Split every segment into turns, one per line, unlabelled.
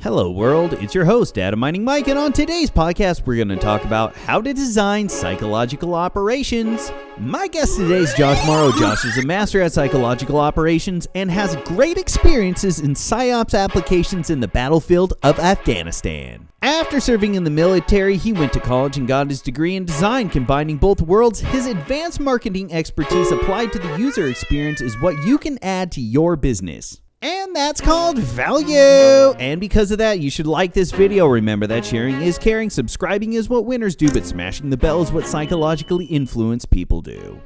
Hello world, it's your host, Data Mining Mike, and on today's podcast, we're going to talk about how to design psychological operations. My guest today is Josh Morrow. Josh is a master at psychological operations and has great experiences in psyops applications in the battlefield of Afghanistan. After serving in the military, he went to college and got his degree in design, combining both worlds. His advanced marketing expertise applied to the user experience is what you can add to your business. And that's called value. And because of that, you should like this video. Remember that sharing is caring, subscribing is what winners do, but smashing the bell is what psychologically influenced people do.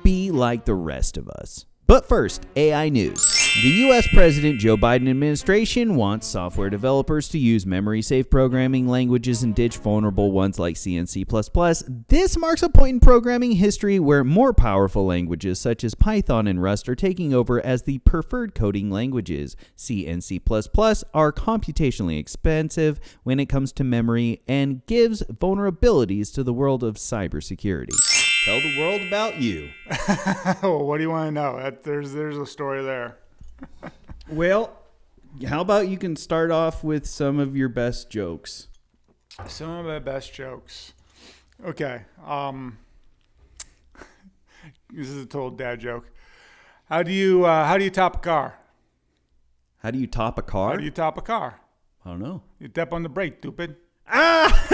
Be like the rest of us. But first, AI news. The U.S. President Joe Biden administration wants software developers to use memory-safe programming languages and ditch vulnerable ones like C and C++. This marks a point in programming history where more powerful languages such as Python and Rust are taking over as the preferred coding languages. C and C++ are computationally expensive when it comes to memory and gives vulnerabilities to the world of cybersecurity. Tell the world about you.
Oh, what do you want to know? There's a story there.
Well, how about you can start off with some of your best jokes?
Some of my best jokes. Okay. This is a total dad joke. How do you top a car?
How do you top a car?
How do you top a car?
I don't know.
You tap on the brake, stupid.
Ah!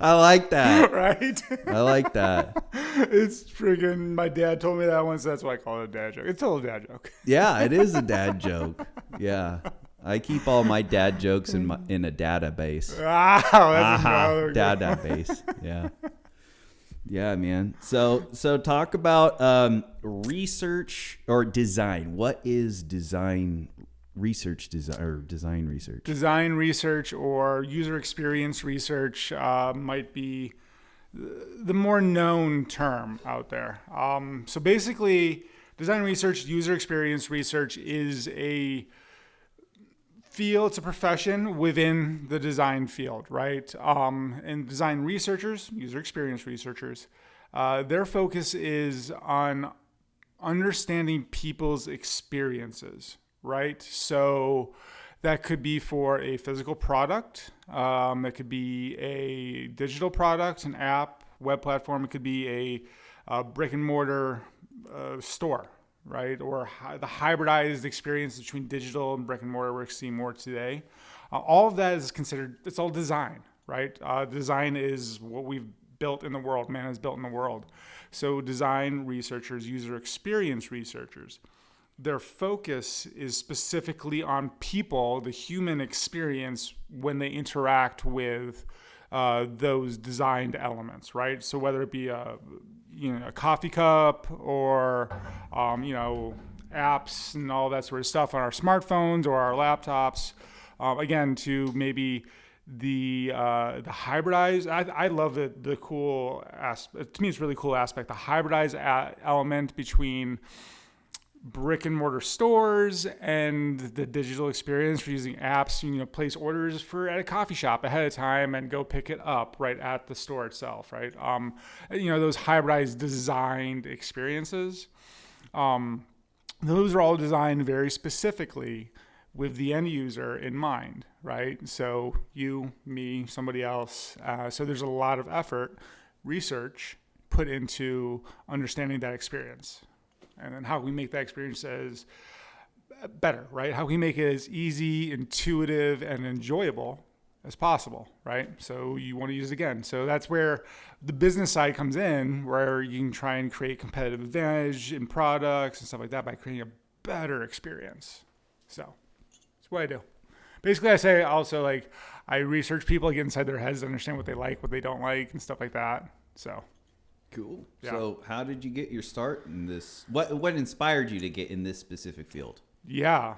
I like that.
Right?
I like that.
It's freaking, my dad told me that once. That's why I call it a dad joke. It's a total dad joke.
Yeah, it is a dad joke. Yeah. I keep all my dad jokes in a database.
Wow, that's
database. Yeah. Yeah, man. So talk about research or design. What is design research design research?
Design research or user experience research might be the more known term out there. So basically, design research, user experience research is a field, it's a profession within the design field, right? And design researchers, user experience researchers, their focus is on understanding people's experiences, right? So that could be for a physical product. It could be a digital product, an app, web platform. It could be a brick and mortar store, right? Or the hybridized experience between digital and brick and mortar we're seeing more today. All of that is considered, it's all design, right? Design is what we've built in the world, man has built in the world. So design researchers, user experience researchers, their focus is specifically on people, the human experience when they interact with those designed elements, right? So whether it be a coffee cup or apps and all that sort of stuff on our smartphones or our laptops, again, to maybe the hybridized. I love the cool aspect. To me, it's a really cool aspect. The hybridized element between brick and mortar stores and the digital experience for using apps, place orders at a coffee shop ahead of time and go pick it up right at the store itself, right? Those hybridized designed experiences, those are all designed very specifically with the end user in mind, right? So you, me, somebody else. So there's a lot of effort, research put into understanding that experience. And then how can we make that experience as better, right? How can we make it as easy, intuitive, and enjoyable as possible, right? So you want to use it again. So that's where the business side comes in, where you can try and create competitive advantage in products and stuff like that by creating a better experience. So that's what I do. Basically, I say also, I research people, get inside their heads to understand what they like, what they don't like, and stuff like that. So.
Cool.
Yeah.
So how did you get your start in this? What inspired you to get in this specific field?
Yeah.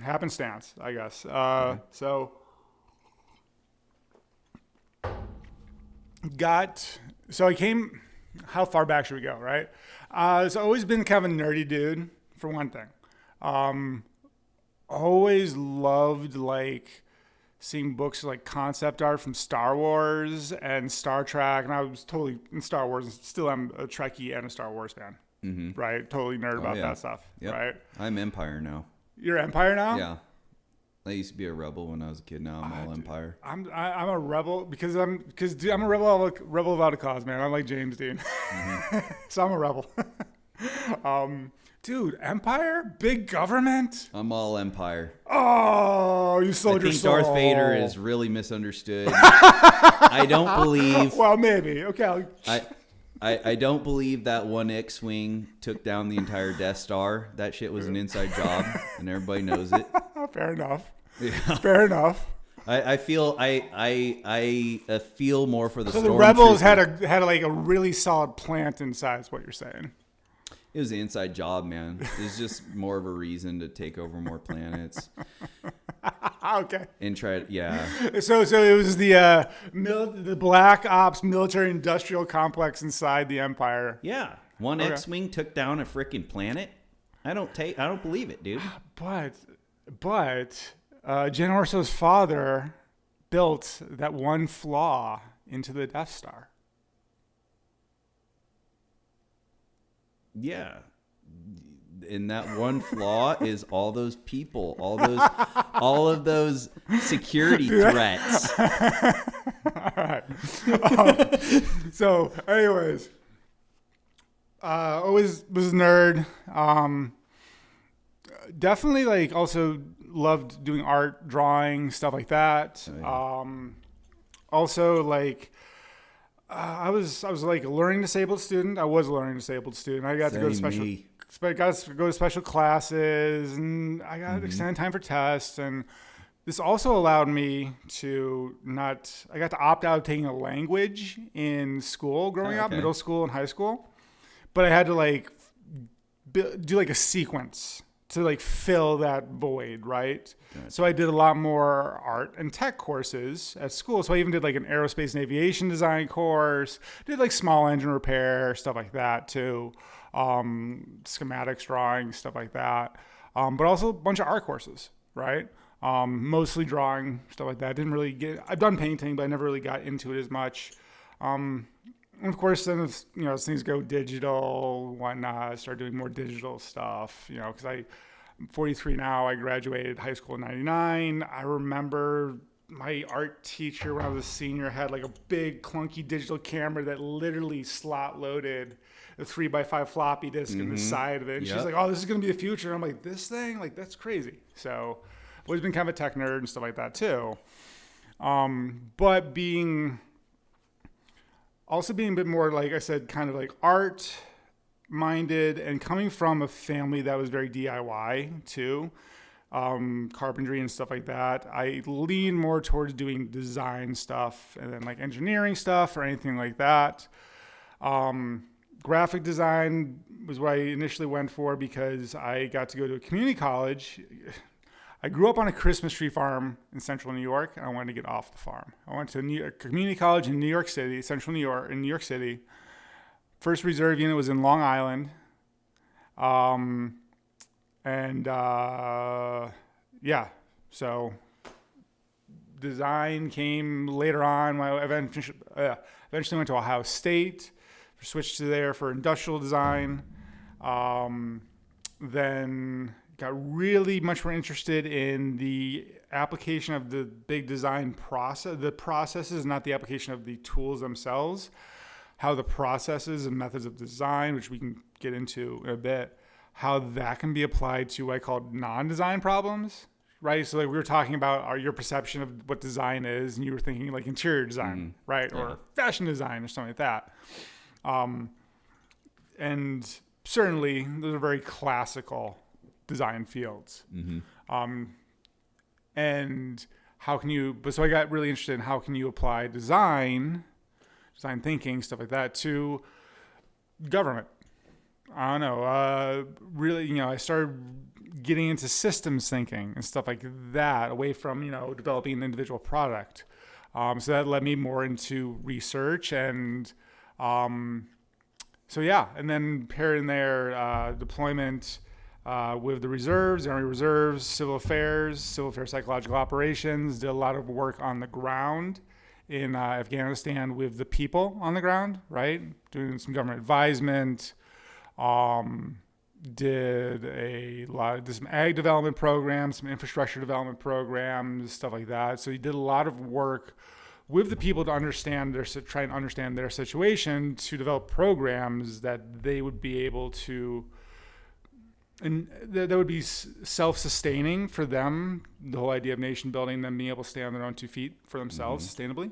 Happenstance, I guess. Okay. So I came, how far back should we go, right? So I've always been kind of a nerdy dude, for one thing. Always loved, seeing books like concept art from Star Wars and Star Trek, and I was totally in Star Wars, and still am a Trekkie and a Star Wars fan, right? Totally nerd about that stuff, right?
I'm Empire now.
You're Empire now?
Yeah. I used to be a rebel when I was a kid. Now I'm all Empire.
I'm a rebel because I'm a rebel without a cause, man. I'm like James Dean. So I'm a rebel. Dude, Empire? Big government?
I'm all Empire.
Oh, you sold your soul.
Darth Vader is really misunderstood. I don't believe.
Well, maybe. Okay.
I don't believe that one X-wing took down the entire Death Star. That shit was an inside job, and everybody knows it.
Fair enough.
Yeah.
Fair enough.
I feel more for the.
So the rebels had like a really solid plant inside. Is what you're saying?
It was an inside job, man. It was just more of a reason to take over more planets.
Okay.
And try it, yeah.
So it was the Black Ops military industrial complex inside the Empire.
Yeah. One X-wing took down a freaking planet. I don't believe it, dude.
But Jen Orso's father built that one flaw into the Death Star.
Yeah. And that one flaw is all those people, all of those security threats.
All right. So, anyways, always was a nerd. Definitely, like, also loved doing art, drawing, stuff like that. Oh, yeah. Also, like. I was like a learning disabled student. I was a learning disabled student. I got to go to special classes, and I got extended time for tests. And this also allowed me to I got to opt out of taking a language in school growing up, middle school and high school. But I had to like do like a sequence to like fill that void, right? Gotcha. So I did a lot more art and tech courses at school. So I even did like an aerospace and aviation design course, did like small engine repair, stuff like that too, schematics drawing, stuff like that. But also a bunch of art courses, right? Mostly drawing, stuff like that. I've done painting, but I never really got into it as much. And of course, then as things go digital, whatnot, I started doing more digital stuff, because I'm 43 now. I graduated high school in 99. I remember my art teacher when I was a senior had like a big clunky digital camera that literally slot loaded a 3x5 floppy disk in the side of it. And she's like, oh, this is going to be the future. And I'm like, this thing? Like, that's crazy. So I've always been kind of a tech nerd and stuff like that too. But being a bit more, like I said, kind of like art minded, and coming from a family that was very DIY too, carpentry and stuff like that, I lean more towards doing design stuff and then like engineering stuff or anything like that. Graphic design was what I initially went for because I got to go to a community college. I grew up on a Christmas tree farm in central New York, and I wanted to get off the farm. I went to a community college in New York City, central New York, in New York City. First reserve unit was in Long Island. So design came later on. I eventually went to Ohio State, switched to there for industrial design. Then got really much more interested in the application of the big design process, the processes, not the application of the tools themselves, how the processes and methods of design, which we can get into in a bit, how that can be applied to what I call non-design problems, right? So like we were talking about your perception of what design is, and you were thinking like interior design, right? Yeah. Or fashion design or something like that. And certainly those are very classical design fields. And so I got really interested in how can you apply design thinking, stuff like that, to government. I don't know, really, I started getting into systems thinking and stuff like that, away from, developing an individual product. So that led me more into research and, and then paired in there, deployment, with the reserves, the Army Reserves, civil affairs psychological operations, did a lot of work on the ground in Afghanistan with the people on the ground, right? Doing some government advisement, did some ag development programs, some infrastructure development programs, stuff like that. So he did a lot of work with the people to try and understand their situation, to develop programs that they would be able to, and that would be self-sustaining for them. The whole idea of nation building, them being able to stay on their own 2 feet for themselves sustainably.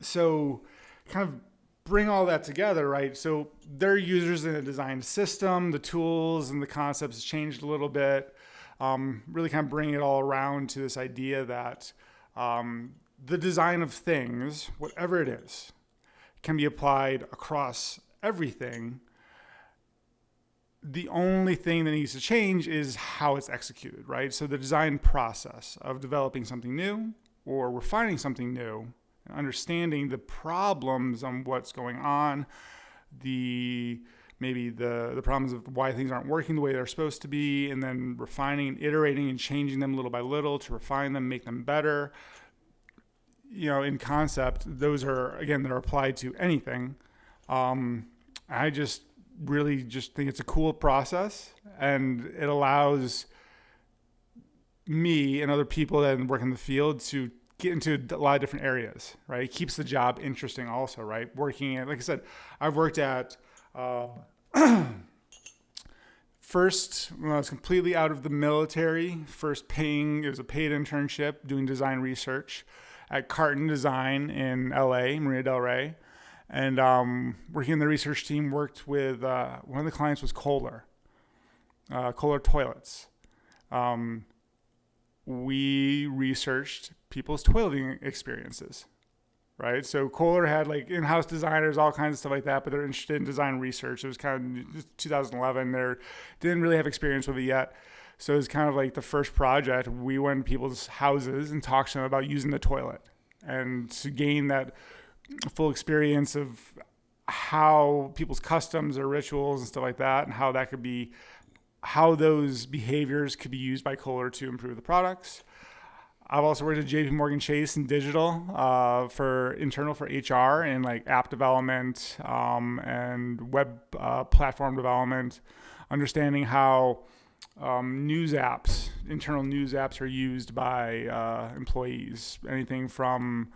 So kind of bring all that together, right? So their users in a design system, the tools and the concepts changed a little bit. Really kind of bring it all around to this idea that the design of things, whatever it is, can be applied across everything. The only thing that needs to change is how it's executed, right? So the design process of developing something new or refining something new, and understanding the problems on what's going on, maybe the problems of why things aren't working the way they're supposed to be, and then refining and iterating and changing them little by little to refine them, make them better. In concept, those are, again, that are applied to anything. I just really think it's a cool process, and it allows me and other people that work in the field to get into a lot of different areas, right? It keeps the job interesting also, right? Working at, like I said, I've worked at, first, when I was completely out of the military, it was a paid internship doing design research at Carton Design in LA, Marina Del Rey. And working in the research team, worked with, one of the clients was Kohler toilets. We researched people's toileting experiences, right? So Kohler had like in-house designers, all kinds of stuff like that, but they're interested in design research. It was kind of 2011. They didn't really have experience with it yet. So it was kind of like the first project. We went to people's houses and talked to them about using the toilet, and to gain that full experience of how people's customs or rituals and stuff like that, and how those behaviors could be used by Kohler to improve the products. I've also worked at JPMorgan Chase in digital for HR and like app development and web platform development, understanding how internal news apps are used by employees. Anything from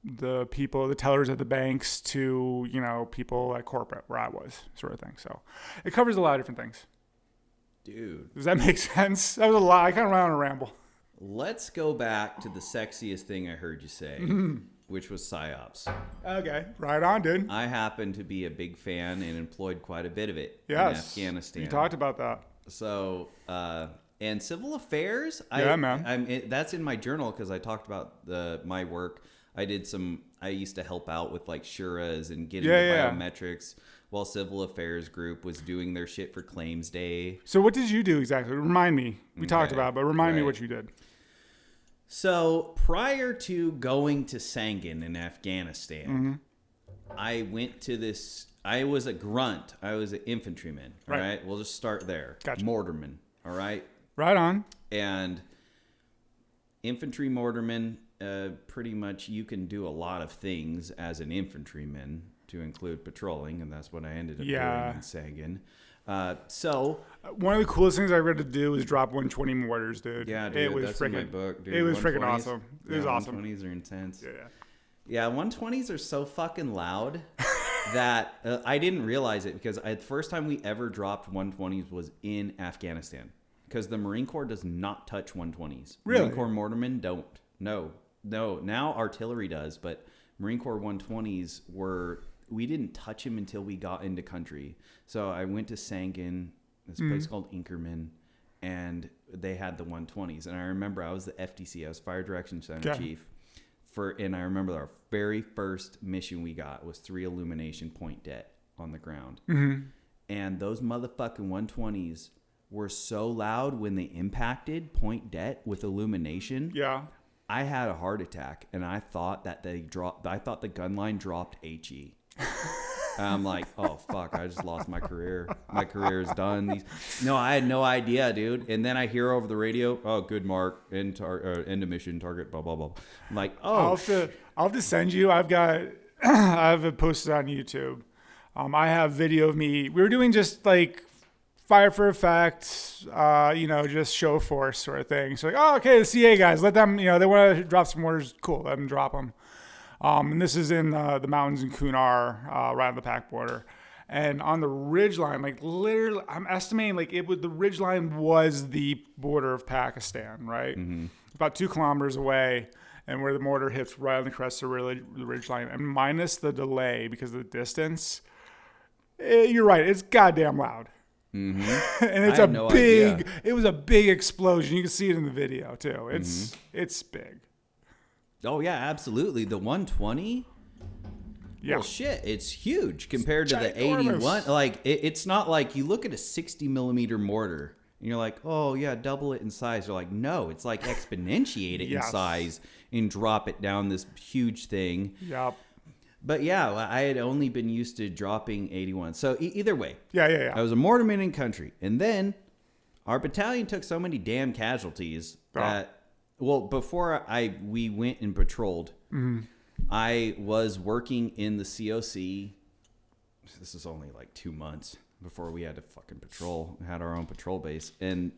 the tellers at the banks to, people at corporate where I was, sort of thing. So it covers a lot of different things.
Dude.
Does that make sense? That was a lot. I kind of went on a ramble.
Let's go back to the sexiest thing I heard you say, which was psyops.
Okay. Right on, dude.
I happen to be a big fan and employed quite a bit of it in Afghanistan.
You talked about that.
So, and civil affairs,
man.
That's in my journal because I talked about my work. I used to help out with like Shuras and getting the biometrics while civil affairs group was doing their shit for claims day.
So what did you do exactly? Remind me. We talked about it, but remind me what you did.
So prior to going to Sangin in Afghanistan, I went to this, I was a grunt. I was an infantryman. All right. We'll just start there.
Gotcha.
Mortarman. All right.
Right on.
And infantry mortarman, pretty much you can do a lot of things as an infantryman, to include patrolling, and that's what I ended up doing in Sangin. So
one of the coolest things I ever had to do was drop 120 mortars, dude.
Yeah, dude, it was that's in my book, dude.
It was freaking awesome. It was awesome.
120s are intense. Yeah, 120s are so fucking loud that I didn't realize it, because the first time we ever dropped 120s was in Afghanistan, because the Marine Corps does not touch 120s.
Really?
Marine Corps mortarmen don't. No. Now artillery does, but Marine Corps 120s we didn't touch them until we got into country. So I went to Sangin, this place called Inkerman, and they had the 120s. And I remember I was the FDC, I was Fire Direction Center Chief. And I remember our very first mission we got was 3 illumination point det on the ground. And those motherfucking 120s were so loud when they impacted point det with illumination.
Yeah.
I had a heart attack, and I thought that I thought the gun line dropped HE. And I'm like, oh fuck, I just lost my career. My career is done. I had no idea, dude. And then I hear over the radio, oh, good mark, end of mission, target, blah blah blah. I'm like, oh,
I'll have to send you. I have it posted on YouTube. I have video of me. We were doing just like fire for effect, just show force sort of thing. So like, oh, okay, the CA guys, let them, they want to drop some mortars. Cool, let them drop them. And this is in the mountains in Kunar, right on the Pak border. And on the ridgeline, like literally, I'm estimating like the ridgeline was the border of Pakistan, right? Mm-hmm. About 2 kilometers away, and where the mortar hits right on the crest of the ridgeline, and minus the delay because of the distance. You're right, it's goddamn loud. Mm-hmm. And it's it was a big explosion. You can see it in the video too. It's big.
Oh yeah, absolutely. The 120. Yeah. Well, shit, it's huge compared to the 81. Like, it's not like you look at a 60 millimeter mortar and you're like, oh yeah, double it in size. You're like, no, it's like exponentiate it in size and drop it down this huge thing.
Yep.
But yeah, I had only been used to dropping 81. So either way,
yeah.
I was a mortarman in country, and then our battalion took so many damn casualties that, well, before we went and patrolled. Mm-hmm. I was working in the COC. This is only like 2 months before we had to fucking patrol. We had our own patrol base. And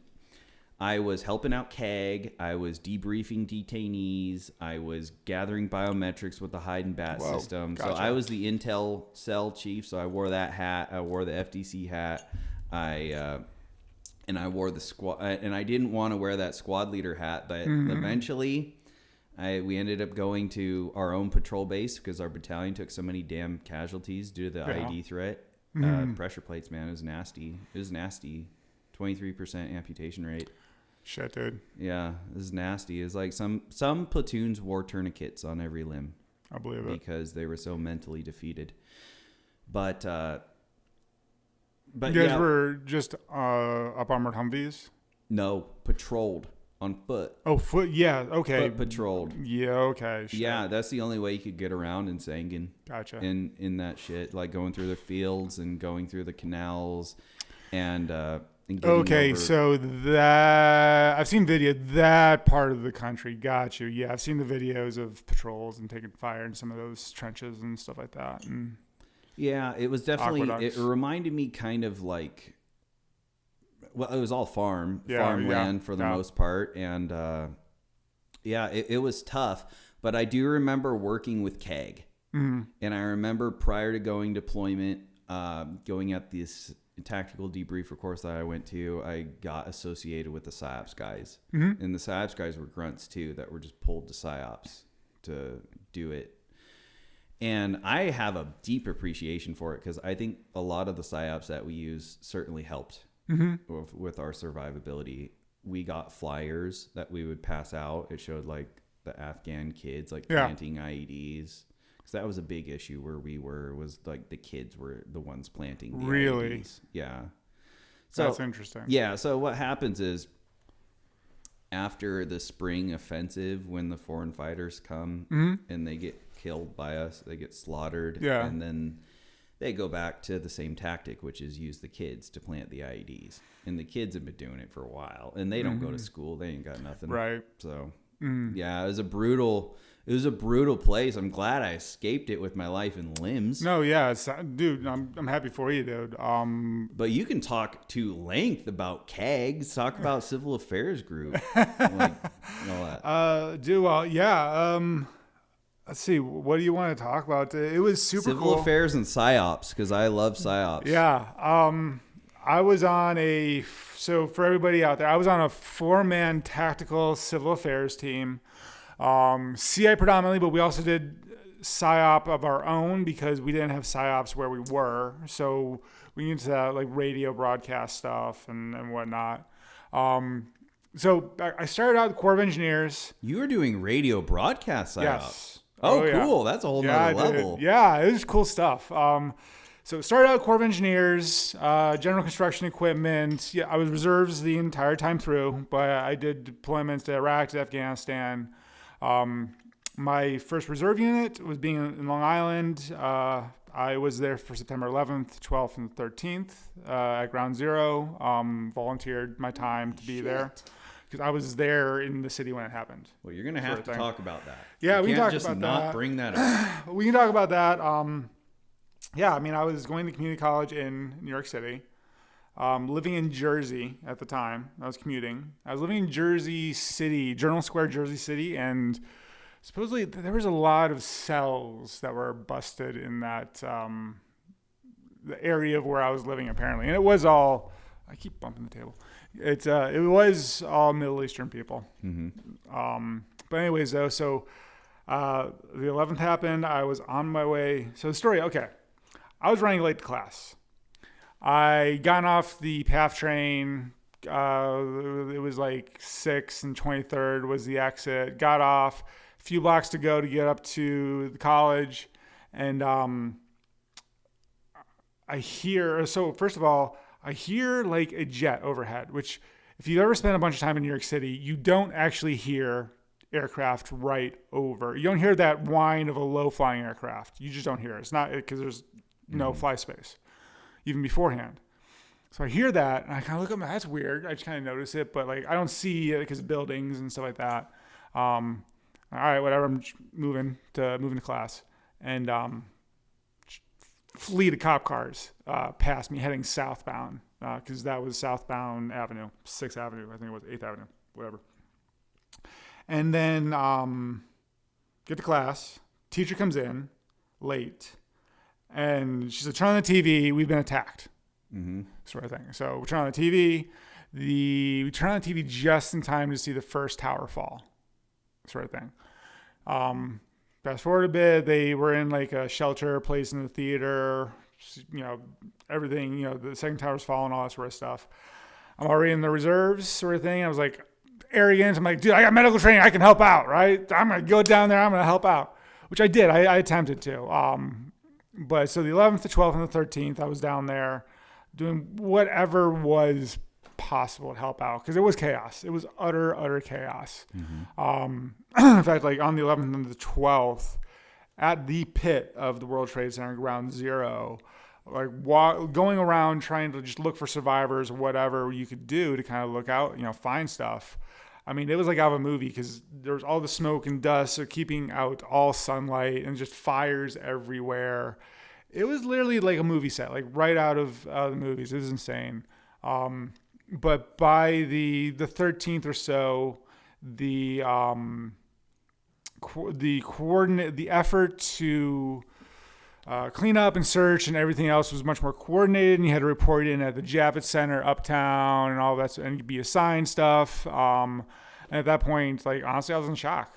I was helping out CAG. I was debriefing detainees. I was gathering biometrics with the hide and bat system. Gotcha. So I was the intel cell chief. So I wore that hat. I wore the FDC hat. And I wore the squad. And I didn't want to wear that squad leader hat. But eventually... we ended up going to our own patrol base because our battalion took so many damn casualties due to the IED threat. Pressure plates, man, it was nasty. 23% amputation rate.
Shit, dude.
Yeah, it was nasty. It was like some platoons wore tourniquets on every limb.
I believe it.
Because they were so mentally defeated. But you
guys were just up armored Humvees?
No, patrolled. On foot.
Oh, foot. Yeah. Okay.
Foot patrolled.
Yeah. Okay. Shit.
Yeah, that's the only way you could get around in Sangin.
Gotcha.
In that shit, like going through the fields and going through the canals, and
okay.
Over.
So that I've seen video that part of the country. Got you. Yeah, I've seen the videos of patrols and taking fire in some of those trenches and stuff like that. And
yeah, it was definitely. It reminded me kind of like. Well, it was all farmland for the most part. And, it was tough. But I do remember working with CAG. Mm-hmm. And I remember prior to going deployment, going at this tactical debriefer course that I went to, I got associated with the psyops guys. Mm-hmm. And the psyops guys were grunts too that were just pulled to psyops to do it. And I have a deep appreciation for it because I think a lot of the psyops that we use certainly helped. Mm-hmm. With our survivability. We got flyers that we would pass out. It showed like the Afghan kids like planting IEDs, because that was a big issue where we was like the kids were the ones planting the IEDs. Yeah, so
that's interesting.
Yeah, so what happens is after the spring offensive, when the foreign fighters come and they get killed by us, they get slaughtered, and then they go back to the same tactic, which is use the kids to plant the IEDs. And the kids have been doing it for a while. And they don't go to school. They ain't got nothing.
Right.
So, yeah, it was a brutal place. I'm glad I escaped it with my life and limbs.
No, yeah. Dude, I'm happy for you, dude.
But you can talk to length about CAGs. Talk about Civil Affairs Group. Like, all that.
Let's see. What do you want to talk about? It was super cool.
Civil Affairs and psyops, because I love psyops.
Yeah. I was on so for everybody out there, I was on a 4-man tactical civil affairs team. CI predominantly, but we also did psyop of our own because we didn't have psyops where we were. So we needed to like radio broadcast stuff and whatnot. So I started out with Corps of Engineers.
You were doing radio broadcast psyops.
Yes.
Oh, cool. That's a whole nother level.
Yeah, it was cool stuff. So started out Corps of Engineers, general construction equipment. Yeah, I was reserves the entire time through, but I did deployments to Iraq, to Afghanistan. My first reserve unit was being in Long Island. I was there for September 11th, 12th, and 13th at Ground Zero. Volunteered my time to be there. Because I was there in the city when it happened.
Well, you're going to have to talk about that.
Yeah, we can talk about that.
You can't just not bring that up.
We can talk about that. yeah, I mean, I was going to community college in New York City, living in Jersey at the time. I was commuting. I was living in Jersey City, Journal Square, Jersey City, and supposedly there was a lot of cells that were busted in that the area of where I was living, apparently. And it was all, I keep bumping the table. It was all Middle Eastern people. But anyways, though, so the 11th happened. I was on my way. So the story, okay. I was running late to class. I got off the PATH train. It was like 6th and 23rd was the exit. Got off. A few blocks to go to get up to the college. And I hear, so first of all, I hear like a jet overhead, which if you've ever spent a bunch of time in New York City, you don't actually hear aircraft right over. You don't hear that whine of a low flying aircraft. You just don't hear it. It's not because there's no fly space, even beforehand. So I hear that and I kind of look up, that's weird. I just kind of notice it, but like I don't see it because of buildings and stuff like that. All right, whatever. I'm moving to class, and fleet of cop cars passed me heading southbound because that was southbound Avenue, 6th Avenue. I think it was 8th Avenue, whatever. And then get to class. Teacher comes in late. And she said, turn on the TV. We've been attacked. Sort of thing. So we turn on the TV. We turn on the TV just in time to see the first tower fall. Sort of thing. Fast forward a bit. They were in like a shelter place in the theater. You know, everything. You know, the second tower's falling, all that sort of stuff. I'm already in the reserves, sort of thing. I was like, arrogant. I'm like, dude, I got medical training. I can help out, right? I'm going to go down there. I'm going to help out, which I did. I attempted to. But so the 11th, the 12th, and the 13th, I was down there doing whatever was possible to help out because it was chaos. It was utter chaos. In fact, like on the 11th and the 12th, at the pit of the World Trade Center, Ground Zero, like going around trying to just look for survivors, whatever you could do to kind of look out, you know, find stuff. I mean, it was like out of a movie because there was all the smoke and dust, so keeping out all sunlight and just fires everywhere. It was literally like a movie set, like right out of the movies. It was insane. But by the 13th or so, the effort to clean up and search and everything else was much more coordinated, and you had to report in at the Javits Center uptown and all that, and be assigned stuff. And at that point, like honestly, I was in shock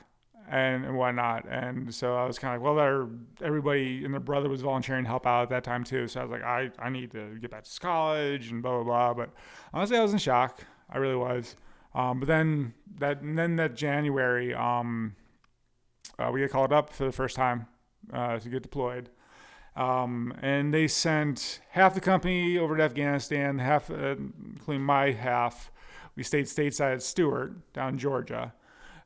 and whatnot. And so I was kind of like, well, everybody and their brother was volunteering to help out at that time too. So I was like, I need to get back to college and blah, blah, blah. But honestly, I was in shock. I really was. But then that January, we get called up for the first time to get deployed. And they sent half the company over to Afghanistan, half, including my half. We stayed stateside at Stewart down in Georgia.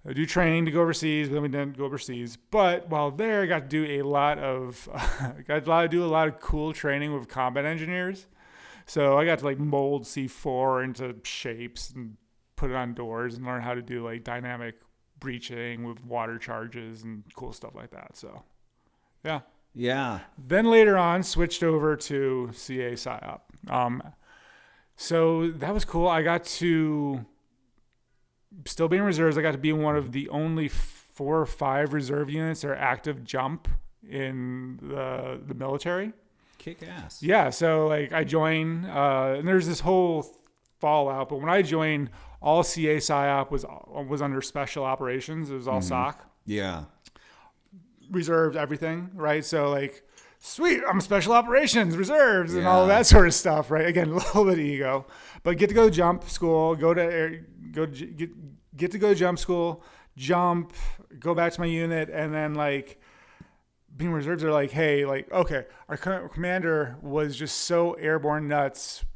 I do training to go overseas, but then we didn't go overseas. But while there, I got to do a lot of cool training with combat engineers. So I got to like mold C4 into shapes and put it on doors and learn how to do like dynamic breaching with water charges and cool stuff like that. So, yeah.
Yeah.
Then later on, switched over to CA psyop. So that was cool. I got to still be in reserves. I got to be in one of the only 4 or 5 reserve units that are active jump in the military.
Kick ass.
Yeah. So like I joined, and there's this whole fallout. But when I joined, all CA psyop was under special operations. It was all SOC.
Yeah.
Reserved everything, right? So like, sweet, I'm special operations, reserves, and all of that sort of stuff, right? Again, a little bit of ego, but get to go to jump school, get to go to jump school, jump, go back to my unit, and then like being reserves are like, hey, like, okay, our commander was just so airborne nuts.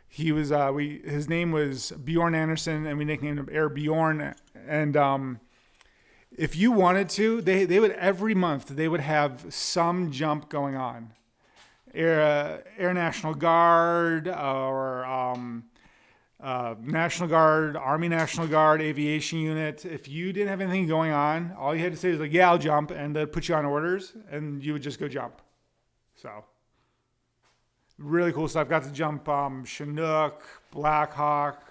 He was his name was Bjorn Anderson, and we nicknamed him Air Bjorn, and if you wanted to, they would every month they would have some jump going on, Air National Guard or National Guard, Army National Guard, Aviation Unit. If you didn't have anything going on, all you had to say was like, yeah, I'll jump, and they'd put you on orders, and you would just go jump. So Really cool stuff. Got to jump Chinook, Black Hawk.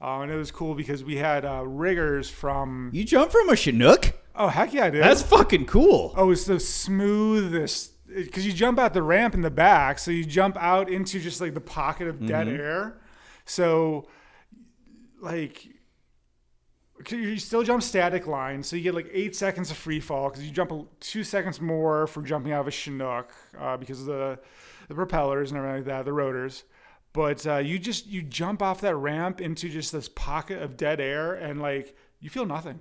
And it was cool because we had riggers from...
You jump from a Chinook?
Oh, heck yeah, dude.
That's fucking cool.
Oh, it's the smoothest... Because you jump out the ramp in the back, so you jump out into just like the pocket of dead air. So, like... You still jump static line, so you get like 8 seconds of free fall because you jump 2 seconds more for jumping out of a Chinook because of the propellers and everything like that, the rotors. But you jump off that ramp into just this pocket of dead air, and like you feel nothing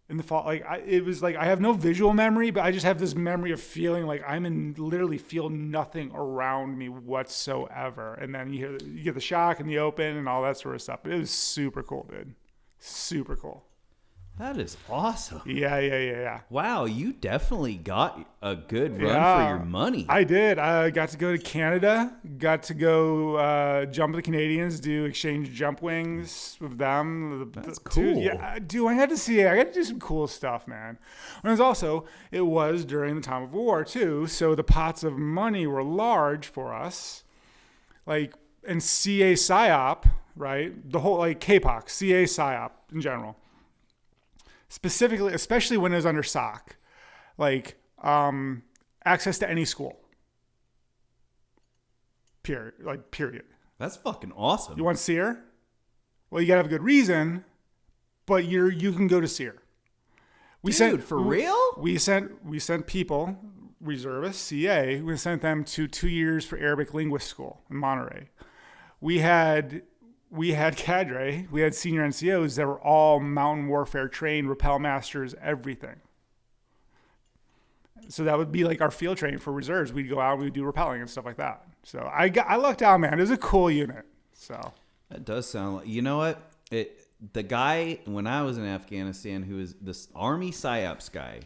in the fall. Like it was like I have no visual memory, but I just have this memory of feeling like literally feel nothing around me whatsoever. And then you get the shock in the open and all that sort of stuff. But it was super cool, dude. Super cool.
That is awesome.
Yeah.
Wow, you definitely got a good run for your money.
I did. I got to go to Canada. กับto go jump with the Canadians, do exchange jump wings with them.
That's cool.
I got to do some cool stuff, man. And it was during the time of war too, so the pots of money were large for us. Like, and CA PSYOP, right? The whole, like, KPOC, CA PSYOP in general. Specifically, especially when it was under SOC, like, access to any school. Period.
That's fucking awesome.
You want SEER? Well, you gotta have a good reason, but you can go to SEER.
For real?
We sent people, reservists, CA. We sent them to 2 years for Arabic linguist school in Monterey. We had cadre, we had senior NCOs that were all mountain warfare trained, rappel masters, everything. So that would be like our field training for reserves. We'd go out and we'd do rappelling and stuff like that. So I lucked out, man. It was a cool unit. So
that does sound like, you know what? The guy, when I was in Afghanistan, who was this Army PSYOPs guy,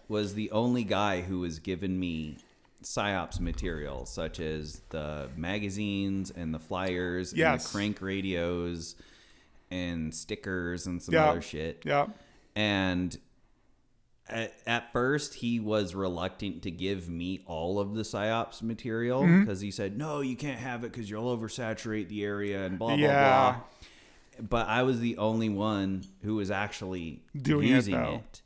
was the only guy who was giving me PSYOPs material, such as the magazines and the flyers and the crank radios and stickers and some other shit.
Yeah.
And at first, he was reluctant to give me all of the PSYOPs material because he said, no, you can't have it because you'll oversaturate the area and blah, blah, blah. But I was the only one who was actually using it.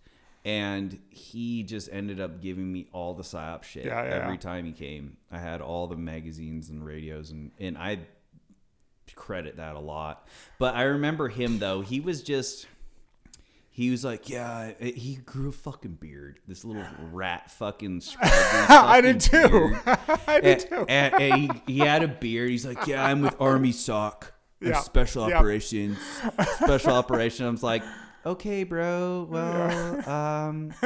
And he just ended up giving me all the PSYOP shit every time he came. I had all the magazines and radios, and I credit that a lot. But I remember him, though. He was like, he grew a fucking beard. This little rat fucking
I did too.
And he had a beard. He's like, yeah, I'm with Army SOC. Special operations. Special operations. I was like, okay, bro, well,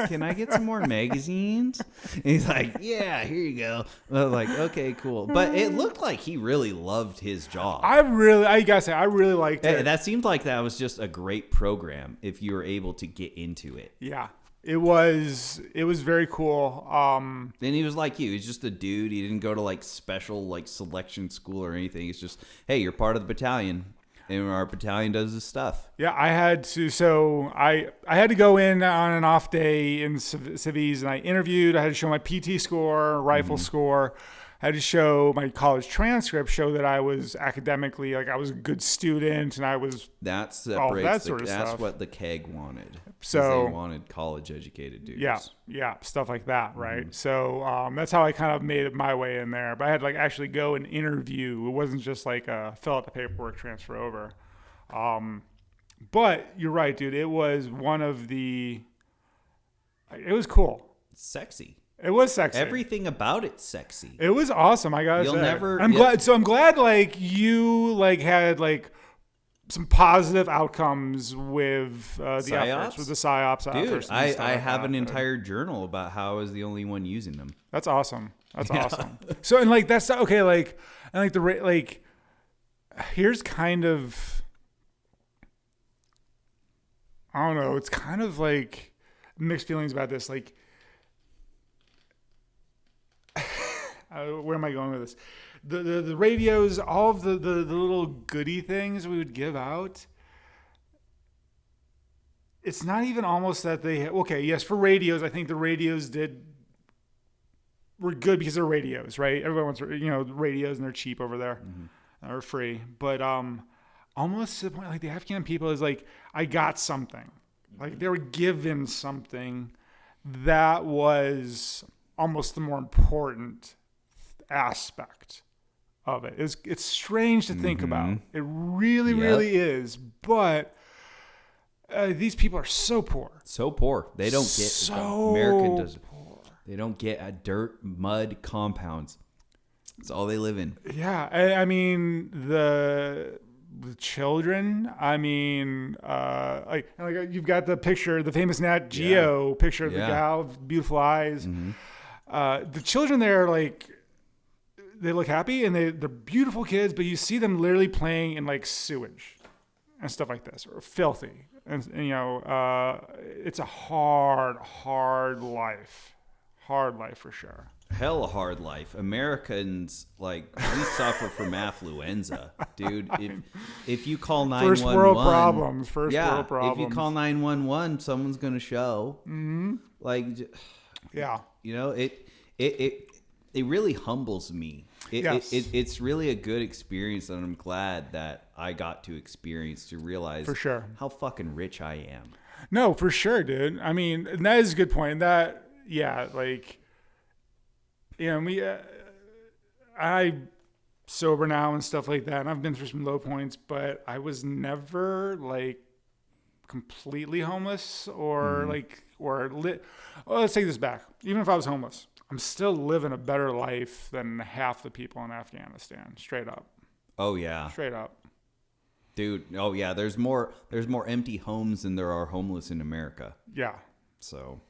can I get some more magazines? And he's like, yeah, here you go. I was like, okay, cool. But it looked like he really loved his job.
I gotta say, I really liked it.
That seemed like that was just a great program if you were able to get into it.
Yeah, it was very cool.
And he was like you. He's just a dude. He didn't go to like special like selection school or anything. It's just, hey, you're part of the battalion. And our battalion does this stuff. Yeah,
I had to. So I had to go in on an off day in civies, and I interviewed. I had to show my PT score, rifle score. I had to show my college transcript, show that I was academically, like I was a good student, and I was
that separates.
That
that's
stuff.
What the KEG wanted.
So
they wanted college educated dudes.
Yeah, stuff like that, right? So that's how I kind of made my way in there. But I had to like actually go and interview. It wasn't just like fill out the paperwork, transfer over. But you're right, dude. It was one of the. It was cool.
Sexy.
It was sexy.
Everything about it's sexy.
It was awesome. I gotta say. I'm
glad.
So I'm glad, like you, like had like some positive outcomes with the efforts, with the PSYOPs.
Dude, I have an entire journal about how I was the only one using them.
That's awesome. That's awesome. So and like that's okay. Like and like the like here's kind of I don't know. It's kind of like mixed feelings about this. Like. Where am I going with this? The radios, all of the little goodie things we would give out. It's not even almost that they... Okay, yes, for radios, I think the radios did were good because they're radios, right? Everyone wants, radios, and they're cheap over there, or free. But almost to the point, like the Afghan people is like, I got something. Like they were given something that was almost the more important aspect of it. It's strange to think about. It really, really is. But these people are so poor.
So poor. They don't get American does. They don't get dirt, mud compounds. That's all they live in.
Yeah, I mean the children. I mean, like you've got the picture, the famous Nat Geo picture of the gal with beautiful eyes. The children there, like, they look happy and they're beautiful kids, but you see them literally playing in like sewage and stuff like this, or filthy. And it's a hard life. Hard life for sure.
Hell, a hard life. Americans, like, we suffer from affluenza, dude. If you call 911,
first world problems.
If you call 911, someone's gonna show. Like, it really humbles me. It's really a good experience, and I'm glad that I got to experience to realize
for sure
how fucking rich I am.
No, for sure, dude. I mean, and that is a good point. That. Yeah, like, I'm sober now and stuff like that, and I've been through some low points, but I was never like completely homeless or let's take this back. Even if I was homeless, I'm still living a better life than half the people in Afghanistan. Straight up. Oh yeah. Straight up.
Dude, oh yeah. There's more empty homes than there are homeless in America.
Yeah.
So.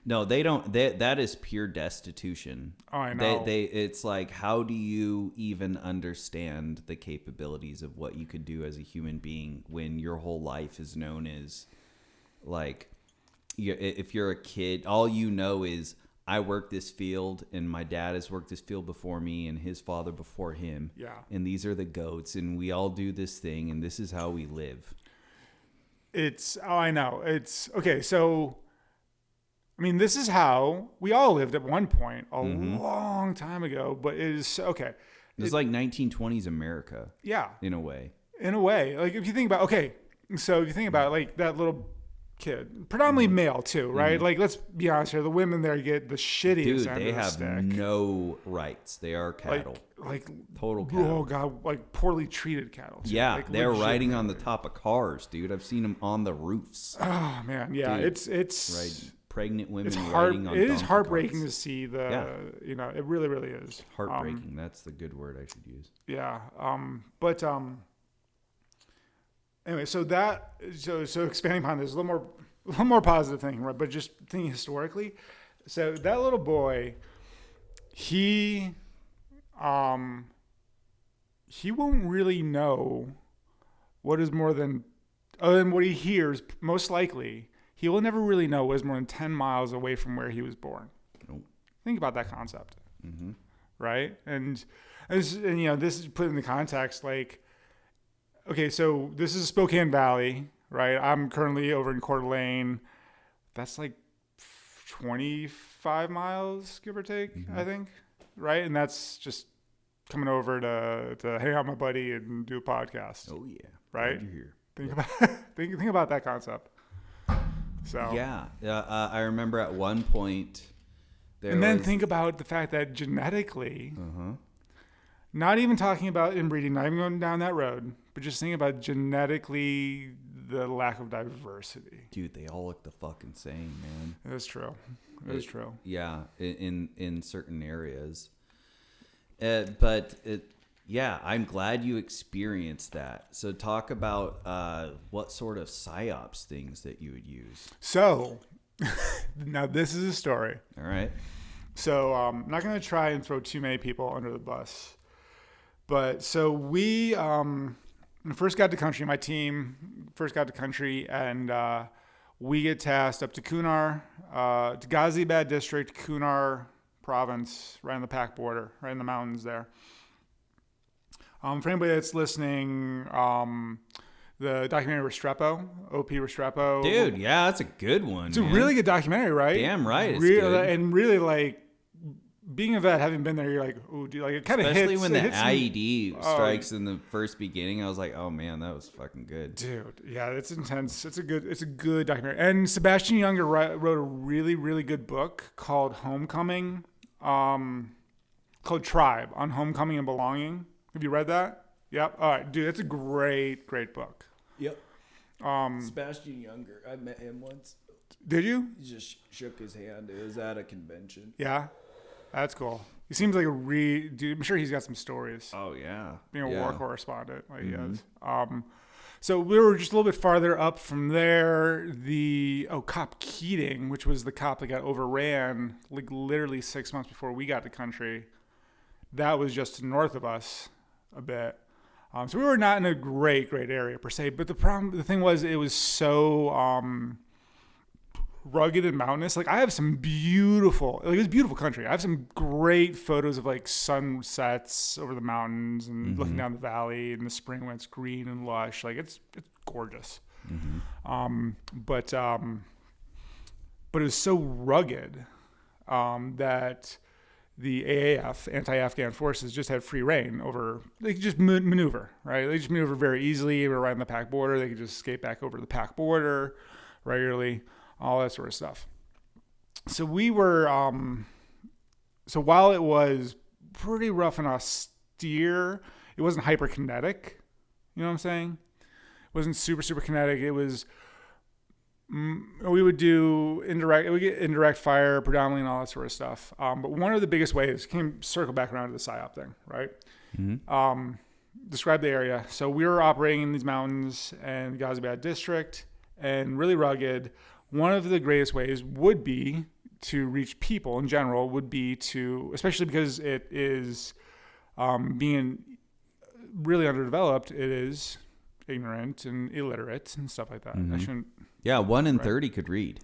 No, they don't. That is pure destitution.
Oh, I know.
It's like, how do you even understand the capabilities of what you could do as a human being when your whole life is known as, like, if you're a kid, all you know is, I work this field, and my dad has worked this field before me, and his father before him.
Yeah.
And these are the goats, and we all do this thing, and this is how we live.
I know. It's okay. So. I mean, this is how we all lived at one point a long time ago, but it is okay.
It's like 1920s America.
Yeah.
In a way.
Like if you think about, like that little kid, predominantly male too, right? Like, let's be honest here. The women there get the shittiest
Dude,
end
they
of the
have
stick.
no rights. They are cattle.
Like
total cattle.
Oh God, like poorly treated cattle. Too.
Yeah,
like,
they're riding on the top of cars, dude. I've seen them on the roofs.
Oh man, yeah, dude, it's
right. Pregnant women
riding on. It is heartbreaking
carts.
To see the. Yeah. It really, really is
heartbreaking. That's the good word I should use.
Yeah. Anyway, so expanding upon this, a little more positive thing, right? But just thinking historically, so that little boy, he won't really know what is more than, other than what he hears, most likely. He will never really know what is more than 10 miles away from where he was born.
Nope.
Think about that concept, right? And this is put in the context, like, okay, so this is Spokane Valley, right? I'm currently over in Coeur d'Alene. That's like 25 miles, give or take, I think, right? And that's just coming over to hang out with my buddy and do a podcast.
Oh yeah,
right.
Glad you're here.
Think about that concept. So
yeah, I remember at one point.
Think about the fact that genetically, not even talking about inbreeding, not even going down that road, but just thinking about genetically the lack of diversity.
Dude, they all look the fucking same, man.
That's true. It is true.
Yeah, in certain areas. Yeah, I'm glad you experienced that. So talk about what sort of psyops things that you would use.
So, now this is a story.
All right.
So I'm not going to try and throw too many people under the bus. But so we first got to country, my team first got to country, and we get tasked up to Kunar, to Ghaziabad district, Kunar province, right on the Pak border, right in the mountains there. For anybody that's listening, the documentary Restrepo, OP Restrepo.
Dude, yeah, that's a good one.
It's a really good documentary, right?
Damn right, it's good.
And really, like, being a vet, having been there, you're like, oh, dude, like it kind of hits.
Especially when the
hits
IED strikes in the first beginning, I was like, oh man, that was fucking good.
Dude, yeah, it's intense. It's a good documentary. And Sebastian Junger wrote a really, really good book called Homecoming, called Tribe, on homecoming and belonging. Have you read that? Yep. All right, dude, it's a great book.
Yep. Sebastian Junger, I met him once.
Did you?
He just shook his hand. It was at a convention.
Yeah, that's cool. He seems like a dude. I'm sure he's got some stories.
Oh yeah,
Being a war correspondent, like he has. So we were just a little bit farther up from there. Cop Keating, which was the cop that got overran like literally 6 months before we got to country. That was just north of us a bit. So we were not in a great area per se. But the thing was, it was so rugged and mountainous. Like I have some beautiful, like it's beautiful country. I have some great photos of like sunsets over the mountains and looking down the valley in the spring when it's green and lush. Like it's gorgeous. But it was so rugged that the AAF, anti-Afghan forces, just had free reign over. They could just maneuver, right? They just maneuver very easily. They were right on the PAC border. They could just escape back over the PAC border regularly. All that sort of stuff. So we were, so while it was pretty rough and austere, it wasn't hyperkinetic. You know what I'm saying? It wasn't super kinetic. It was, we would do indirect fire predominantly and all that sort of stuff. But one of the biggest ways, circle back around to the psyop thing, right? Describe the area. So we were operating in these mountains and Ghaziabad district and really rugged. One of the greatest ways would be to reach people in general, would be to, especially because it is being really underdeveloped, it is ignorant and illiterate and stuff like that. I shouldn't.
Yeah, 1 in 30 could read.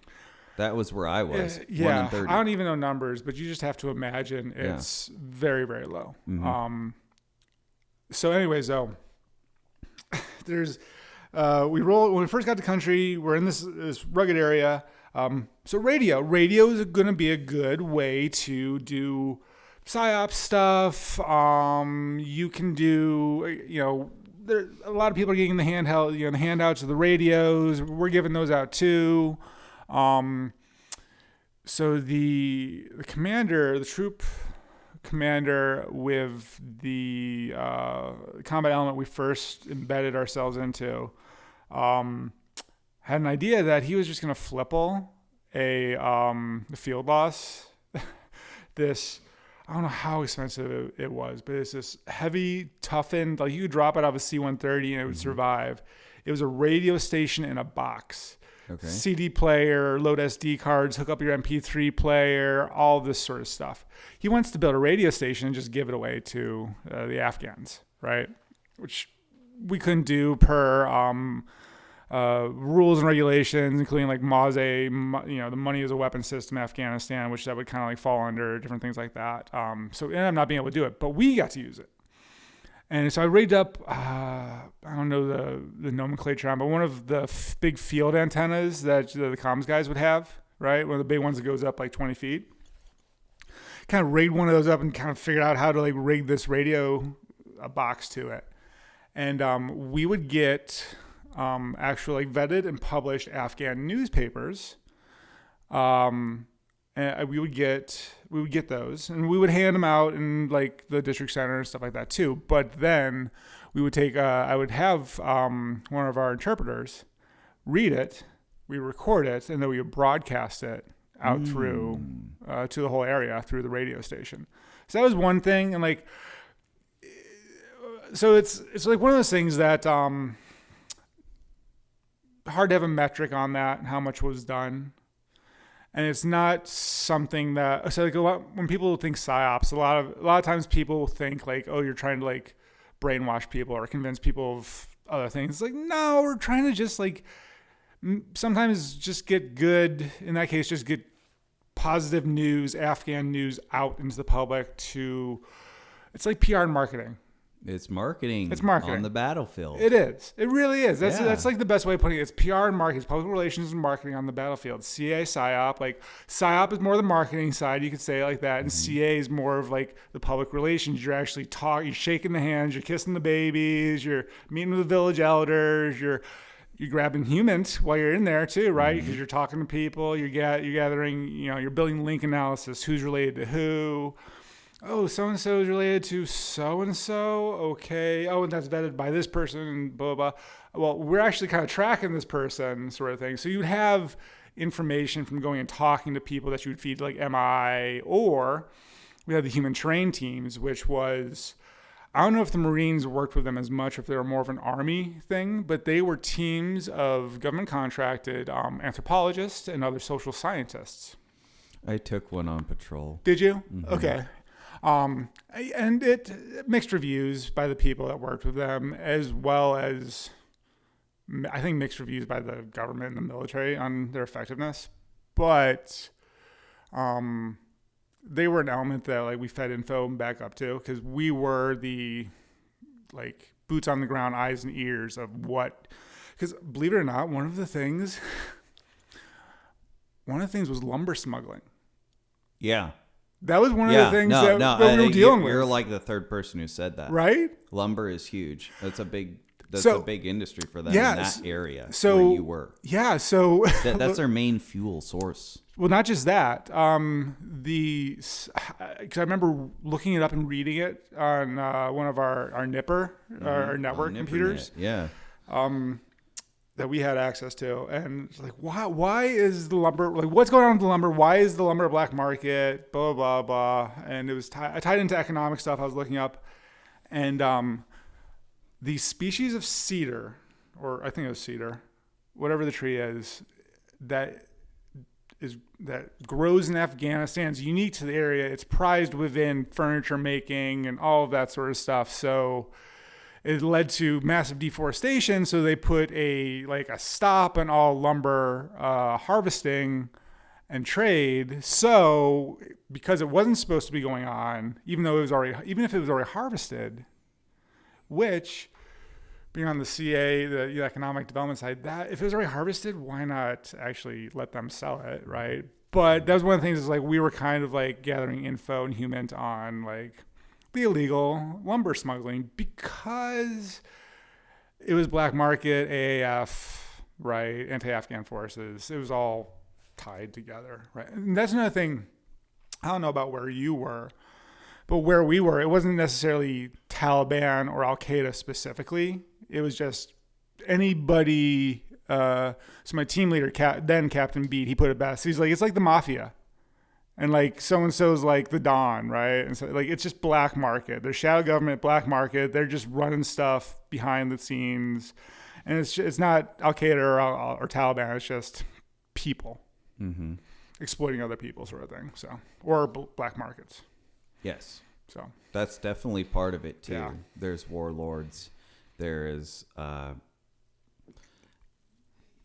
That was where I was.
Yeah,
1 in 30.
I don't even know numbers, but you just have to imagine it's very, very low. So anyways, though, there's... when we first got to country, we're in this rugged area. So radio is going to be a good way to do psyops stuff. You can do, a lot of people are getting the the handouts of the radios. We're giving those out too. So the troop commander with the combat element we first embedded ourselves into had an idea that he was just going to flipple the field loss. I don't know how expensive it was, but it's this heavy, toughened, like you could drop it out of a C-130 and it would survive. It was a radio station in a box.
Okay.
CD player, load SD cards, hook up your MP3 player, all this sort of stuff. He wants to build a radio station and just give it away to the Afghans, right? Which we couldn't do per rules and regulations, including like MASE, the money is a weapon system, Afghanistan, which that would kind of like fall under different things like that. So ended up not being able to do it, but we got to use it. And so I rigged up, I don't know the nomenclature on, but one of the big field antennas that the comms guys would have, right? One of the big ones that goes up like 20 feet. Kind of rigged one of those up and kind of figured out how to like rig this radio box to it. And we would get actually like vetted and published Afghan newspapers. And we would get those and we would hand them out in like the district center and stuff like that too. But then we would take, I would have one of our interpreters read it, we record it, and then we would broadcast it out through to the whole area through the radio station. So that was one thing. And like, so it's like one of those things that hard to have a metric on that and how much was done. And it's not something that, so like when people think psyops, a lot of times people think like, oh, you're trying to like brainwash people or convince people of other things. It's like, no, we're trying to just like sometimes just get good, in that case, just get positive news, Afghan news out into the public it's like PR and marketing.
It's marketing.
It's marketing
on the battlefield.
It is. It really is. That's
Yeah.
that's like the best way of putting it. It's PR and marketing. It's public relations and marketing on the battlefield. CA, psyop. Like psyop is more the marketing side. You could say it like that. And CA is more of like the public relations. You're actually talking. You're shaking the hands. You're kissing the babies. You're meeting with the village elders. You're grabbing humans while you're in there too, right? Because you're talking to people. You're gathering. You're building link analysis. Who's related to who? Oh, so-and-so is related to so-and-so. Okay. Oh, and that's vetted by this person and blah, blah, blah. Well, we're actually kind of tracking this person sort of thing. So you'd have information from going and talking to people that you would feed like MI, or we had the human train teams, which was, I don't know if the Marines worked with them as much, or if they were more of an Army thing, but they were teams of government contracted anthropologists and other social scientists.
I took one on patrol.
Did you? Mm-hmm. Okay. And it mixed reviews by the people that worked with them, as well as I think mixed reviews by the government and the military on their effectiveness. But they were an element that like we fed info back up to, because we were the like boots on the ground, eyes and ears of what. Because believe it or not, one of the things was lumber smuggling.
Yeah.
That was one of the things that we were dealing with.
You're like the third person who said that.
Right?
Lumber is huge. That's a big industry for them in that area where you were.
Yeah, so
that's their main fuel source.
Well, not just that. Because I remember looking it up and reading it on one of our Nipper, our network computers.
Yeah.
That we had access to, and it's like, why is the lumber, like, what's going on with the lumber? Why is the lumber a black market? Blah, blah, blah. And it was I tied into economic stuff I was looking up. And the species of cedar, or I think it was cedar, whatever the tree is, that grows in Afghanistan is unique to the area. It's prized within furniture making and all of that sort of stuff. So it led to massive deforestation, so they put a stop on all lumber harvesting and trade. So because it wasn't supposed to be going on, even if it was already harvested, which being on the CA, the economic development side, that if it was already harvested, why not actually let them sell it, right? But that was one of the things, is like we were kind of like gathering info and human on like the illegal lumber smuggling, because it was black market, AAF, right, anti-Afghan forces. It was all tied together, right? And that's another thing. I don't know about where you were, but where we were, it wasn't necessarily Taliban or Al-Qaeda specifically. It was just anybody. So my team leader, then Captain Beat, he put it best. He's like, it's like the mafia. And like so-and-so's like the Don, right? And so like it's just black market. There's shadow government, black market. They're just running stuff behind the scenes. And it's not Al-Qaeda or Taliban. It's just people exploiting other people, sort of thing. So, or black markets.
Yes.
So
that's definitely part of it too.
Yeah.
There's warlords. There is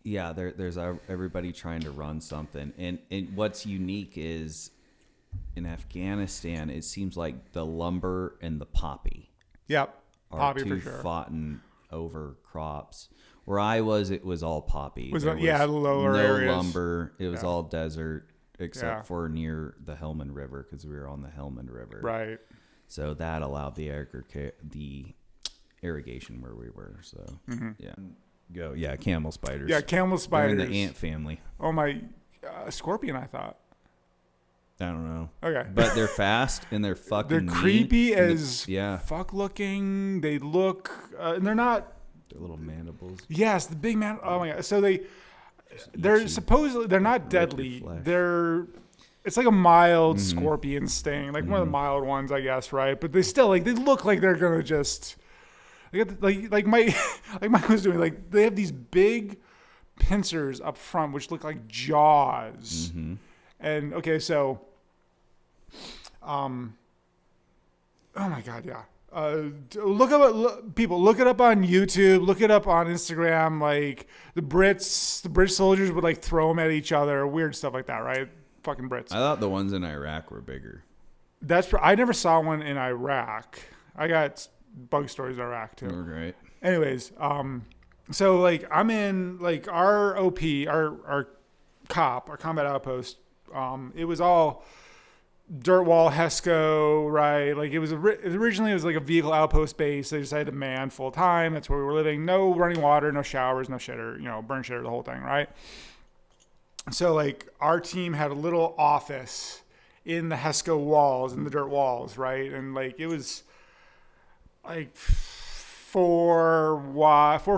there's everybody trying to run something. And what's unique is in Afghanistan, it seems like the lumber and the poppy
are
poppy
for sure.
fought over crops. Where I was, it was all poppy.
Lower
no
areas.
Lumber. It was all desert, except for near the Helmand River, because we were on the Helmand River.
Right.
So that allowed the irrigation where we were. So camel spiders.
Yeah, camel spiders.
They're in the ant family.
Oh my, scorpion! I thought.
I don't know.
Okay.
But they're fast and they're fucking
They're creepy as
yeah.
fuck looking. They look, and they're not.
They're little mandibles.
Yes, the big man. Oh my god. So they're supposedly, they're not deadly. It's like a mild scorpion sting, like one of the mild ones, I guess, right? But they still they look like they're gonna just like Mike was doing. Like they have these big pincers up front, which look like jaws. And okay, so, oh my god, yeah. Look it up on YouTube. Look it up on Instagram. Like the British soldiers would like throw them at each other, weird stuff like that, right? Fucking Brits.
I thought the ones in Iraq were bigger.
I never saw one in Iraq. I got bug stories in Iraq too.
Right.
Anyways, so like I'm in like our OP, our COP, our combat outpost. It was all dirt wall HESCO, right? Like it was originally it was like a vehicle outpost base. They decided to man full time. That's where we were living. No running water, no showers, no shitter, burn shitter, the whole thing, right? So like our team had a little office in the HESCO walls, in the dirt walls, right? And like it was like 4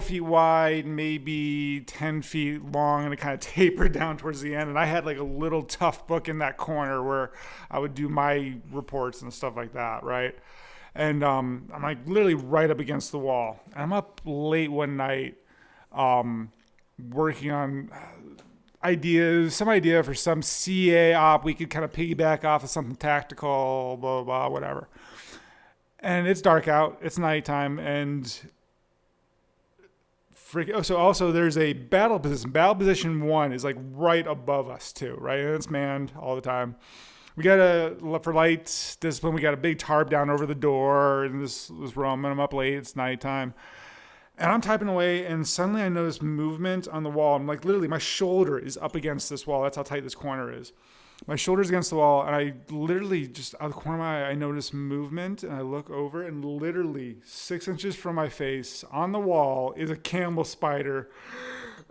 feet wide, maybe 10 feet long, and it kind of tapered down towards the end. And I had like a little tough book in that corner where I would do my reports and stuff like that, right? And I'm like literally right up against the wall. And I'm up late one night working on some idea for some CA op. We could kind of piggyback off of something tactical, blah, blah, blah, whatever. And it's dark out. It's nighttime, and so also there's a battle position. Battle position 1 is like right above us too, right? And it's manned all the time. We got for light discipline, we got a big tarp down over the door in this room, and I'm up late. It's nighttime, and I'm typing away, and suddenly I notice movement on the wall. I'm like, literally, my shoulder is up against this wall. That's how tight this corner is. My shoulder's against the wall, and I literally just out of the corner of my eye, I notice movement, and I look over, and literally 6 inches from my face on the wall is a camel spider.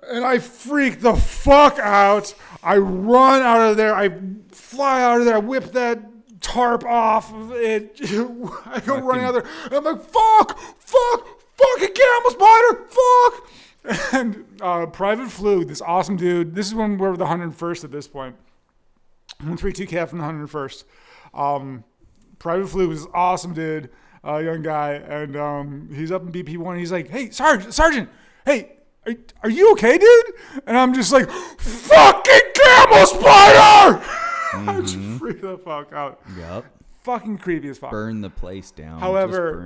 And I freak the fuck out. I run out of there. I fly out of there. I whip that tarp off of it. I go running out there. And I'm like, fucking camel spider, fuck. And Private Flu, this awesome dude. This is when we're the 101st at this point. 132 Cat from the 101st. Private Flu was awesome dude, young guy, and he's up in BP1. He's like, "Hey, Sergeant, hey, are you okay, dude?" And I'm just like, "Fucking camel spider!" I just freak the fuck out.
Yep.
Fucking creepy as fuck.
Burn the place down.
However,
just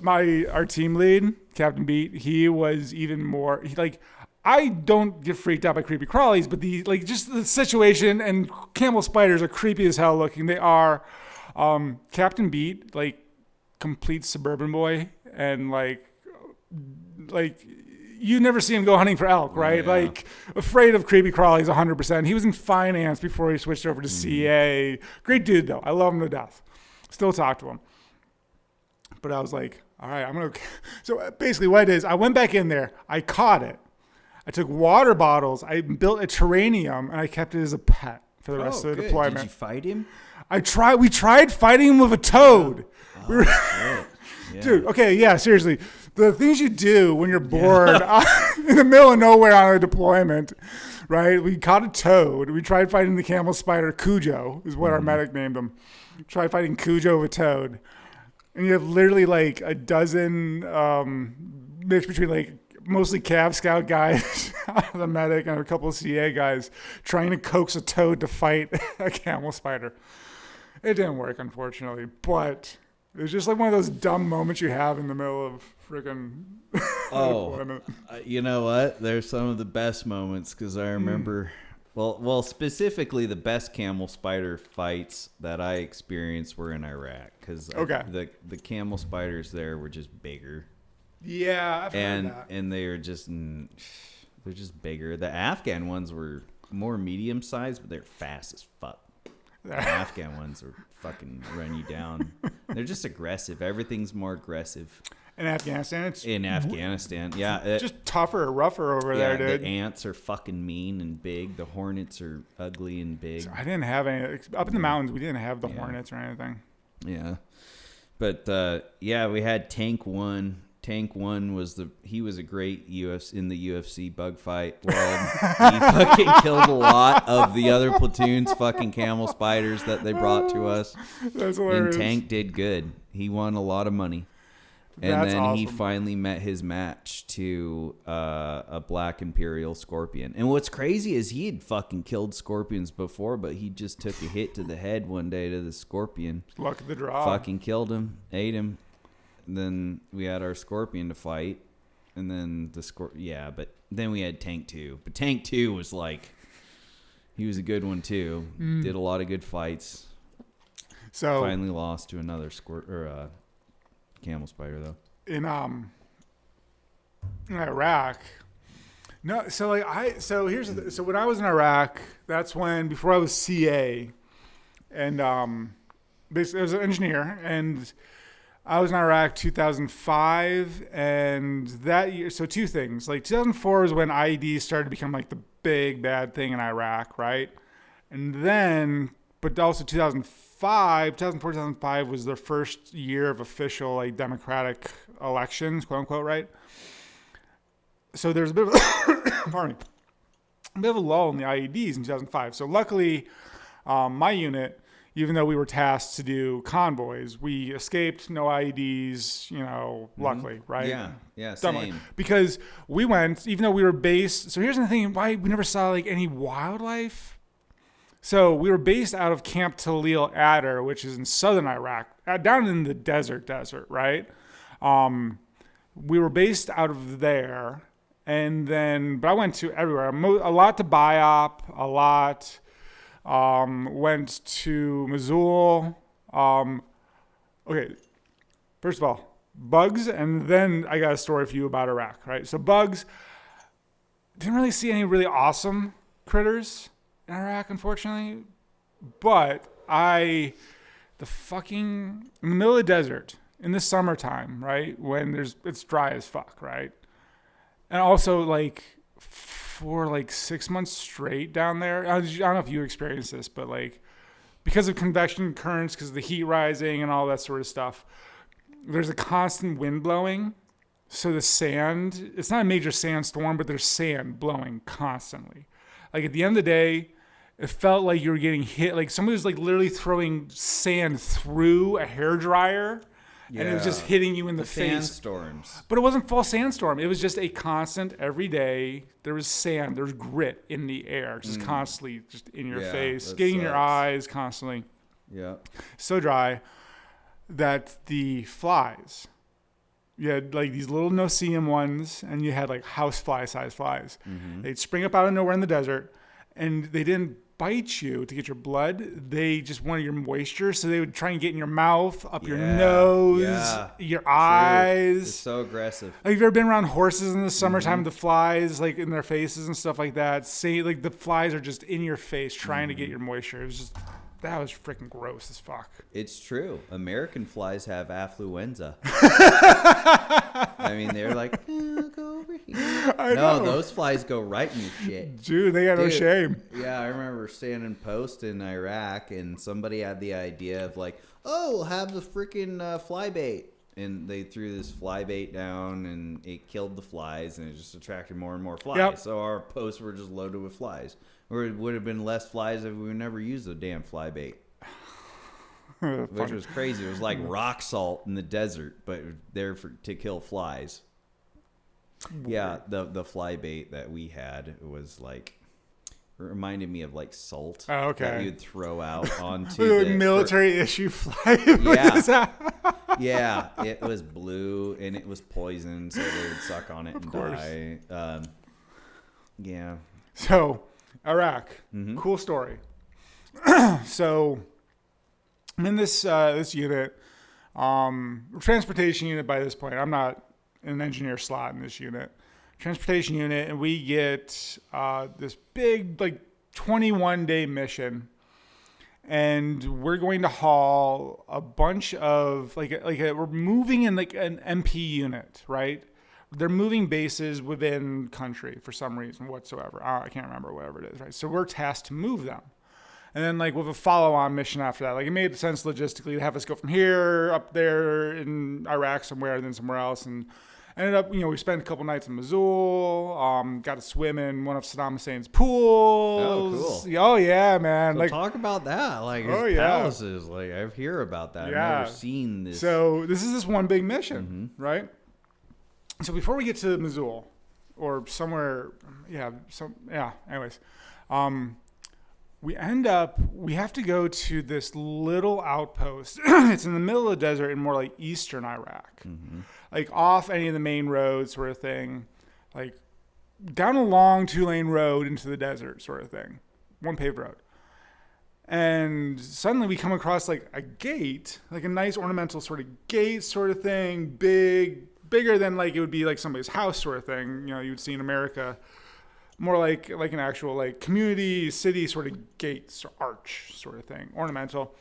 burn it.
Our team lead, Captain Beat, he was even more. I don't get freaked out by creepy crawlies, but just the situation, and camel spiders are creepy as hell looking. They are. Captain Beat, complete suburban boy, and you never see him go hunting for elk, right? Yeah. Afraid of creepy crawlies 100%. He was in finance before he switched over to CA. Great dude though. I love him to death. Still talk to him. But I was like, all right, I'm going to. So basically what it is, I went back in there. I caught it. I took water bottles. I built a terrarium, and I kept it as a pet for the rest of the deployment.
Did you fight him?
We tried fighting him with a toad.
Yeah.
Dude, okay, yeah, seriously. The things you do when you're bored in the middle of nowhere on a deployment, right? We caught a toad. We tried fighting the camel spider. Cujo is what our medic named him. Tried fighting Cujo with a toad. And you have literally a dozen mixed between mostly Cav Scout guys, the medic, and a couple of CA guys trying to coax a toad to fight a camel spider. It didn't work, unfortunately, but it was just one of those dumb moments you have in the middle of freaking deployment.
You know what? There's some of the best moments because I remember, well, specifically the best camel spider fights that I experienced were in Iraq because the camel spiders there were just bigger.
Yeah, I've heard that.
And they're just bigger. The Afghan ones were more medium sized, but they're fast as fuck. The Afghan ones are fucking run you down. They're just aggressive. Everything's more aggressive.
In Afghanistan,
just
tougher, rougher over there, dude.
The ants are fucking mean and big. The hornets are ugly and big.
So I didn't have any up in the mountains. We didn't have the hornets or anything.
Yeah, but we had Tank 1. Tank 1 was he was a great UFC bug fight world. He fucking killed a lot of the other platoon's fucking camel spiders that they brought to us.
That's hilarious.
And Tank did good. He won a lot of money. And then
awesome.
He finally met his match to a black imperial scorpion. And what's crazy is he had fucking killed scorpions before, but he just took a hit to the head one day to the scorpion.
Luck of the draw.
Fucking killed him, ate him. Then we had our scorpion to fight, and then but then we had Tank 2. But Tank 2 was he was a good one too. Did a lot of good fights.
So
finally lost to another camel spider though.
In Iraq. No, so so when I was in Iraq, that's when before I was CA, and basically I was an engineer, and I was in Iraq 2005, and that year, so two things. Like 2004 is when IEDs started to become like the big bad thing in Iraq, right? And then, but also 2004, 2005 was their first year of official like democratic elections, quote unquote, right? So there's a bit of pardon me, a bit of a lull in the IEDs in 2005. So luckily, my unit, even though we were tasked to do convoys, we escaped, no IEDs, luckily, right?
Yeah, same.
Because we went, even though we were based, so here's the thing, why we never saw like any wildlife. So we were based out of Camp Talil Adder, which is in southern Iraq, down in the desert, right? We were based out of there, but I went to everywhere, a lot to BIOP, a lot. Went to Mosul. Okay, first of all, bugs, and then I got a story for you about Iraq, right? So bugs, didn't really see any really awesome critters in Iraq, unfortunately, but in the middle of the desert, in the summertime, right, when it's dry as fuck, right? And also, like, for like 6 months straight down there. I don't know if you experienced this, but like because of convection currents, because of the heat rising and all that sort of stuff, there's a constant wind blowing. So the sand, it's not a major sandstorm, but there's sand blowing constantly. Like at the end of the day, it felt like you were getting hit. Like somebody was like literally throwing sand through a hairdryer. Yeah. And it was just hitting you in the face.
Sandstorms.
But it wasn't full sandstorm. It was just a constant, every day, there was sand, there was grit in the air, just constantly just in your face, getting in your eyes constantly.
Yeah.
So dry that the flies, you had like these little no-see-em ones, and you had like housefly-sized flies. Mm-hmm. They'd spring up out of nowhere in the desert, and they didn't bite you to get your blood. They just wanted your moisture, so they would try and get in your mouth, up your nose, your eyes.
It's so aggressive.
Like, have you ever been around horses in the summertime? The flies, like in their faces and stuff like that. Like the flies are just in your face trying to get your moisture. That was freaking gross as fuck.
It's true. American flies have affluenza. I mean, they're like, go over here. I know. Those flies go right in your shit.
Dude, they got no shame.
Yeah, I remember standing post in Iraq, and somebody had the idea of like, we'll have the freaking fly bait. And they threw this fly bait down, and it killed the flies, and it just attracted more and more flies. Yep. So our posts were just loaded with flies. Or it would have been less flies if we never used the damn fly bait. Which was crazy. It was like rock salt in the desert, but there to kill flies. Yeah, the fly bait that we had was like, it reminded me of like salt that you'd throw out onto
the military issue fly.
Yeah, it was blue and it was poison, so they would suck on it and die. Yeah.
So, Iraq, cool story. So, I'm in this unit, transportation unit by this point. I'm not an engineer slot in this unit. Transportation unit, and we get this big, like, 21-day mission. And we're going to haul a bunch of, we're moving in like an MP unit, right? They're moving bases within country for some reason whatsoever. I can't remember, whatever it is, right? So we're tasked to move them. And then like with a follow-on mission after that, like it made sense logistically to have us go from here up there in Iraq somewhere and then somewhere else. And ended up, we spent a couple nights in Mosul, got to swim in one of Saddam Hussein's pools.
Oh, cool.
Oh, yeah, man.
So talk about that. Like, his palaces. Like, I hear about that.
Yeah.
I've never seen this.
So this is this one big mission, right? So before we get to Mosul or somewhere, anyways, we have to go to this little outpost. It's in the middle of the desert in more like eastern Iraq. Like off any of the main roads sort of thing. Like down a long 2-lane road into the desert sort of thing. One paved road. And suddenly we come across like a gate, like a nice ornamental sort of gate sort of thing, bigger than like it would be like somebody's house sort of thing, you know, you would see in America. More like an actual like community, city sort of gates or arch sort of thing, ornamental.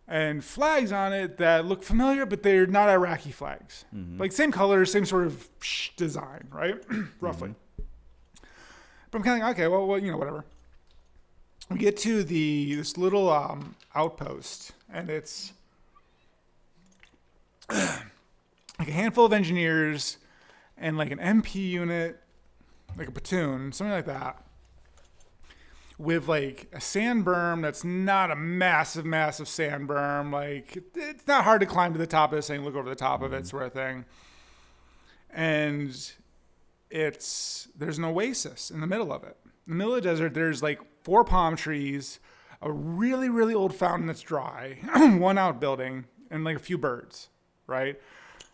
And flags on it that look familiar, but they're not Iraqi flags. Mm-hmm. Like same colors, same sort of design, right? Roughly. Mm-hmm. But I'm kind of like, okay, well, you know, whatever. We get to this little outpost, and it's like a handful of engineers and like an MP unit, like a platoon, something like that, with like a sand berm that's not a massive, massive sand berm. Like it's not hard to climb to the top of this thing, look over the top of it, sort of thing. And there's an oasis in the middle of it. In the middle of the desert, there's like 4 palm trees, a really, really old fountain that's dry, one outbuilding, and like a few birds, right?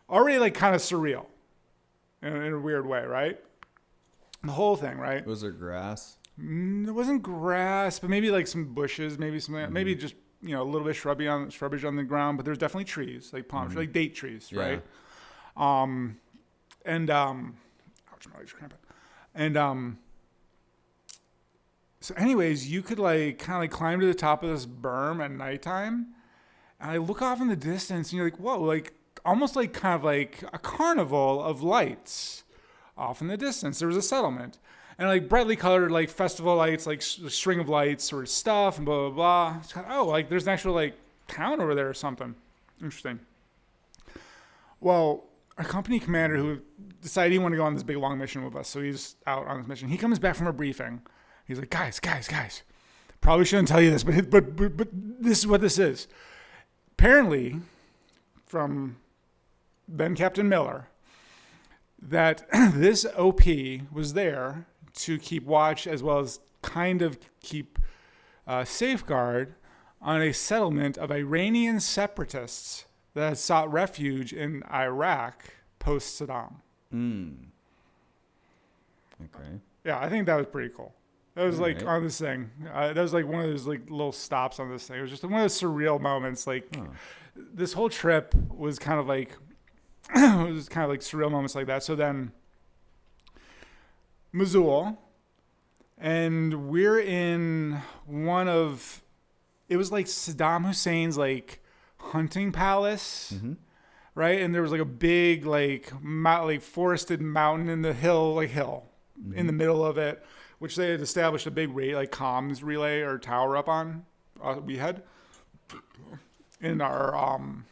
Already like kind of surreal in a weird way, right? The whole thing, right?
Was there grass?
There wasn't grass, but maybe like some bushes, maybe something, maybe just, you know, a little bit shrubbery shrubbish on the ground, but there's definitely trees, like palm trees, like date trees, right? Ouch, my legs are cramping. And so anyways, you could like kind of like climb to the top of this berm at nighttime, and I look off in the distance, and you're like, whoa, like almost like kind of like a carnival of lights off in the distance. There was a settlement, and like brightly colored like festival lights, like string of lights sort of stuff, and blah blah blah. It's kind of, like there's an actual like town over there or something. Interesting. Well, our company commander who decided he wanted to go on this big long mission with us, so he's out on this mission. He comes back from a briefing. He's like, guys. Probably shouldn't tell you this, but this is what this is. Apparently, from then Captain Miller, that this OP was there to keep watch as well as kind of keep safeguard on a settlement of Iranian separatists that had sought refuge in Iraq post-Saddam.
Okay.
Yeah, I think that was pretty cool. That was like on this thing. That was like one of those like little stops on this thing. It was just one of those surreal moments. Like this whole trip was kind of like it was kind of like surreal moments like that. So then Mosul, and we're in it was like Saddam Hussein's like hunting palace, right? And there was like a big like forested mountain in the hill in the middle of it, which they had established a big comms relay or tower up on. We had in our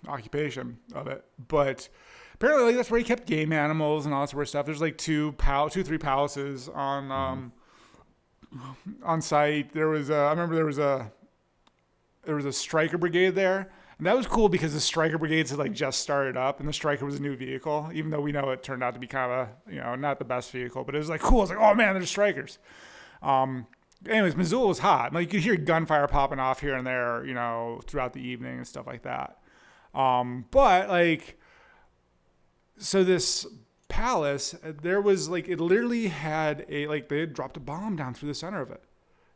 occupation of it, but apparently like that's where he kept game animals and all that sort of stuff. There's like 3 palaces on site. I remember there was a striker brigade there. And that was cool because the striker brigades had like just started up, and the striker was a new vehicle, even though we know it turned out to be kind of not the best vehicle, but it was like cool. It's like, oh man, there's strikers. Anyways, Mosul was hot. Like you could hear gunfire popping off here and there, throughout the evening and stuff like that. But like, so this palace, there was like, it literally had they had dropped a bomb down through the center of it.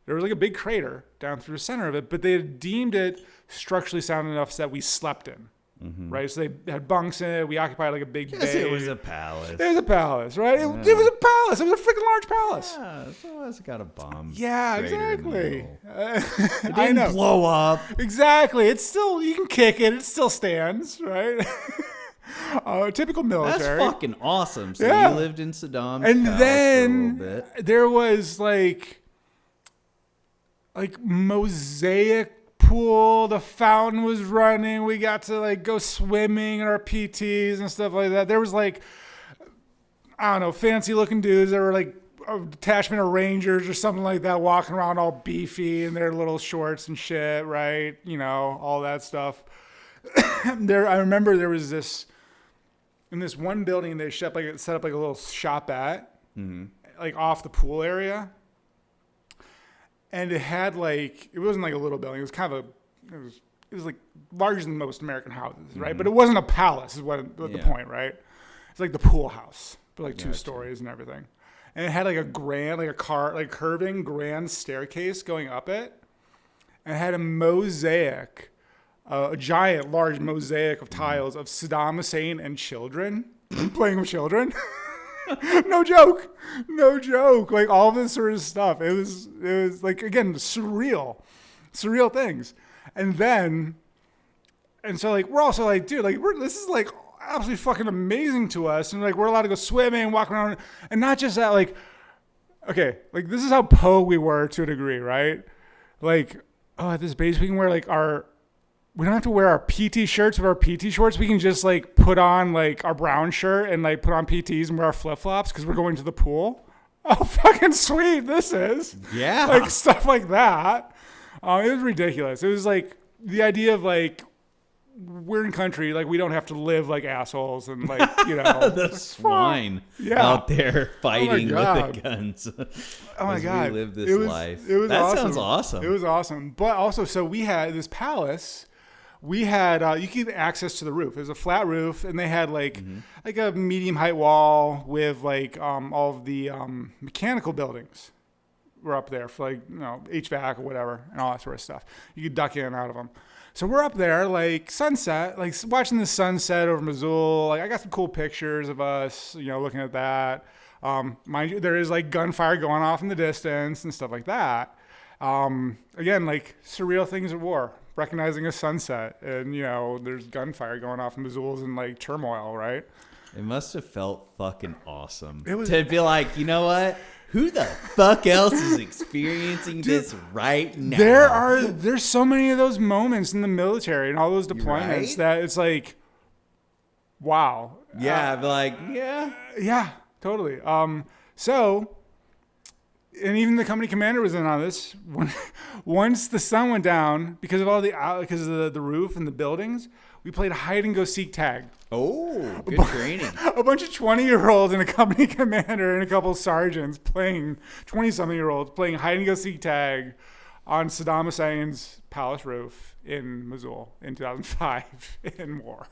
There was like a big crater down through the center of it, but they had deemed it structurally sound enough so that we slept in, right? So they had bunks in it. We occupied like a big bay.
It was a palace.
It was a palace, right? It was a palace. It was a freaking large palace.
Yeah, so it's got a bomb.
Yeah, exactly.
It didn't blow up.
Exactly. It's still, you can kick it. It still stands, right? Typical military.
That's fucking awesome. So you lived in Saddam's
and
palace
then
for a little bit.
There was like mosaic pool. The fountain was running. We got to like go swimming in our PTs and stuff like that. There was like, I don't know, fancy looking dudes that were like a detachment of Rangers or something like that, walking around all beefy in their little shorts and shit, right? All that stuff. I remember there was this, in this one building they set up like a little shop at, like off the pool area. And it had it wasn't like a little building. It was kind of it was like larger than most American houses, right? But it wasn't a palace is what the point, right? It's like the pool house, but like 2 stories and everything. And it had like a grand, curving grand staircase going up it. and had a mosaic, a giant, large mosaic of tiles of Saddam Hussein and children playing with children. No joke. Like all this sort of stuff. It was like, again, surreal things. And so like, we're also like, dude, like this is like absolutely fucking amazing to us. And like, we're allowed to go swimming, walk around, and not just that, like, okay, like this is how pogue we were to a degree, right? Like, at this base, we can wear like we don't have to wear our PT shirts with our PT shorts. We can just like put on like our brown shirt and like put on PTs and wear our flip flops because we're going to the pool. Oh, fucking sweet. This is.
Yeah.
Like stuff like that. It was ridiculous. It was like the idea of like, we're in country, like we don't have to live like assholes and like, you know.
The swine out there fighting with the guns.
Oh my God.
We live this life.
It was
that
awesome.
Sounds awesome.
It was awesome. But also, so we had this palace. We had, you could get access to the roof. It was a flat roof, and they had like a medium height wall with like all of the mechanical buildings were up there for like, you know, HVAC or whatever and all that sort of stuff. You could duck in and out of them. So we're up there like sunset, like watching the sunset over Mosul. Like I got some cool pictures of us, you know, looking at that. Mind you, there is like gunfire going off in the distance and stuff like that. Again, like surreal things of war. Recognizing a sunset, and you know there's gunfire going off in Mosul's in like turmoil, right?
It must have felt fucking awesome
It was
to be like, you know what? Who the fuck else is experiencing this right now?
There's so many of those moments in the military and all those deployments that it's like, wow.
Yeah,
yeah, totally. So. And even the company commander was in on this. Once the sun went down, because of the roof and the buildings, we played hide and go seek tag.
Oh, good training.
A bunch of 20-year-olds and a company commander and a couple of sergeants playing 20-something-year-olds playing hide and go seek tag on Saddam Hussein's palace roof in Mosul in 2005 in war.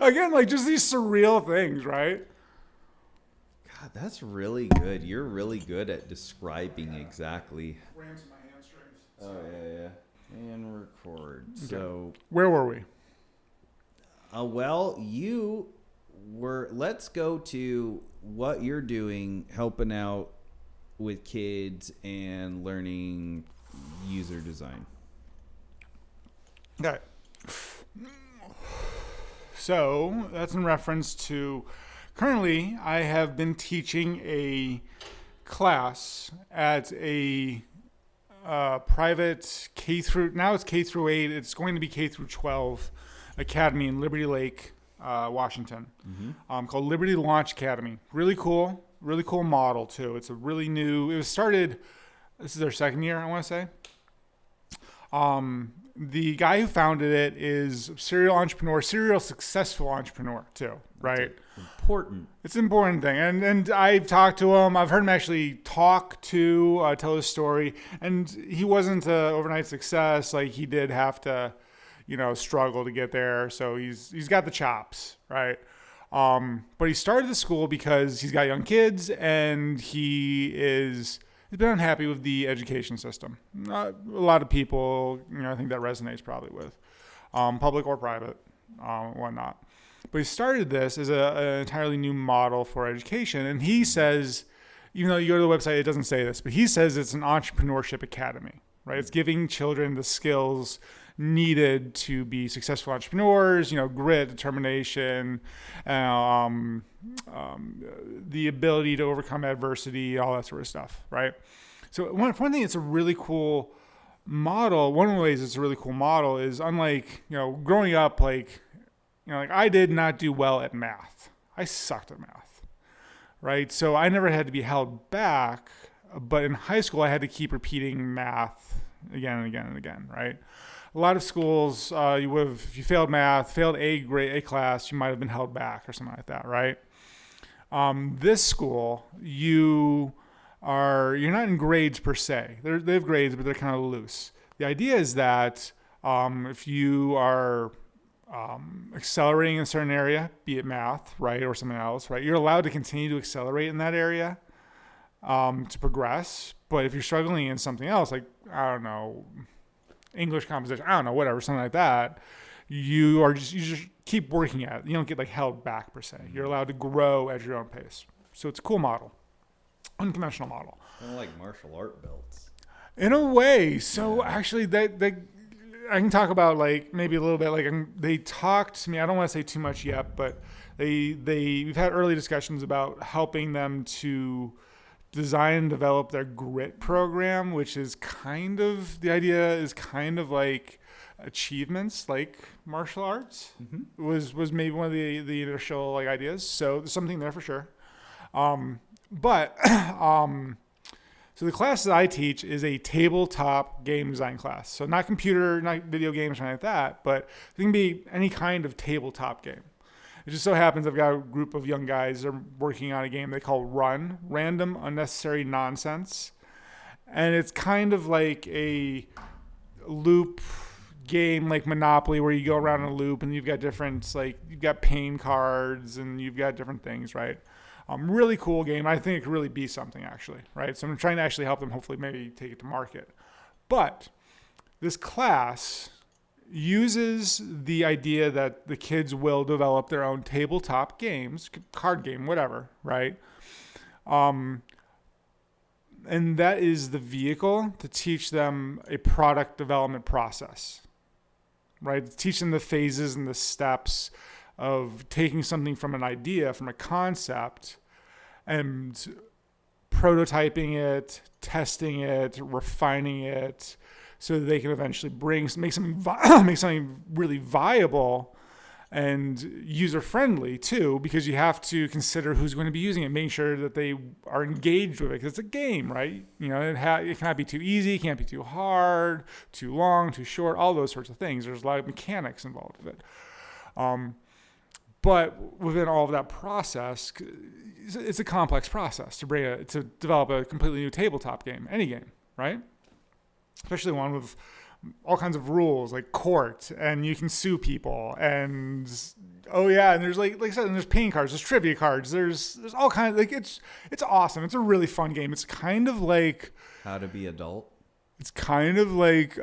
Again, like just these surreal things, right?
God, that's really good. You're really good at describing exactly.
Rams in my hamstrings.
Oh, yeah. And record.
Okay.
So,
where were we?
Well, you were. Let's go to what you're doing, helping out with kids and learning user design.
Okay. So, that's in reference to. Currently, I have been teaching a class at a private now it's K through 8. It's going to be K through 12 academy in Liberty Lake, Washington, called Liberty Launch Academy. Really cool model too. It's a really new. It was started. This is their second year, I want to say. The guy who founded it is a serial successful entrepreneur too, right? It's an important thing. And I've talked to him. I've heard him actually tell his story. And he wasn't an overnight success. Like he did have to, you know, struggle to get there. So he's got the chops, right? But he started the school because he's got young kids and he's been unhappy with the education system. A lot of people, you know, I think that resonates probably with public or private, whatnot. But he started this as an entirely new model for education. And he says, even though you go to the website, it doesn't say this, but he says it's an entrepreneurship academy, right? It's giving children the skills needed to be successful entrepreneurs, you know, grit, determination, the ability to overcome adversity, all that sort of stuff, right? So one thing, it's a really cool model. One of the ways it's a really cool model is, unlike, you know, growing up, like, you know, like I did not do well at math. I sucked at math, right? So I never had to be held back, but in high school I had to keep repeating math again and again and again, right? A lot of schools, you would have, if you failed math, failed A class, you might have been held back or something like that, right? This school, you're not in grades per se. They have grades, but they're kind of loose. The idea is that if you are accelerating in a certain area, be it math, right, or something else, right, you're allowed to continue to accelerate in that area to progress. But if you're struggling in something else, like, I don't know, English composition, I don't know, whatever, something like that, you just keep working at it. You don't get like held back per se. You're allowed to grow at your own pace. So it's a cool model, unconventional model.
Kind of like martial art belts.
In a way. So actually, I can talk about like maybe a little bit. Like they talked to me. I don't want to say too much yet, but we've had early discussions about helping them to design and develop their grit program, which is kind of, the idea is kind of like achievements like martial arts. Was maybe one of the initial like ideas. So there's something there for sure. So the class that I teach is a tabletop game design class. So not computer, not video games, or anything like that, but it can be any kind of tabletop game. It just so happens I've got a group of young guys that are working on a game they call Run, Random Unnecessary Nonsense. And it's kind of like a loop game like Monopoly where you go around in a loop and you've got different, like, you've got pain cards and you've got different things, right? Really cool game. I think it could really be something, actually, right? So I'm trying to actually help them hopefully maybe take it to market. But this class uses the idea that the kids will develop their own tabletop games, card game, whatever, right? And that is the vehicle to teach them a product development process, right? To teach them the phases and the steps of taking something from an idea, from a concept, and prototyping it, testing it, refining it, so that they can eventually make something really viable and user-friendly too, because you have to consider who's going to be using it, making sure that they are engaged with it, because it's a game, right? You know, it cannot be too easy, it can't be too hard, too long, too short, all those sorts of things. There's a lot of mechanics involved with it. But within all of that process, it's a complex process to develop a completely new tabletop game, any game, right? Especially one with all kinds of rules like court, and you can sue people, and and there's like I said, and there's paying cards, there's trivia cards, there's all kinds of, like, it's awesome. It's a really fun game. It's kind of like
How to Be Adult.
It's kind of like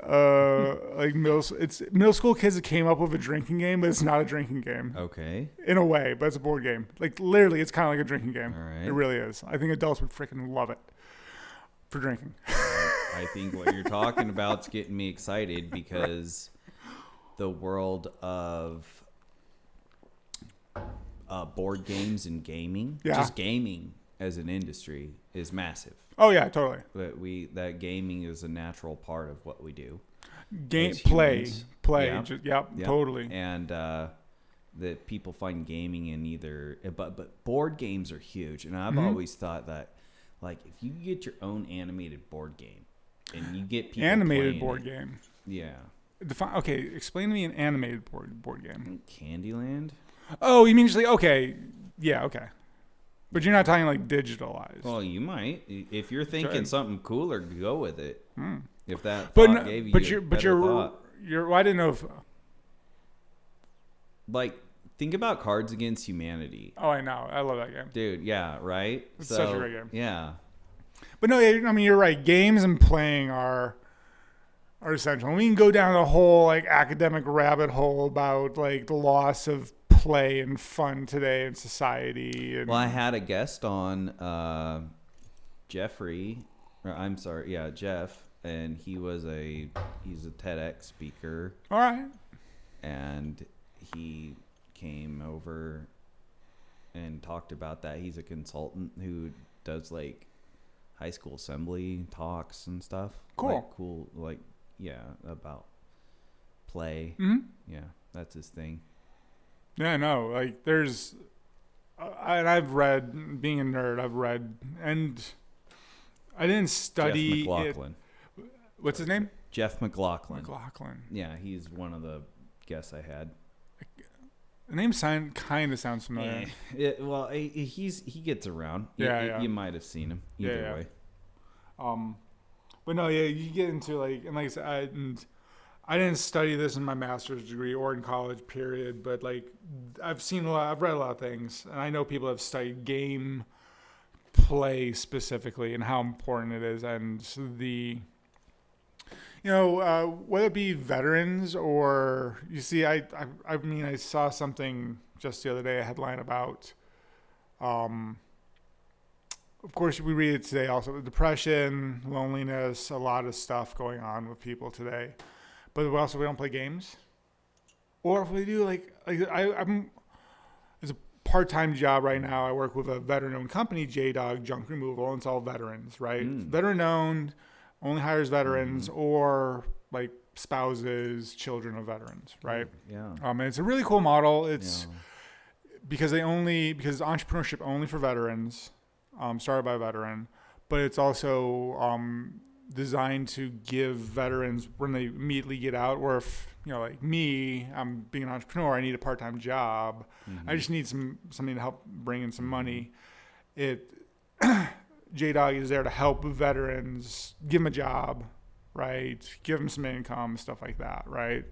middle school kids that came up with a drinking game, but it's not a drinking game.
Okay.
In a way, but it's a board game. Like, literally, it's kind of like a drinking game.
All right.
It really is. I think adults would freaking love it for drinking.
I think what you're talking about's getting me excited, because the world of board games and gaming, just gaming as an industry, is massive.
Oh yeah, totally.
That gaming is a natural part of what we do.
Play.
Yeah.
Totally.
And that people find gaming in either, but board games are huge, and I've always thought that, like, if you get your own animated board game and you get people
animated
playing
board game.
Yeah.
Okay, explain to me an animated board game.
Candyland.
Oh, you mean just like, okay, yeah, okay. But you're not talking like digitalized.
Well, you might. If you're thinking something cooler, go with it. If that thought gave you a better thought.
Well, I didn't know if...
Like, think about Cards Against Humanity.
Oh, I know. I love that game.
Dude, yeah, right?
It's such a great game.
Yeah.
But no, I mean, you're right. Games and playing are essential. And we can go down a whole like academic rabbit hole about like the loss of play and fun today in society. And,
well, I had a guest on, Jeff, and he's a TEDx speaker.
All right.
And he came over and talked about that. He's a consultant who does like high school assembly talks and stuff.
Cool.
About play.
Mm-hmm.
Yeah, that's his thing.
Yeah, no, like there's, and I've read, being a nerd, and I didn't study
Jeff McLaughlin.
What's his name?
Jeff McLaughlin.
McLaughlin.
Yeah, he's one of the guests I had.
The name kind of sounds familiar.
He gets around. You might have seen him either way.
But no, you get into like, and like I said, I didn't study this in my master's degree or in college, period. But like, I've read a lot of things, and I know people have studied game play specifically and how important it is, and whether it be veterans or you see, I mean, I saw something just the other day, a headline about, of course, we read it today also, depression, loneliness, a lot of stuff going on with people today. But we don't play games. Or if we do, I'm, it's a part-time job right now. I work with a veteran-owned company, J-Dog Junk Removal, and it's all veterans, right? Veteran-owned, only hires veterans or like spouses, children of veterans, right?
Yeah.
And it's a really cool model. It's because entrepreneurship only for veterans, started by a veteran, but it's also designed to give veterans when they immediately get out, or if, like me, I'm being an entrepreneur, I need a part-time job. I just need something to help bring in some money. J-Dog is there to help veterans, give them a job, right? Give them some income, stuff like that, right?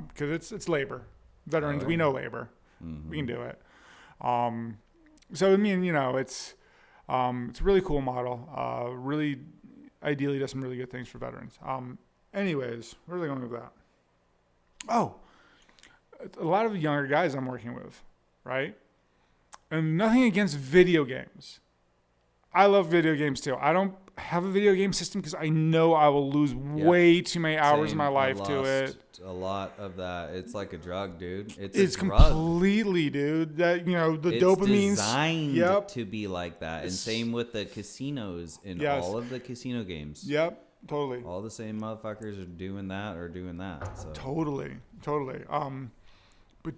Because it's labor. Veterans, we know labor. We can do it. So I mean, it's a really cool model. Really, ideally, does some really good things for veterans. Anyways, where are they going with that? Oh, a lot of the younger guys I'm working with, right? And nothing against video games. I love video games too. I don't have a video game system because I know I will lose way too many hours of my life to it.
A lot of that. It's like a drug, dude.
It's completely, dude. That the dopamine's
designed to be like that. And same with the casinos in all of the casino games.
Yep, totally.
All the same motherfuckers are doing that or doing that. So.
Totally. But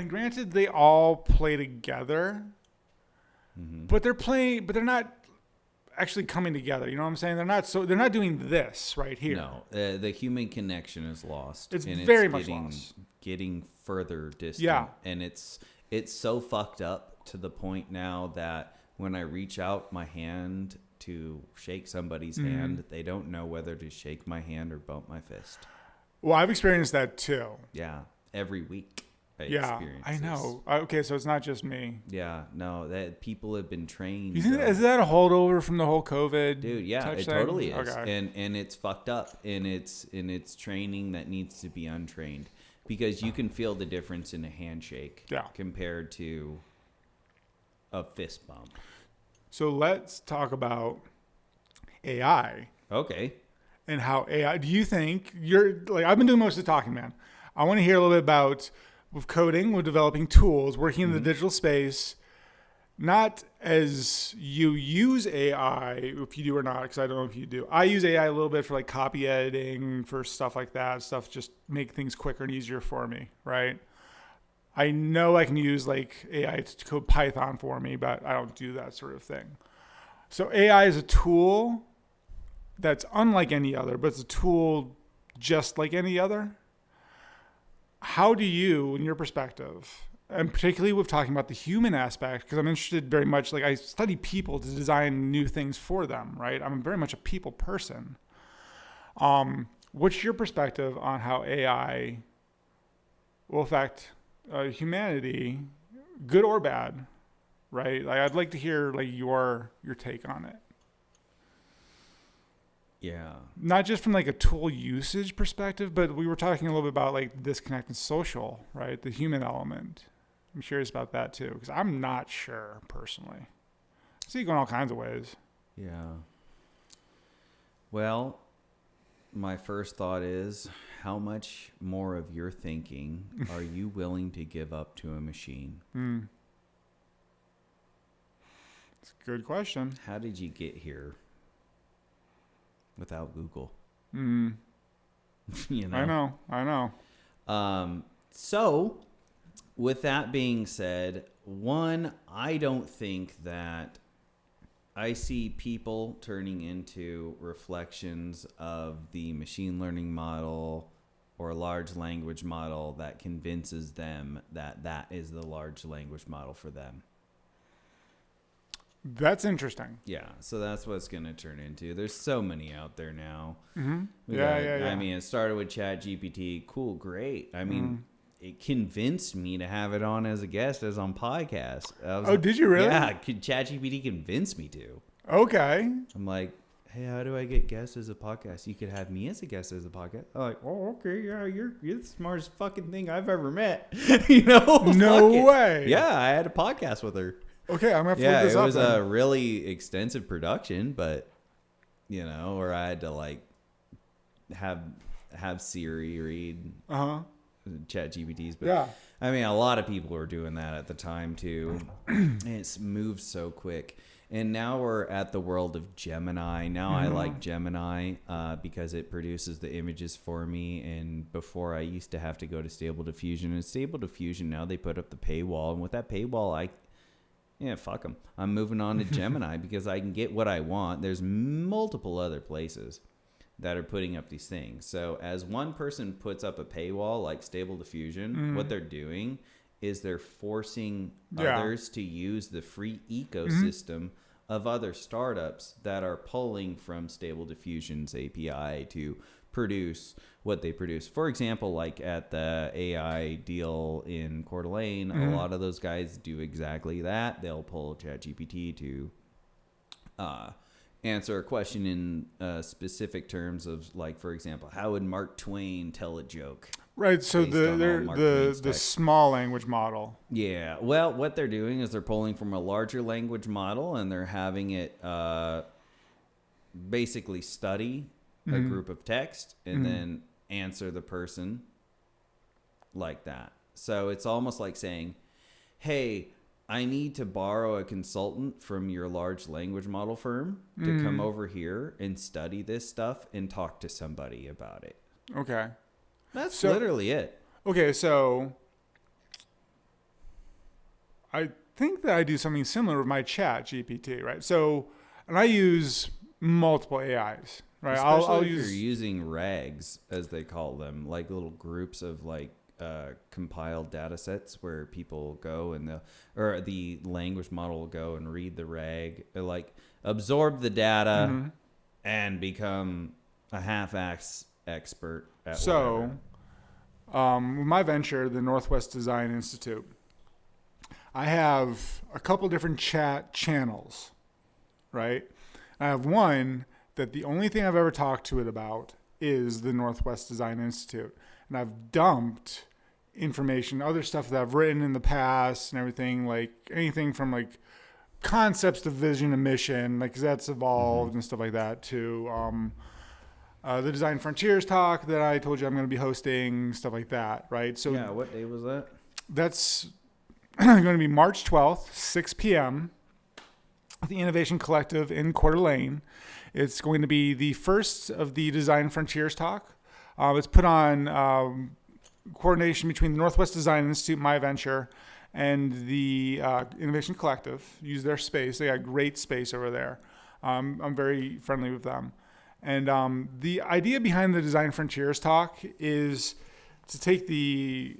granted, they all play together. But they're not actually coming together. You know what I'm saying? They're not doing this right here.
No, the human connection is lost.
It's very much lost.
Getting further distant.
Yeah.
And it's so fucked up to the point now that when I reach out my hand to shake somebody's hand, they don't know whether to shake my hand or bump my fist.
Well, I've experienced that too.
Yeah, every week.
I know. Okay, so it's not just me.
Yeah, no, that people have been trained.
You think is that a holdover from the whole COVID?
Dude, yeah, it
thing?
totally is.
Okay.
And it's fucked up, and it's training that needs to be untrained, because you can feel the difference in a handshake compared to a fist bump.
So let's talk about AI.
Okay.
And how AI, do you think I've been doing most of the talking, man. I want to hear a little bit about with coding, with developing tools, working in the digital space, not as you use AI, if you do or not, because I don't know if you do. I use AI a little bit for like copy editing, for stuff like that. Stuff just make things quicker and easier for me, right? I know I can use like AI to code Python for me, but I don't do that sort of thing. So AI is a tool that's unlike any other, but it's a tool just like any other. How do you, in your perspective, and particularly with talking about the human aspect, because I'm interested very much, I study people to design new things for them, right? I'm very much a people person. What's your perspective on how AI will affect humanity, good or bad, right? I'd like to hear your take on it.
Yeah.
Not just from a tool usage perspective, but we were talking a little bit about disconnect and social, right? The human element. I'm curious about that too, because I'm not sure personally. I see it going all kinds of ways.
Yeah. Well, my first thought is, how much more of your thinking are you willing to give up to a machine?
It's a good question.
How did you get here? Without Google.
I know.
So, with that being said, one, I don't think that I see people turning into reflections of the machine learning model or large language model that convinces them that that is the large language model for them.
That's interesting.
Yeah, so that's what it's going to turn into. There's so many out there now.
Yeah.
I mean, it started with ChatGPT. Cool, great. I mean, it convinced me to have it on as a guest, as on podcast.
Did you really?
Yeah, ChatGPT convinced me to.
Okay.
I'm like, hey, how do I get guests as a podcast? You could have me as a guest as a podcast. I'm like, oh, okay, yeah, you're the smartest fucking thing I've ever met.
No way.
Yeah, I had a podcast with her.
Okay, I'm gonna have to look this up.
Yeah, it was a really extensive production, but where I had to like have Siri read ChatGPTs. But
yeah.
I mean, a lot of people were doing that at the time too. And it's moved so quick. And now we're at the world of Gemini. Now I like Gemini because it produces the images for me. And before I used to have to go to Stable Diffusion. And Stable Diffusion, now they put up the paywall. And with that paywall, fuck them. I'm moving on to Gemini because I can get what I want. There's multiple other places that are putting up these things. So as one person puts up a paywall like Stable Diffusion, what they're doing is they're forcing others to use the free ecosystem of other startups that are pulling from Stable Diffusion's API to produce what they produce. For example, like at the AI deal in Coeur d'Alene, a lot of those guys do exactly that. They'll pull ChatGPT to answer a question in specific terms of, like, for example, how would Mark Twain tell a joke?
Right, so the small language model.
Yeah, well, what they're doing is they're pulling from a larger language model and they're having it basically study a group of text and then answer the person like that. So it's almost like saying, hey, I need to borrow a consultant from your large language model firm to come over here and study this stuff and talk to somebody about it.
Okay.
That's literally it.
Okay, so I think that I do something similar with my Chat GPT, right? So, and I use multiple AIs, right?
I'll use. You're using RAGs, as they call them, like little groups of like compiled data sets where people go and the language model will go and read the RAG, like absorb the data and become a half-ass expert at whatever.
With my venture, the Northwest Design Institute, I have a couple different chat channels, right? I have one that the only thing I've ever talked to it about is the Northwest Design Institute. And I've dumped information, other stuff that I've written in the past and everything, like anything from like concepts to vision and mission, like 'cause that's evolved and stuff like that, to the Design Frontiers talk that I told you I'm going to be hosting, stuff like that, right? So
yeah, what day was that?
That's going to be March 12th, 6 p.m. at the Innovation Collective in Coeur d'Alene. It's going to be the first of the Design Frontiers talk. It's put on coordination between the Northwest Design Institute, my venture, and the Innovation Collective. Use their space. They got great space over there. I'm very friendly with them. And the idea behind the Design Frontiers talk is to take the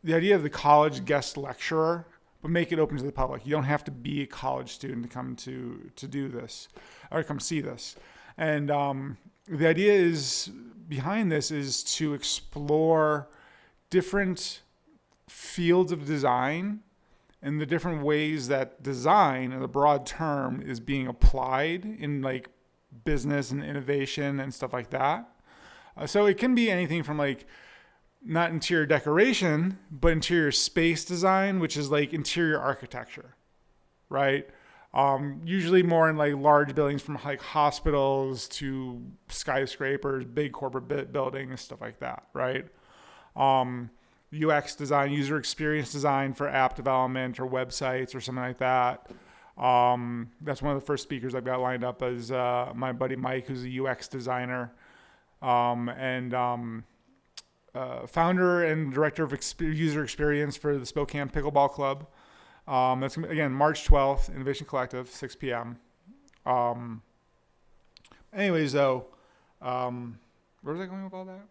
idea of the college guest lecturer, but make it open to the public. You don't have to be a college student to come to do this or come see this. And the idea is behind this is to explore different fields of design and the different ways that design, in a broad term, is being applied in like business and innovation and stuff like that. So it can be anything from like not interior decoration, but interior space design, which is like interior architecture, right? Usually more in like large buildings, from like hospitals to skyscrapers, big corporate buildings, stuff like that, right? UX design, user experience design for app development or websites or something like that. That's one of the first speakers I've got lined up is my buddy Mike, who's a UX designer, and founder and director of user experience for the Spokane Pickleball Club. That's, again, March 12th, Innovation Collective, 6 p.m. Anyways, though, where was I going with all that?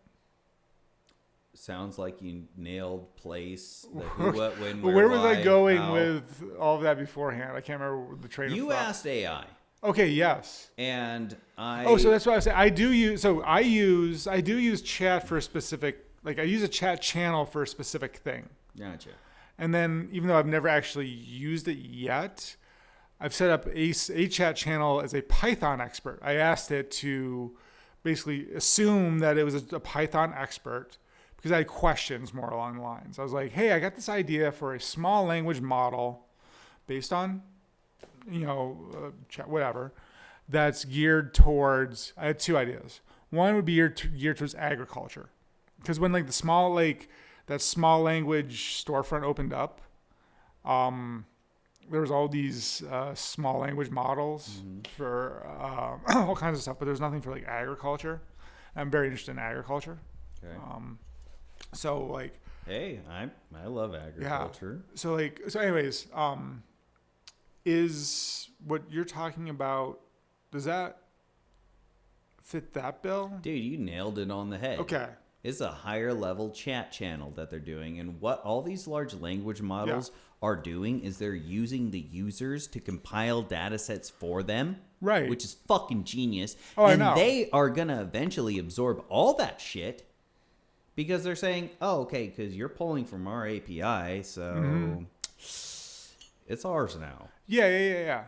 Sounds like you nailed place, the who, what, when,
where was
why,
I going
how.
with all of that beforehand? I can't remember the train of thought.
You asked AI.
Okay, yes.
And
so that's what I was saying. I do use chat for a specific like I use a chat channel for a specific thing.
Gotcha.
And then even though I've never actually used it yet, I've set up a chat channel as a Python expert. I asked it to basically assume that it was a Python expert because I had questions more along the lines. I was like, hey, I got this idea for a small language model based on, whatever, that's geared towards, I had two ideas. One would be geared towards agriculture. Because when like that small language storefront opened up, there was all these small language models for all kinds of stuff, but there's nothing for like agriculture. I'm very interested in agriculture.
Okay.
So like,
hey, I love agriculture.
Yeah. So anyways, is what you're talking about, does that fit that bill?
Dude, you nailed it on the head.
Okay.
It's a higher level chat channel that they're doing. And what all these large language models are doing is they're using the users to compile data sets for them.
Right.
Which is fucking genius.
Oh,
and
I know.
They are going to eventually absorb all that shit because they're saying, oh, okay, because you're pulling from our API, so it's ours now.
Yeah.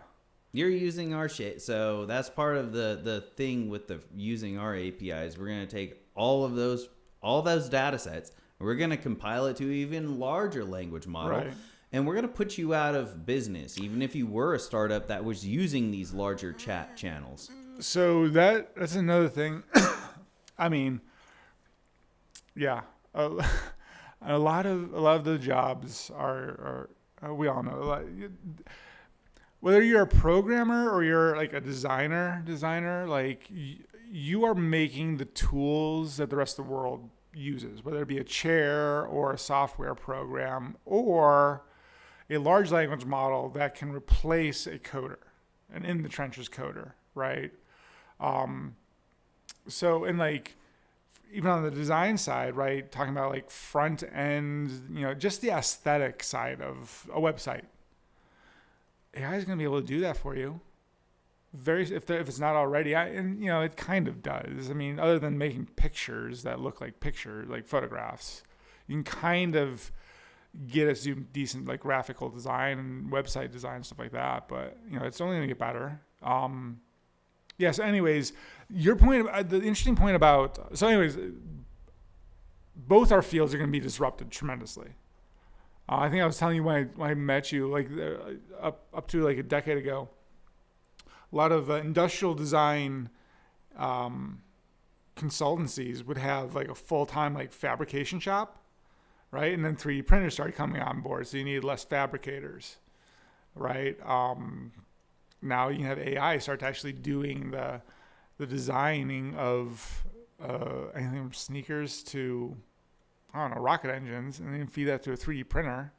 You're using our shit. So that's part of the thing with the using our APIs. We're going to take all those data sets, and we're going to compile it to an even larger language model.
Right.
And we're going to put you out of business, even if you were a startup that was using these larger chat channels.
So that's another thing. I mean, yeah, a lot of the jobs are we all know. Whether you're a programmer or you're like a designer, like you are making the tools that the rest of the world uses, whether it be a chair or a software program or a large language model that can replace a coder, an in the trenches coder, right? So, and like, even on the design side, right, talking about like front end, just the aesthetic side of a website, AI is going to be able to do that for you. If it's not already, it kind of does. I mean, other than making pictures that look like photographs, you can kind of get a decent like graphical design and website design, stuff like that. But it's only going to get better. Yes. Anyways, your point, the interesting point about, both our fields are going to be disrupted tremendously. I think I was telling you when I met you, like up to like a decade ago, a lot of industrial design consultancies would have like a full-time like fabrication shop, right? And then 3D printers started coming on board, so you need less fabricators, right? Now you can have AI start actually doing the designing of anything from sneakers to, I don't know, rocket engines, and then feed that to a 3D printer.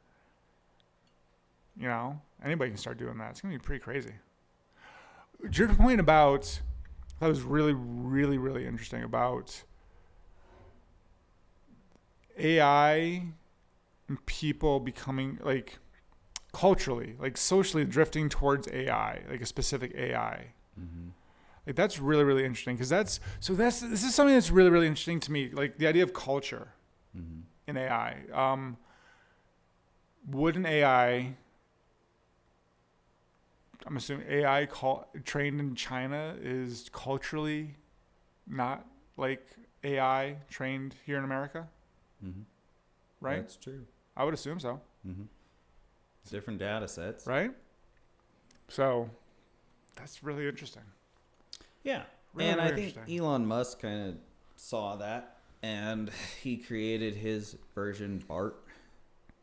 Anybody can start doing that. It's going to be pretty crazy. Your point about, that was really, really, really interesting about AI and people becoming like culturally, like socially drifting towards AI, like a specific AI.
Mm-hmm.
Like that's really, really interesting because this is something that's really, really interesting to me. Like the idea of culture in AI. Would an AI, I'm assuming AI trained in China is culturally not like AI trained here in America?
Mm-hmm.
Right?
That's true.
I would assume so.
Mm-hmm. Different data sets.
Right? So that's really interesting.
Yeah.
Really,
and
really
I think Elon Musk kind of saw that, and he created his version BART.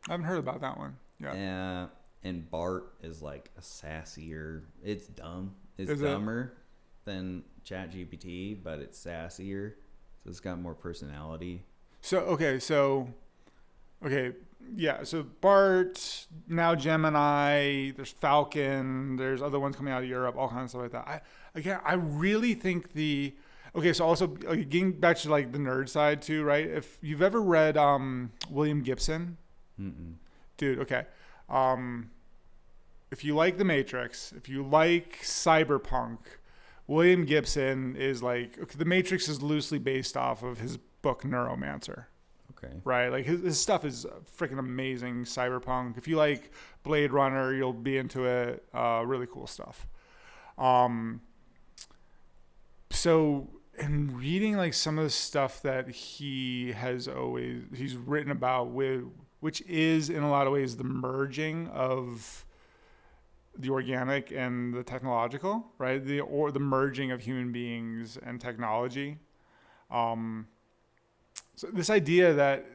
I haven't heard about that one. Yeah.
And BART is like a sassier. It's dumb. It's
Is
dumber than ChatGPT, but it's sassier. So it's got more personality.
So BART, now Gemini, there's Falcon, there's other ones coming out of Europe, all kinds of stuff like that. I really think so also getting back to like the nerd side too, right? If you've ever read William Gibson, dude, okay. If you like The Matrix, if you like cyberpunk, William Gibson is like, The Matrix is loosely based off of his book Neuromancer.
Okay.
Right? Like his stuff is freaking amazing. Cyberpunk. If you like Blade Runner, you'll be into it. Really cool stuff. So in reading like some of the stuff that he's written about which is in a lot of ways the merging of the organic and the technological, right? The merging of human beings and technology. So this idea that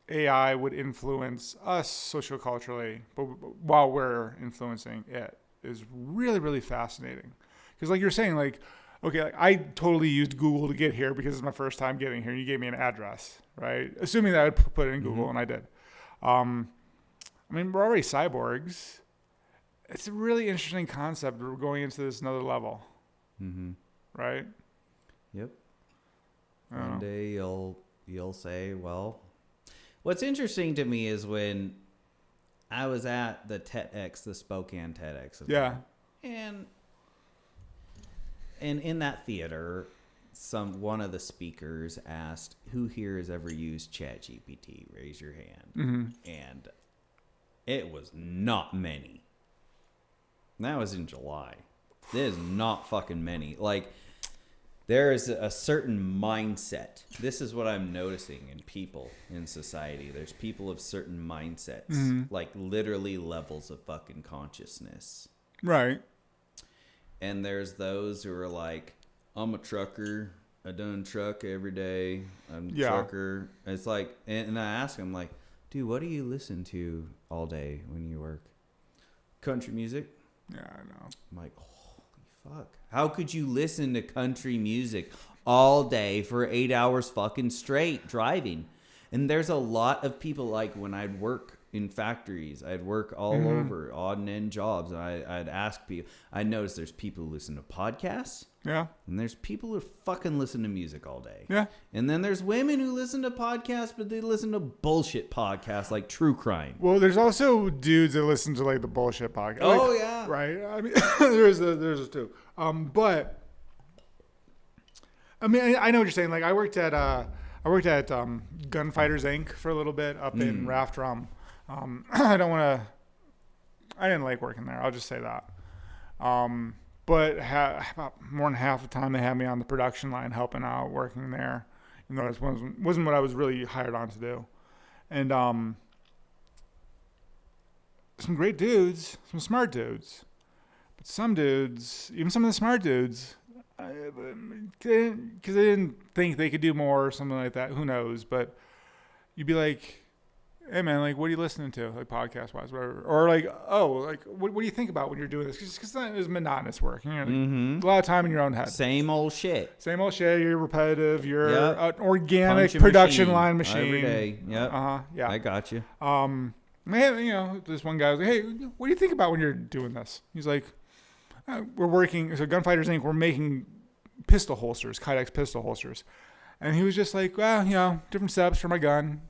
AI would influence us socioculturally, but while we're influencing it, is really, really fascinating. Because like you're saying, like, okay, like I totally used Google to get here because it's my first time getting here, and you gave me an address, right? Assuming that I'd put it in Google, and I did. I mean, we're already cyborgs. It's a really interesting concept. We're going into this another level, right?
Yep. One day you'll say, well, what's interesting to me is when I was at the TEDx, the Spokane TEDx.
Yeah.
And in that theater, one of the speakers asked, who here has ever used ChatGPT? Raise your hand. And it was not many. That was in July. There's not fucking many. Like, there is a certain mindset. This is what I'm noticing in people in society. There's people of certain mindsets, like literally levels of fucking consciousness.
Right.
And there's those who are like, I'm a trucker. I done truck every day. I'm a trucker. It's like, and I ask him like, dude, what do you listen to all day when you work? Country music.
Yeah, I know.
I'm like, holy fuck. How could you listen to country music all day for 8 hours fucking straight driving? And there's a lot of people, like when I'd work in factories, I'd work all over, odd and end jobs. And I'd ask people, I noticed there's people who listen to podcasts.
Yeah.
And there's people who fucking listen to music all day.
Yeah.
And then there's women who listen to podcasts, but they listen to bullshit podcasts like true crime.
Well, there's also dudes that listen to like the bullshit podcast.
Oh,
like,
yeah.
Right. I mean, there's a two. But I mean, I know what you're saying. Like I worked at Gunfighters Inc. for a little bit up in Raft Rum. I didn't like working there. I'll just say that. But about more than half the time they had me on the production line helping out, working there. You know, it wasn't what I was really hired on to do. And some great dudes, some smart dudes. But some dudes, even some of the smart dudes, because they didn't think they could do more or something like that. Who knows? But you'd be like, hey man, like, what are you listening to, like podcast wise, whatever, or like, oh, like, what do you think about when you're doing this? Because that is monotonous work. You know, like, a lot of time in your own head.
Same old shit.
You're repetitive. You're an organic production line machine
every day. Yep.
Yeah.
I got you.
Man, you know, this one guy was like, hey, what do you think about when you're doing this? He's like, we're working. So Gunfighters Inc. We're making pistol holsters, Kydex pistol holsters, and he was just like, well, you know, different setups for my gun.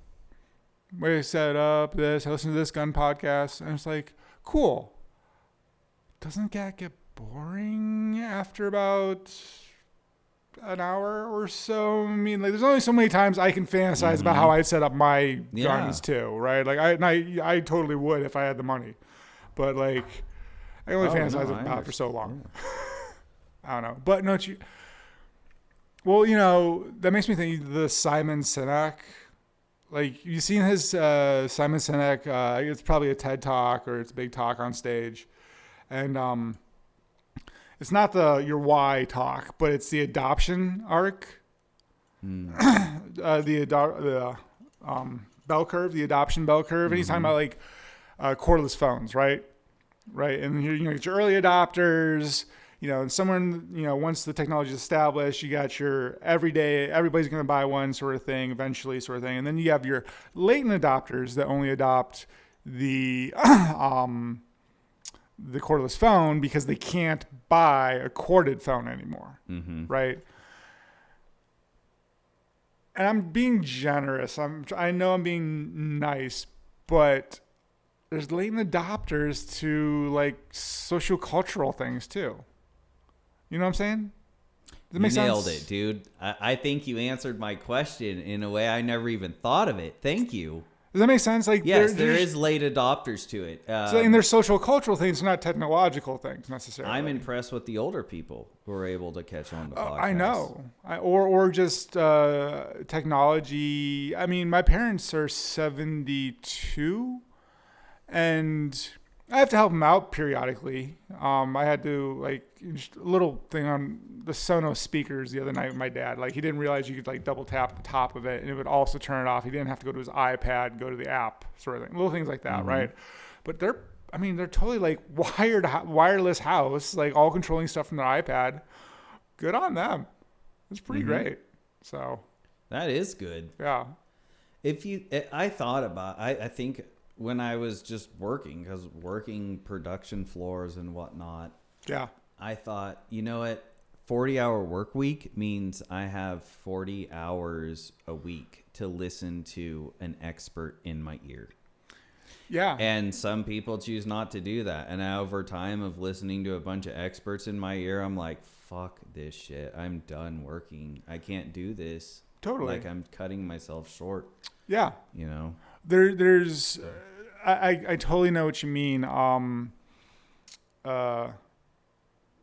Way to set up this. I listen to this gun podcast, and it's like, cool. Doesn't that get boring after about an hour or so? I mean, like, there's only so many times I can fantasize about how I'd set up my guns too, right? Like, I totally would if I had the money, but like, I only fantasize about it for so long. I don't know, but no, well, you know, that makes me think the Simon Sinek. Like, you've seen his Simon Sinek, it's probably a TED Talk or it's a big talk on stage. And it's not your why talk, but it's the adoption arc. The bell curve, the adoption bell curve. And he's talking about, like, cordless phones, right? Right. And you know, get your early adopters. You know, and someone, you know, once the technology is established, you got your everyday, everybody's going to buy one sort of thing, eventually sort of thing. And then you have your latent adopters that only adopt the cordless phone because they can't buy a corded phone anymore, right? And I'm being generous. I know I'm being nice, but there's latent adopters to like sociocultural things too. You know what I'm saying? Does it make sense?
Nailed it, dude. I think you answered my question in a way I never even thought of it. Thank you.
Does that make sense? Like,
yes, there is late adopters to it.
And there's social cultural things, not technological things necessarily.
I'm impressed with the older people who are able to catch on to podcasts.
I know. Or just technology. I mean, my parents are 72, and I have to help them out periodically. I had to, like, just a little thing on the Sonos speakers the other night with my dad. Like, he didn't realize you could, like, double tap the top of it, and it would also turn it off. He didn't have to go to his iPad, go to the app, sort of thing. Little things like that, right? But they're totally, like, wireless house, like, all controlling stuff from their iPad. Good on them. It's pretty great. So
that is good.
Yeah.
I thought about, I think when I was just working production floors and whatnot.
Yeah.
I thought, you know what? 40-hour work week means I have 40 hours a week to listen to an expert in my ear.
Yeah.
And some people choose not to do that. And over time of listening to a bunch of experts in my ear, I'm like, fuck this shit. I'm done working. I can't do this.
Totally.
Like, I'm cutting myself short.
Yeah.
You know?
There's I totally know what you mean.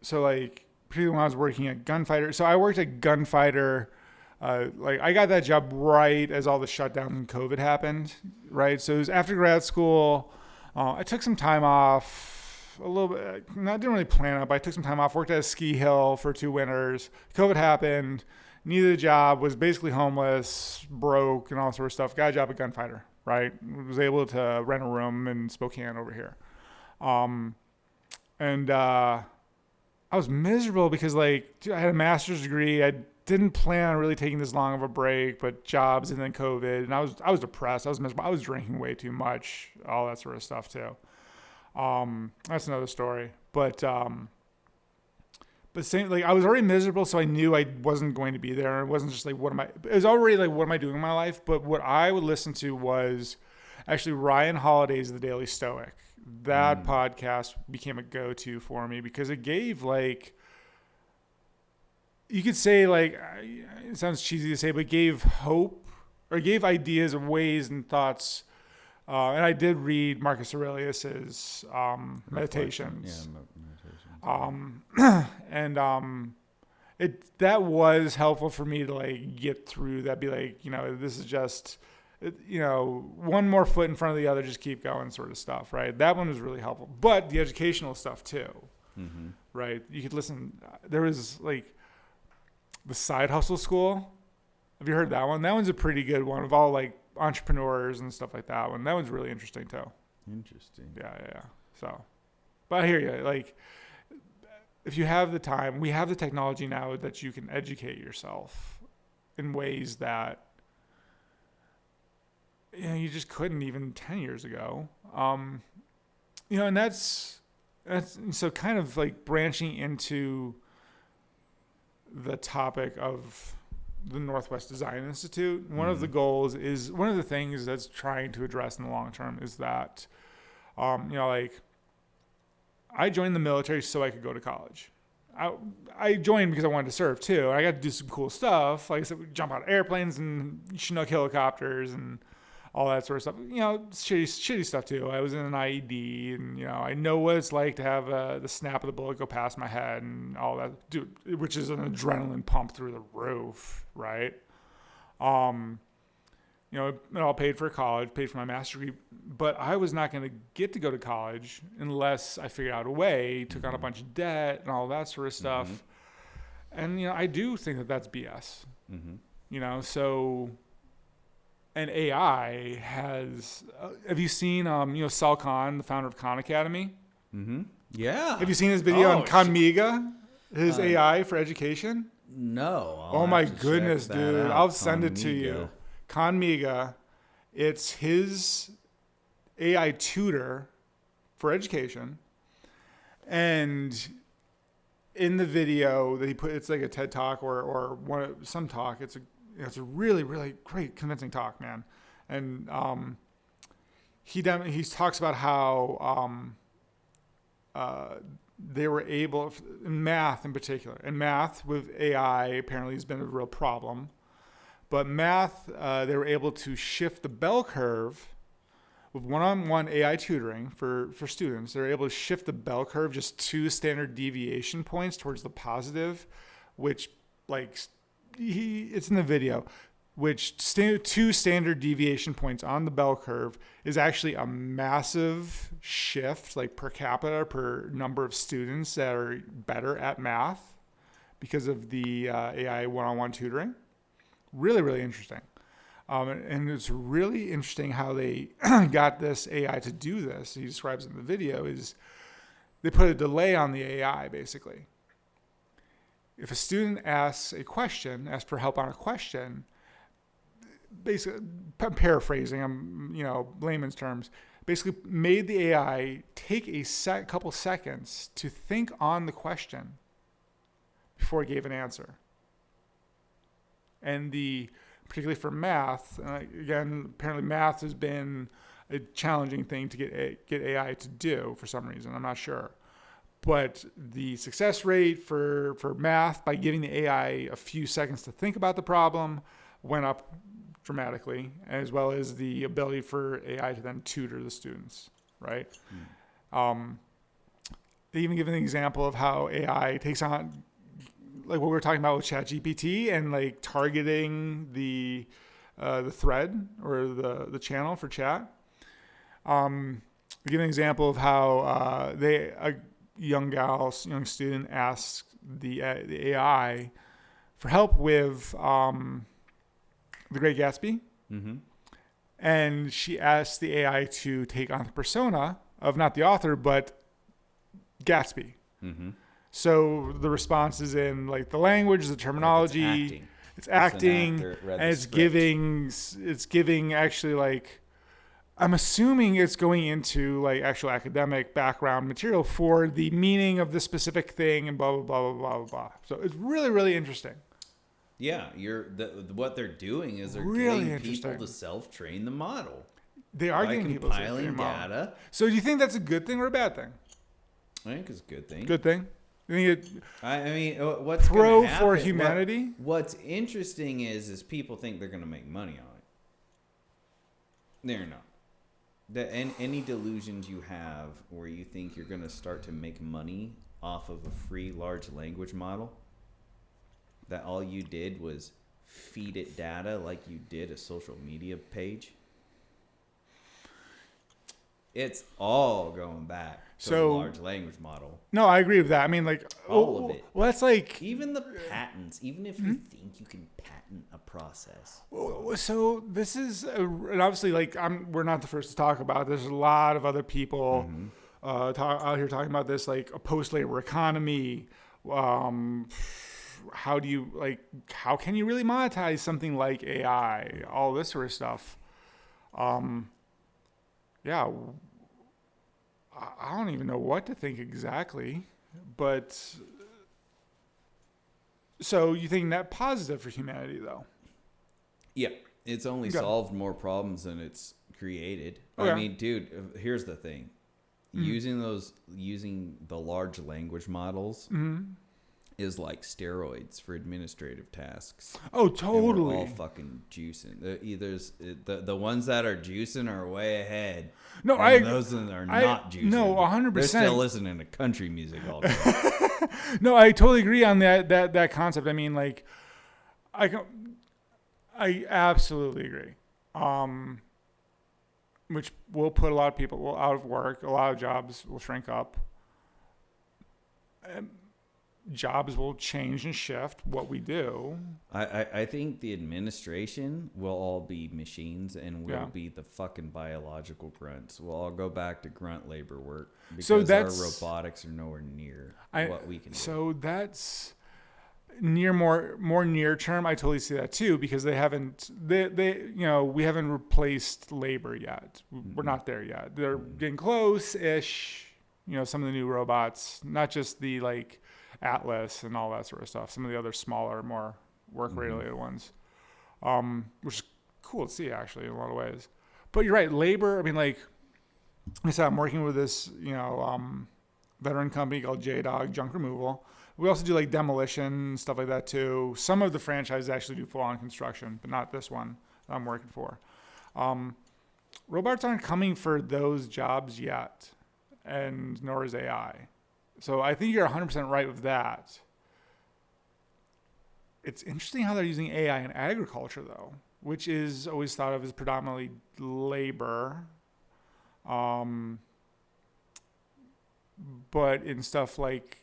So, like, particularly when I was working at Gunfighter. So I worked at Gunfighter. Like, I got that job right as all the shutdowns and COVID happened, right? So it was after grad school. I took some time off, a little bit. I didn't really plan it, but I took some time off. Worked at a ski hill for 2 winters. COVID happened. Needed a job. Was basically homeless, broke, and all sort of stuff. Got a job at Gunfighter, right? Was able to rent a room in Spokane over here. I was miserable because, like, dude, I had a master's degree. I didn't plan on really taking this long of a break, but jobs and then COVID, and I was depressed. I was miserable. I was drinking way too much, all that sort of stuff too. That's another story. But same, like, I was already miserable, so I knew I wasn't going to be there. It wasn't just like, it was already like, what am I doing in my life? But what I would listen to was actually Ryan Holiday's The Daily Stoic. That podcast became a go-to for me because it gave, like, you could say, like, it sounds cheesy to say, but gave hope or gave ideas of ways and thoughts. And I did read Marcus Aurelius's Meditations.
Yeah, Meditations.
And that was helpful for me to, like, get through that. Be like, you know, this is just, you know, one more foot in front of the other, just keep going, sort of stuff, right? That one was really helpful. But the educational stuff too, right? You could listen. There was, like, the Side Hustle School. Have you heard that one? That one's a pretty good one of all, like, entrepreneurs and stuff like that one. That one's really interesting too.
Interesting.
Yeah. So, but I hear you. Like, if you have the time, we have the technology now that you can educate yourself in ways that, you know, you just couldn't even 10 years ago. You know, and that's so kind of like branching into the topic of the Northwest Design Institute. One of the goals is, one of the things that's trying to address in the long term is that, you know, like, I joined the military so I could go to college. I joined because I wanted to serve too. I got to do some cool stuff. Like I said, we jump out of airplanes and Chinook helicopters and all that sort of stuff. You know, shitty stuff too. I was in an IED, and, you know, I know what it's like to have the snap of the bullet go past my head and all that, dude, which is an adrenaline pump through the roof, right? You know, it all paid for college, paid for my master's degree, but I was not going to get to go to college unless I figured out a way, took on a bunch of debt and all that sort of stuff. And, you know, I do think that that's BS, you know, so, and AI has, have you seen, you know, Sal Khan, the founder of Khan Academy?
Yeah.
Have you seen his video on Khanmiga, his AI for education?
No.
Oh my goodness, dude. I'll send it to you. Khanmiga, it's his AI tutor for education. And in the video that he put, it's like a TED talk or some talk. It's a really, really great, convincing talk, man. And he talks about how they were able, in math in particular, and math with AI apparently has been a real problem. But math, they were able to shift the bell curve with one-on-one AI tutoring for students. They're able to shift the bell curve just 2 standard deviation points towards the positive, which, like, it's in the video, which 2 standard deviation points on the bell curve is actually a massive shift, like per capita, per number of students that are better at math because of the AI one-on-one tutoring. Really, really interesting. And it's really interesting how they got this AI to do this. He describes in the video is they put a delay on the AI, basically. If a student asks for help on a question, basically, I'm paraphrasing, layman's terms, basically made the AI take a couple seconds to think on the question before it gave an answer. And particularly for math, again, apparently math has been a challenging thing to get AI to do for some reason. I'm not sure. But the success rate for math by giving the AI a few seconds to think about the problem went up dramatically, as well as the ability for AI to then tutor the students, right? They even give an example of how AI takes on, like what we were talking about with ChatGPT and like targeting the thread or the channel for chat. Give an example of how a young student asked the AI for help with The Great Gatsby, and she asked the AI to take on the persona of not the author but Gatsby. So the response is in like the language, the terminology, it's acting, and it's giving actually like, I'm assuming it's going into like actual academic background material for the meaning of the specific thing and blah, blah, blah, blah, blah, blah. So it's really, really interesting.
Yeah, what they're doing is they're
really
getting people to self-train the model.
They are getting people to self-train the model.
Data.
So do you think that's a good thing or a bad thing?
I think it's a good thing.
Good thing? You think
what's
pro
happen,
for humanity?
What's interesting is people think they're going to make money on it. They're not. Any delusions you have where you think you're going to start to make money off of a free large language model, that all you did was feed it data like you did a social media page, it's all going back to the large language model.
No, I agree with that. I mean, like
all of it.
Well, that's like
even the patents. Even if you think you can patent a process.
So this is, and obviously, like we're not the first to talk about it. There's a lot of other people out here talking about this, like a post-labor economy. How can you really monetize something like AI? All this sort of stuff. Yeah, I don't even know what to think exactly, but so you think net positive for humanity though?
Yeah, it's only solved more problems than it's created.
Okay.
I mean, dude, here's the thing. Using the large language models is like steroids for administrative tasks.
Oh, totally.
And we're all fucking juicing. The ones that are juicing are way ahead.
No,
those that are not juicing.
No, 100%.
They're still listening to country music all day.
No, I totally agree on that concept. I mean, like, I absolutely agree. Which will put a lot of people out of work. A lot of jobs will shrink up. Jobs will change and shift what we do.
I think the administration will all be machines and we'll be the fucking biological grunts. We'll all go back to grunt labor work because our robotics are nowhere near what we can do.
So that's more near term. I totally see that too, because we haven't replaced labor yet. We're not there yet. They're getting close-ish. Some of the new robots, not just the like Atlas and all that sort of stuff. Some of the other smaller, more work-related ones, which is cool to see actually in a lot of ways. But you're right, labor. I mean, like I said, I'm working with this, veteran company called J-Dog Junk Removal. We also do like demolition, stuff like that too. Some of the franchises actually do full-on construction, but not this one that I'm working for. Robots aren't coming for those jobs yet, and nor is AI. So I think you're 100% right with that. It's interesting how they're using AI in agriculture, though, which is always thought of as predominantly labor. But in stuff like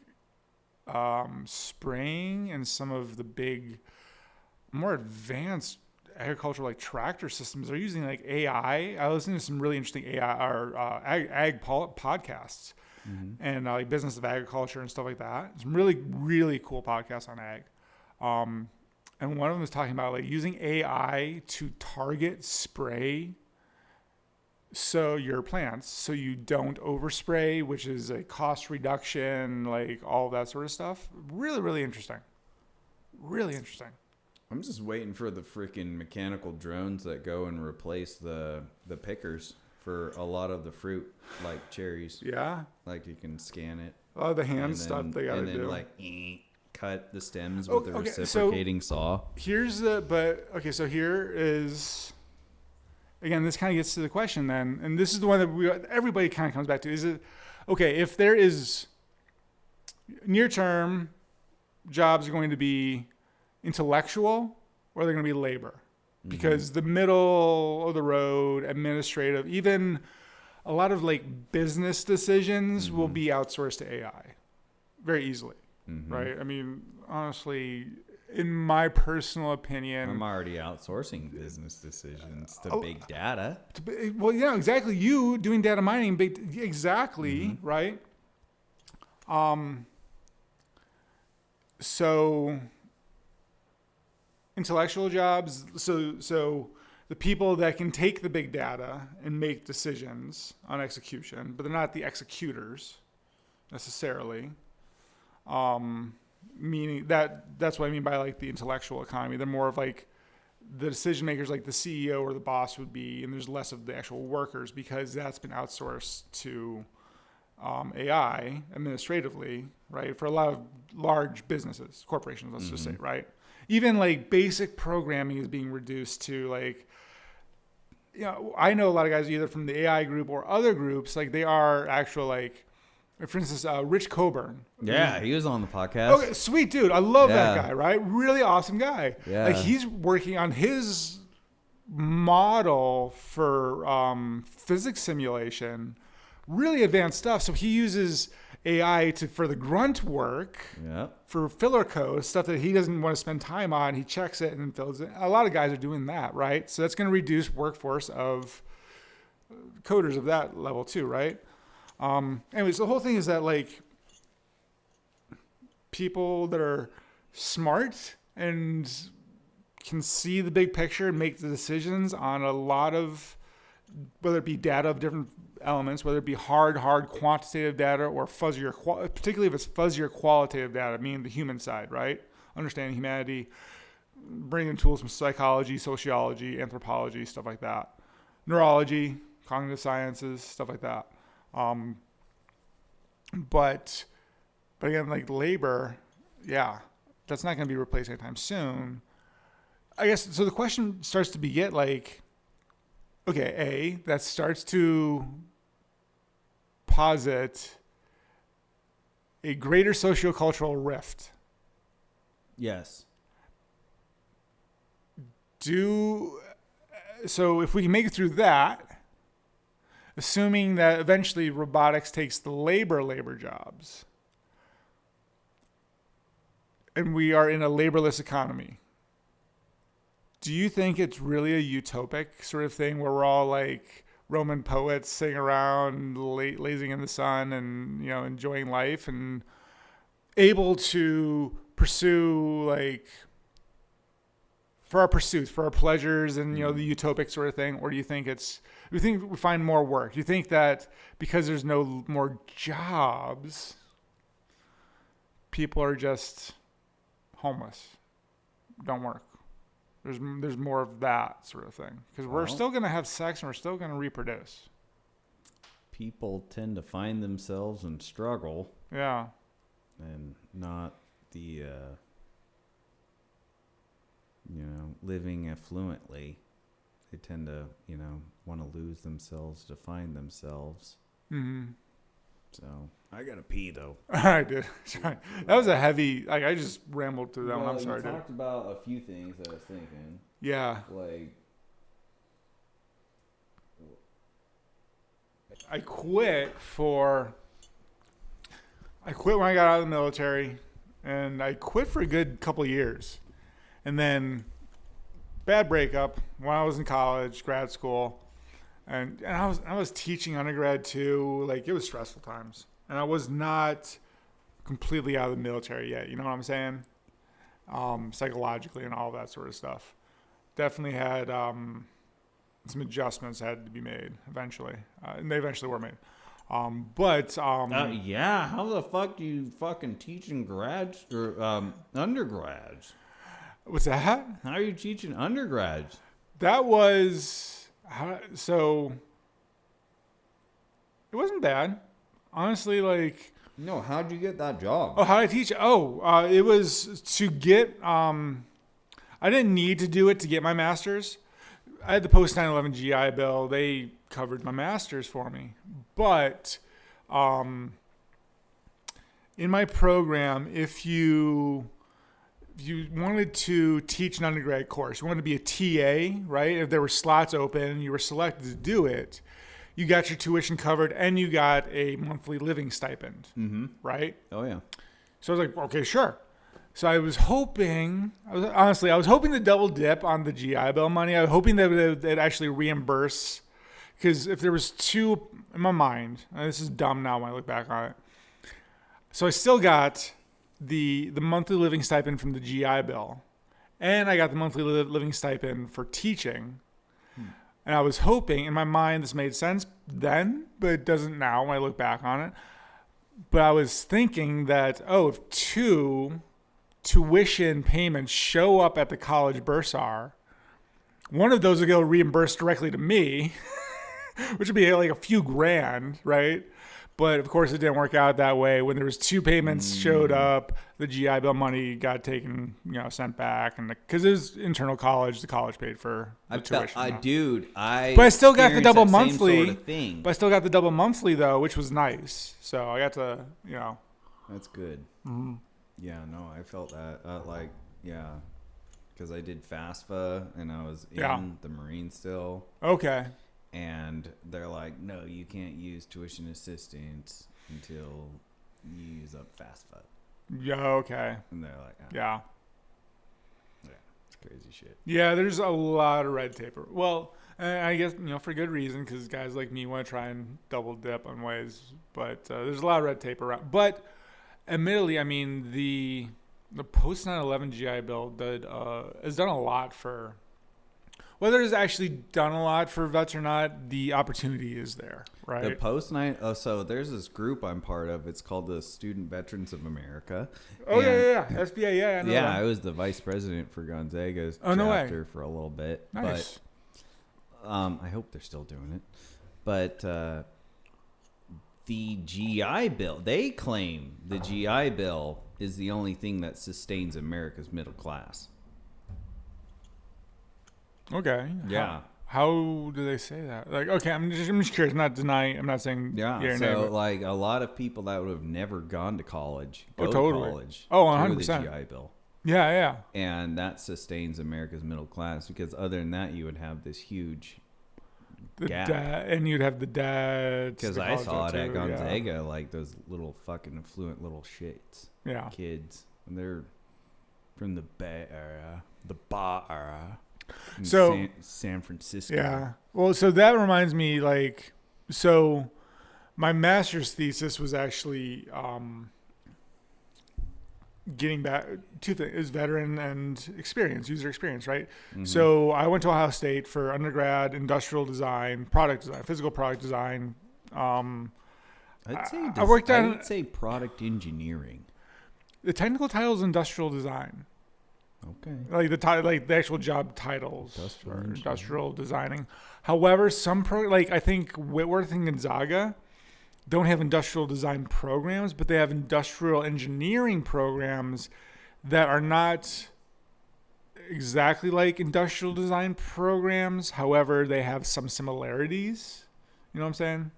spraying and some of the big, more advanced agriculture like tractor systems are using like AI. I listened to some really interesting AI or ag podcasts and like business of agriculture and stuff like that. Some really, really cool podcasts on ag. And one of them was talking about like using AI to target spray your plants so you don't overspray, which is a cost reduction, like all that sort of stuff. Really, really interesting. Really interesting.
I'm just waiting for the freaking mechanical drones that go and replace the pickers for a lot of the fruit, like cherries.
Yeah.
Like you can scan it.
Oh, the hand stuff they got to do.
And then like cut the stems with the reciprocating saw.
So here is, again, this kind of gets to the question then, and this is the one that everybody kind of comes back to. Is it, okay, if there is near-term jobs are going to be intellectual or they're going to be labor? Because the middle of the road, administrative, even a lot of like business decisions will be outsourced to AI very easily, right? I mean, honestly, in my personal opinion,
I'm already outsourcing business decisions to big data.
Well, yeah, exactly. You doing data mining, exactly, right? So intellectual jobs, so the people that can take the big data and make decisions on execution, but they're not the executors necessarily. Meaning that's what I mean by like the intellectual economy. They're more of like the decision makers, like the CEO or the boss would be, and there's less of the actual workers because that's been outsourced to AI administratively, right? For a lot of large businesses, corporations, let's just say, right? Even like basic programming is being reduced to like, you know, I know a lot of guys either from the AI group or other groups, like they are actual like, for instance, Rich Coburn.
Yeah, he was on the podcast.
Okay, sweet dude. I love that guy, right? Really awesome guy.
Yeah.
Like he's working on his model for physics simulation, really advanced stuff. So he uses AI for the grunt work, for filler code, stuff that he doesn't want to spend time on. He checks it and then fills it. A lot of guys are doing that, right? So that's going to reduce workforce of coders of that level too, right? Anyways, the whole thing is that like people that are smart and can see the big picture and make the decisions on a lot of, whether it be data of different elements, whether it be hard quantitative data or fuzzier, particularly if it's fuzzier qualitative data, meaning the human side, right? Understanding humanity, bringing in tools from psychology, sociology, anthropology, stuff like that. Neurology, cognitive sciences, stuff like that. But again, like labor, that's not going to be replaced anytime soon. I guess, so the question starts to beget like, okay, that starts to posit a greater sociocultural rift.
Yes.
So if we can make it through that, assuming that eventually robotics takes the labor jobs, and we are in a laborless economy, do you think it's really a utopic sort of thing where we're all like Roman poets sitting around lazing in the sun and, you know, enjoying life and able to pursue like for our pursuits, for our pleasures and, you know, the utopic sort of thing? Or do you think we find more work? Do you think that because there's no more jobs, people are just homeless, don't work? There's more of that sort of thing because we're still going to have sex and we're still going to reproduce.
people tend to find themselves and struggle.
Yeah.
And not the, living affluently. They tend to, want to lose themselves to find themselves.
Mm-hmm.
So I gotta pee though.
All right, dude. Sorry. That was a heavy. Like I just rambled through that one. I'm sorry,
dude. We talked about a few things I was thinking.
Yeah.
Like,
I quit when I got out of the military, and I quit for a good couple of years, and then bad breakup when I was in college, grad school. And I was teaching undergrad too. Like it was stressful times, and I was not completely out of the military yet. You know what I'm saying? Psychologically and all that sort of stuff. Definitely had some adjustments had to be made eventually, and they eventually were made.
yeah, how the fuck do you fucking teaching grads or undergrads?
What's that?
How are you teaching undergrads?
That was. So it wasn't bad, honestly. Like,
no, how'd you get that job?
oh, how did I teach? It was to get. I didn't need to do it to get my master's. I had the post 9/11 GI Bill. They covered my master's for me, but in my program, if you wanted to teach an undergrad course, you wanted to be a TA, right? If there were slots open and you were selected to do it, you got your tuition covered and you got a monthly living stipend, right?
Oh, yeah.
So I was like, okay, sure. So I was hoping to double dip on the GI Bill money. I was hoping that they'd actually reimburse, because if there was two, in my mind, and this is dumb now when I look back on it. So I still got the monthly living stipend from the GI Bill, and I got the monthly living stipend for teaching. And I was hoping, in my mind, this made sense then, but it doesn't now when I look back on it. But I was thinking that, if two tuition payments show up at the college bursar, one of those will go reimbursed directly to me, which would be like a few grand, right? But of course, it didn't work out that way. When there was two payments showed up, the GI Bill money got taken, sent back, and because it was internal college, the college paid for the tuition.
But
I still got the double monthly.
Sort of thing.
But I still got the double monthly though, which was nice. So I got to,
That's good.
Mm-hmm.
Yeah, no, I felt that. Because I did FAFSA and I was in the Marine still.
Okay.
And they're like, no, you can't use tuition assistance until you use up FAFSA.
Yeah, okay.
And they're like,
yeah,
it's crazy shit.
Yeah, there's a lot of red tape. Well, I guess, for good reason, because guys like me want to try and double dip on ways. But there's a lot of red tape around. But admittedly, I mean, the post 9/11 GI Bill has done a lot for. Whether it's actually done a lot for vets or not, the opportunity is there, right?
The post-9, so there's this group I'm part of. It's called the Student Veterans of America.
Oh, yeah. SBA, yeah. I know that.
I was the vice president for Gonzaga's
chapter
for a little bit.
Nice.
But I hope they're still doing it. But the GI Bill, they claim the GI Bill is the only thing that sustains America's middle class.
Okay.
Yeah.
How do they say that? Like, okay, I'm just curious. I'm not denying. I'm not saying.
Yeah. So, like, a lot of people that would have never gone to college go to college.
Oh,
100%.
100%.
Through the GI Bill.
Yeah.
And that sustains America's middle class, because other than that, you would have this huge gap.
And you'd have the dads.
Because I saw it at Gonzaga, like those little fucking affluent little shits.
Yeah.
Kids, and they're from the Bay Area, the Ba Area.
So
San Francisco.
Yeah. Well, so that reminds me, like, so my master's thesis was actually getting back two things: is veteran and user experience, right? Mm-hmm. So I went to Ohio State for undergrad, industrial design, product design, physical product design.
I would say product engineering.
The technical title is industrial design.
Okay.
Like the actual job titles, industrial designing. However, I think Whitworth and Gonzaga, don't have industrial design programs, but they have industrial engineering programs that are not exactly like industrial design programs. However, they have some similarities. You know what I'm saying?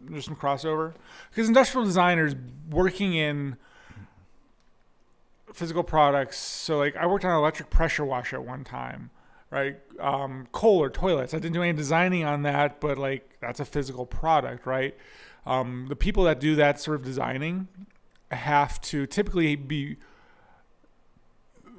There's some crossover. Because industrial designers working in physical products. So like I worked on an electric pressure washer at one time, right? Kohler toilets. I didn't do any designing on that, but like that's a physical product, right? The people that do that sort of designing have to typically be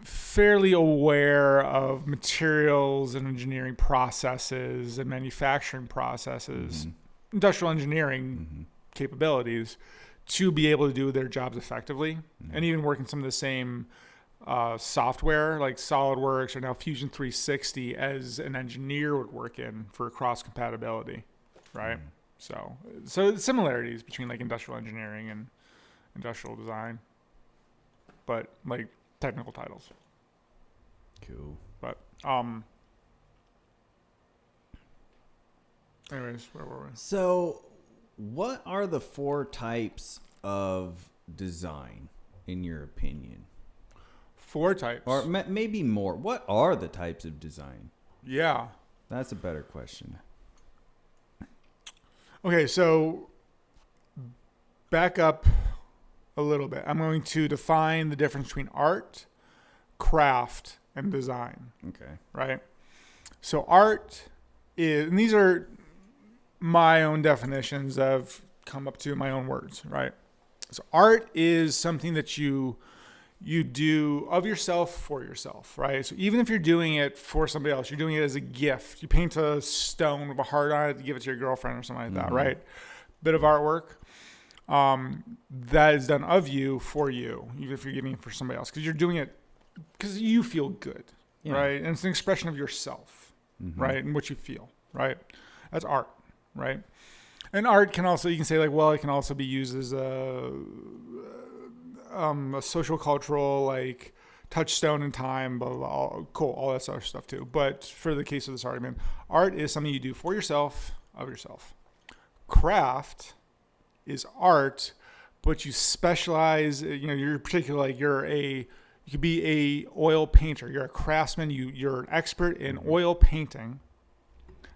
fairly aware of materials and engineering processes and manufacturing processes, industrial engineering capabilities to be able to do their jobs effectively, and even work in some of the same software like SolidWorks or now Fusion 360 as an engineer would work in for cross compatibility, right? So the similarities between like industrial engineering and industrial design, but like technical titles.
Cool.
But anyways, where were we?
So, what are the 4 types of design, in your opinion?
4 types.
Or maybe more. What are the types of design?
Yeah.
That's a better question.
Okay, so back up a little bit. I'm going to define the difference between art, craft, and design.
Okay.
Right? So art is, and these are my own definitions I've come up to in my own words, right? So art is something that you do of yourself for yourself, right? So even if you're doing it for somebody else, you're doing it as a gift. You paint a stone with a heart on it to give it to your girlfriend or something like that, right? Bit of artwork that is done of you for you, even if you're giving it for somebody else, because you're doing it because you feel good, right? And it's an expression of yourself, right? And what you feel, right? That's art, right? And art can also, you can say like, well, it can also be used as a social cultural like touchstone in time, blah, blah, blah, cool, all that sort of stuff too. But for the case of this argument, art is something you do for yourself, of yourself. Craft is art, but you specialize, you're particular, like you could be a oil painter. You're a craftsman. You're an expert in oil painting.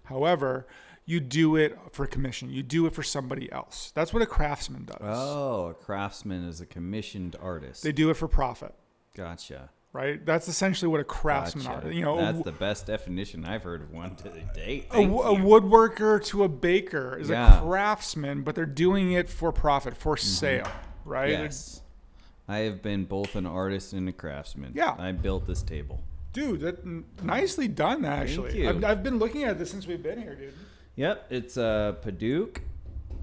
However, you do it for commission. You do it for somebody else. That's what a craftsman does.
Oh, a craftsman is a commissioned artist.
They do it for profit.
Gotcha.
Right? That's essentially what a craftsman is.
That's the best definition I've heard of one to date.
A woodworker to a baker is a craftsman, but they're doing it for profit, for sale, right?
Yes. I have been both an artist and a craftsman.
Yeah.
I built this table.
Dude, nicely done, actually.
Thank you.
I've been looking at this since we've been here, dude.
Yep, it's Paduke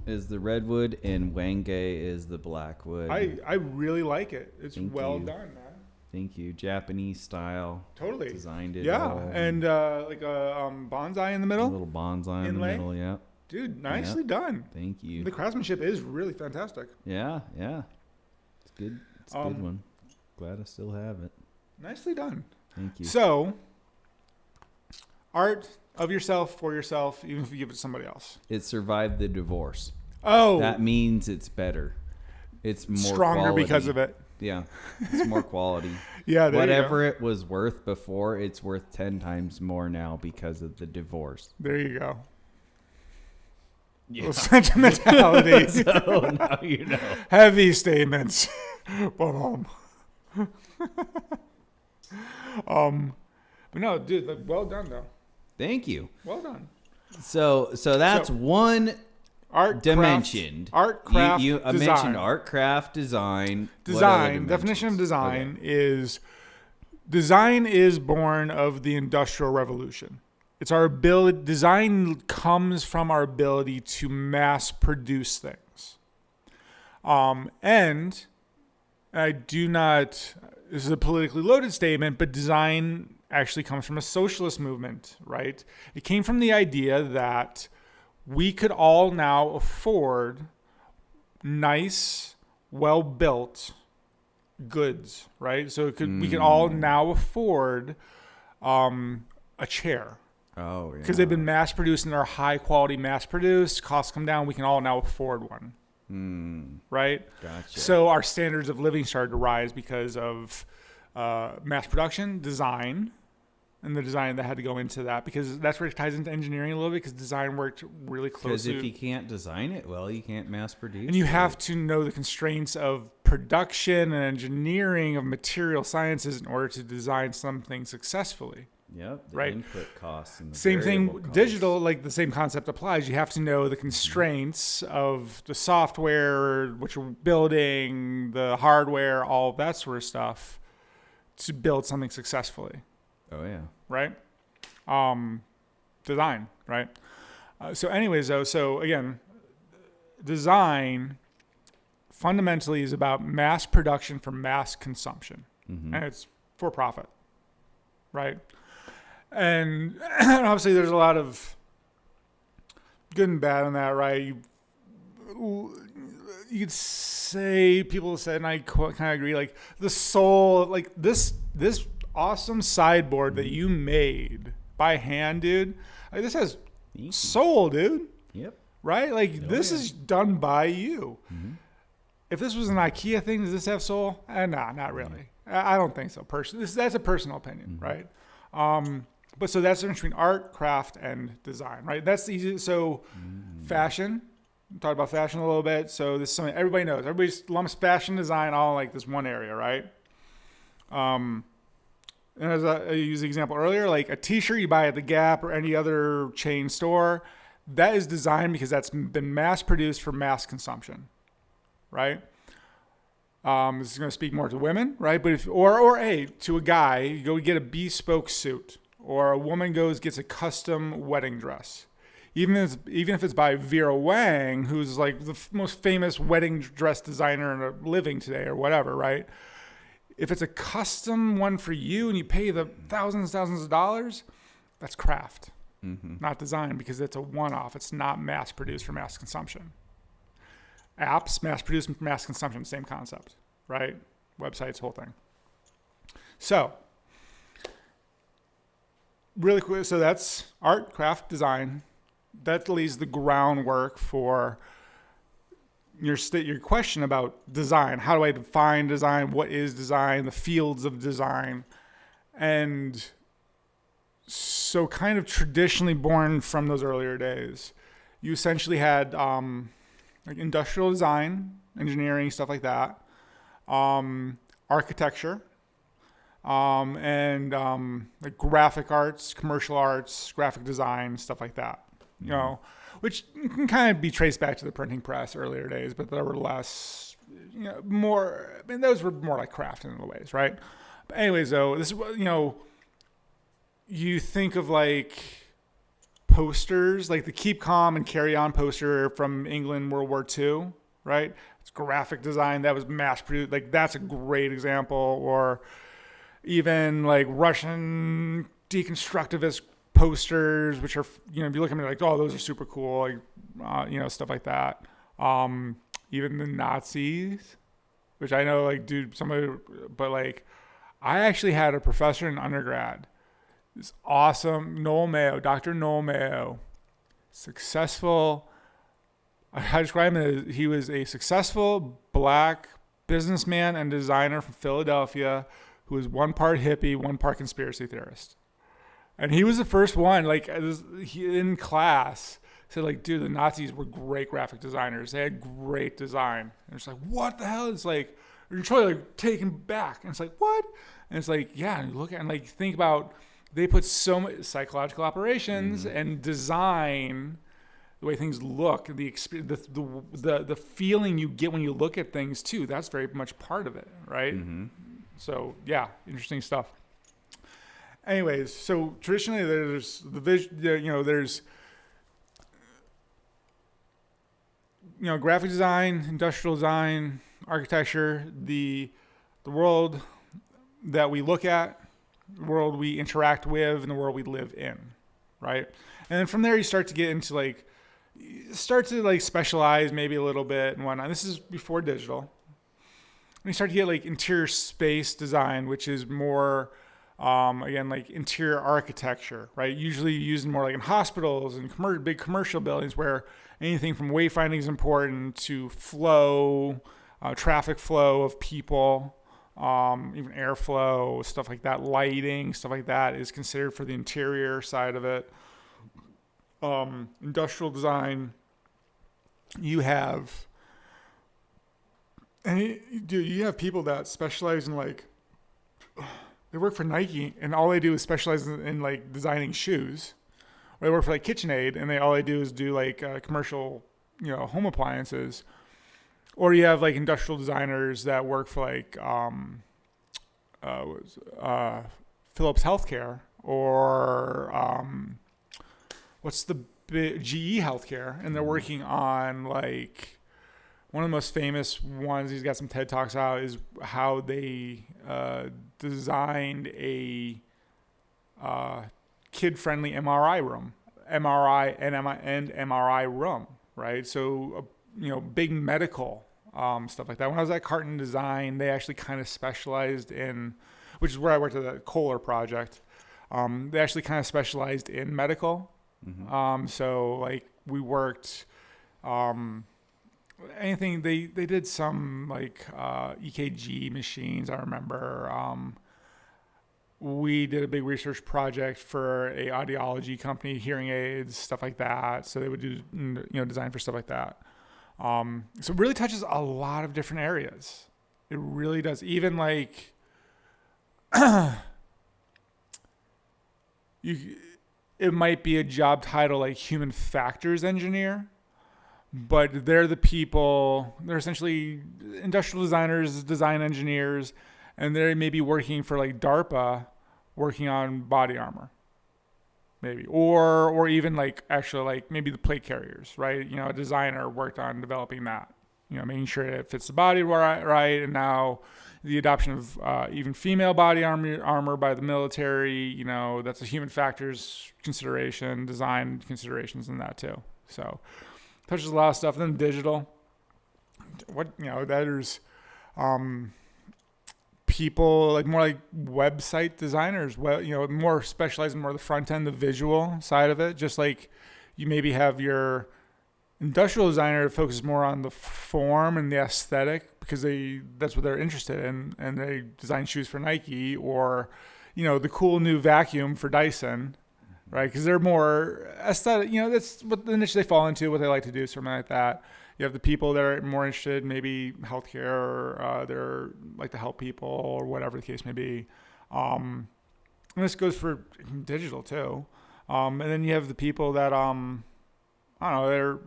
is the redwood and Wenge is the blackwood.
I really like it. It's
Thank
well
you.
done, man.
Thank you. Japanese style.
Totally.
Designed it.
Yeah,
all.
and like a bonsai in the
A
middle.
little bonsai in the
Inlay.
middle. Yep.
Dude, nicely done.
Thank you.
The craftsmanship is really fantastic.
Yeah. It's good. It's a good one. Glad I still have it.
Nicely done.
Thank you.
So, art of yourself, for yourself, even if you give it to somebody else.
It survived the divorce.
Oh.
That means it's better. It's more
stronger
quality.
because of it.
Yeah. It's more quality.
Yeah, there
Whatever
you
it was worth before, it's worth 10 times more now because of the divorce.
There you go.
Yeah.
Little sentimentality.
So now you know.
Heavy statements. But no, dude, like, well done though.
Thank you.
Well done.
So that's one
Art
dimensioned.
Art, craft,
you
design.
mentioned art, craft, design.
Design. Definition of design is born of the Industrial Revolution. It's our ability. Design comes from our ability to mass produce things. And I do not. This is a politically loaded statement, but design actually comes from a socialist movement, right? It came from the idea that we could all now afford nice, well-built goods, right? So we could all now afford a chair.
Oh, yeah.
Because they've been mass-produced and they're high-quality mass-produced. Costs come down. We can all now afford one, right?
Gotcha.
So our standards of living started to rise because of mass production, design, and the design that had to go into that, because that's where it ties into engineering a little bit, because design worked really
Because
closely.
if you can't design it well, you can't mass produce
And you
it.
have to know the constraints of production and engineering of material sciences in order to design something successfally.
Yep. The
right.
input costs and the
Same
variable
thing,
costs.
digital, like the same concept applies. You have to know the constraints of the software, which you're building, the hardware, all of that sort of stuff to build something successfully,
Oh yeah.
right? Design, right? So anyways, though, so again, design fundamentally is about mass production for mass consumption, and it's for profit, right? And obviously there's a lot of good and bad in that, right? You could say, people said, and I kind of agree, like the soul, like this awesome sideboard that you made by hand, dude, like this has
Easy.
soul, dude,
Yep.
right? Like this
yeah.
is done by you. If this was an IKEA thing, does this have soul? Nah, not really. I don't think so. That's a personal opinion, right? But so that's the difference between art, craft, and design, right? That's easy. So fashion, talk about fashion a little bit. So this is something everybody knows. Everybody lumps fashion design all in like this one area, right? And as I used the example earlier, like a t-shirt you buy at the Gap or any other chain store, that is designed because that's been mass produced for mass consumption, right? This is going to speak more to women, right? But to a guy, you go get a bespoke suit, or a woman gets a custom wedding dress. Even if it's by Vera Wang, who's like the most famous wedding dress designer living today or whatever, right? If it's a custom one for you and you pay the thousands of dollars, that's craft, not design, because it's a one-off. It's not mass produced for mass consumption. Apps, mass produced for mass consumption, same concept, right? Websites, whole thing. So, really quick, so that's art, craft, design. That lays the groundwork for your question about design. How do I define design? What is design? The fields of design. And so kind of traditionally born from those earlier days, you essentially had like industrial design, engineering, stuff like that, architecture, and like graphic arts, commercial arts, graphic design, stuff like that. You know, which can kind of be traced back to the printing press earlier days, but there were less, more. I mean, those were more like craft in a ways, right? But anyways, though, this is what you think of like posters, like the Keep Calm and Carry On poster from England, World War II, right? It's graphic design that was mass produced. Like that's a great example. Or even like Russian deconstructivist posters, which are, if you look at me like, oh, those are super cool, like, stuff like that. Even the Nazis, which I know, like, dude, but like, I actually had a professor in undergrad, this awesome Dr. Noel Mayo, successful. I describe him as he was a successful black businessman and designer from Philadelphia who was one part hippie, one part conspiracy theorist. And he was the first one, like, in class, said, like, dude, the Nazis were great graphic designers. They had great design. And it's like, what the hell? It's like, you're totally like taken back. And it's like, what? And it's like, yeah, and look at, and like, think about, they put so much psychological operations and design, the way things look, the feeling you get when you look at things too. That's very much part of it, right? So yeah, interesting stuff. Anyways, so traditionally there's the vision, there's graphic design, industrial design, architecture, the world that we look at, the world we interact with, and the world we live in, right? And then from there you start to get into like specialize maybe a little bit and whatnot. This is before digital. And you start to get like interior space design, which is more Again, like interior architecture, right? Usually used more like in hospitals and big commercial buildings where anything from wayfinding is important to flow, traffic flow of people, even airflow, stuff like that, lighting, stuff like that is considered for the interior side of it. Industrial design, you have people that specialize in like, they work for Nike and all they do is specialize in like designing shoes. Or they work for like KitchenAid and all they do is do like commercial, home appliances. Or you have like industrial designers that work for like Philips Healthcare or what's the big GE Healthcare, and they're working on like one of the most famous ones. He's got some TED Talks out is how they designed a kid-friendly MRI room, and MRI room, right? So big medical stuff like that. When I was at Carton Design, they actually kind of specialized in, which is where I worked at the Kohler project. They actually kind of specialized in medical. Mm-hmm. So like we worked, anything they did some like EKG machines. I remember we did a big research project for a audiology company, hearing aids, stuff like that. So they would do design for stuff like that. So it really touches a lot of different areas. It really does. Even like it might be a job title like human factors engineer, but they're essentially industrial designers, design engineers, and they may be working for like DARPA, working on body armor, maybe, or even like actually like maybe the plate carriers, right? A designer worked on developing that, making sure it fits the body right, and now the adoption of even female body armor by the military, that's a human factors consideration, design considerations in that too. So touches a lot of stuff. And then digital, there's people like more like website designers, more specialized in more the front end, the visual side of it. Just like you maybe have your industrial designer that focuses more on the form and the aesthetic because that's what they're interested in, and they design shoes for Nike or the cool new vacuum for Dyson, right? Because they're more aesthetic. That's what the niche they fall into, what they like to do, something like that. You have the people that are more interested, maybe healthcare, or they're like to help people or whatever the case may be. And this goes for digital too. And then you have the people that I don't know,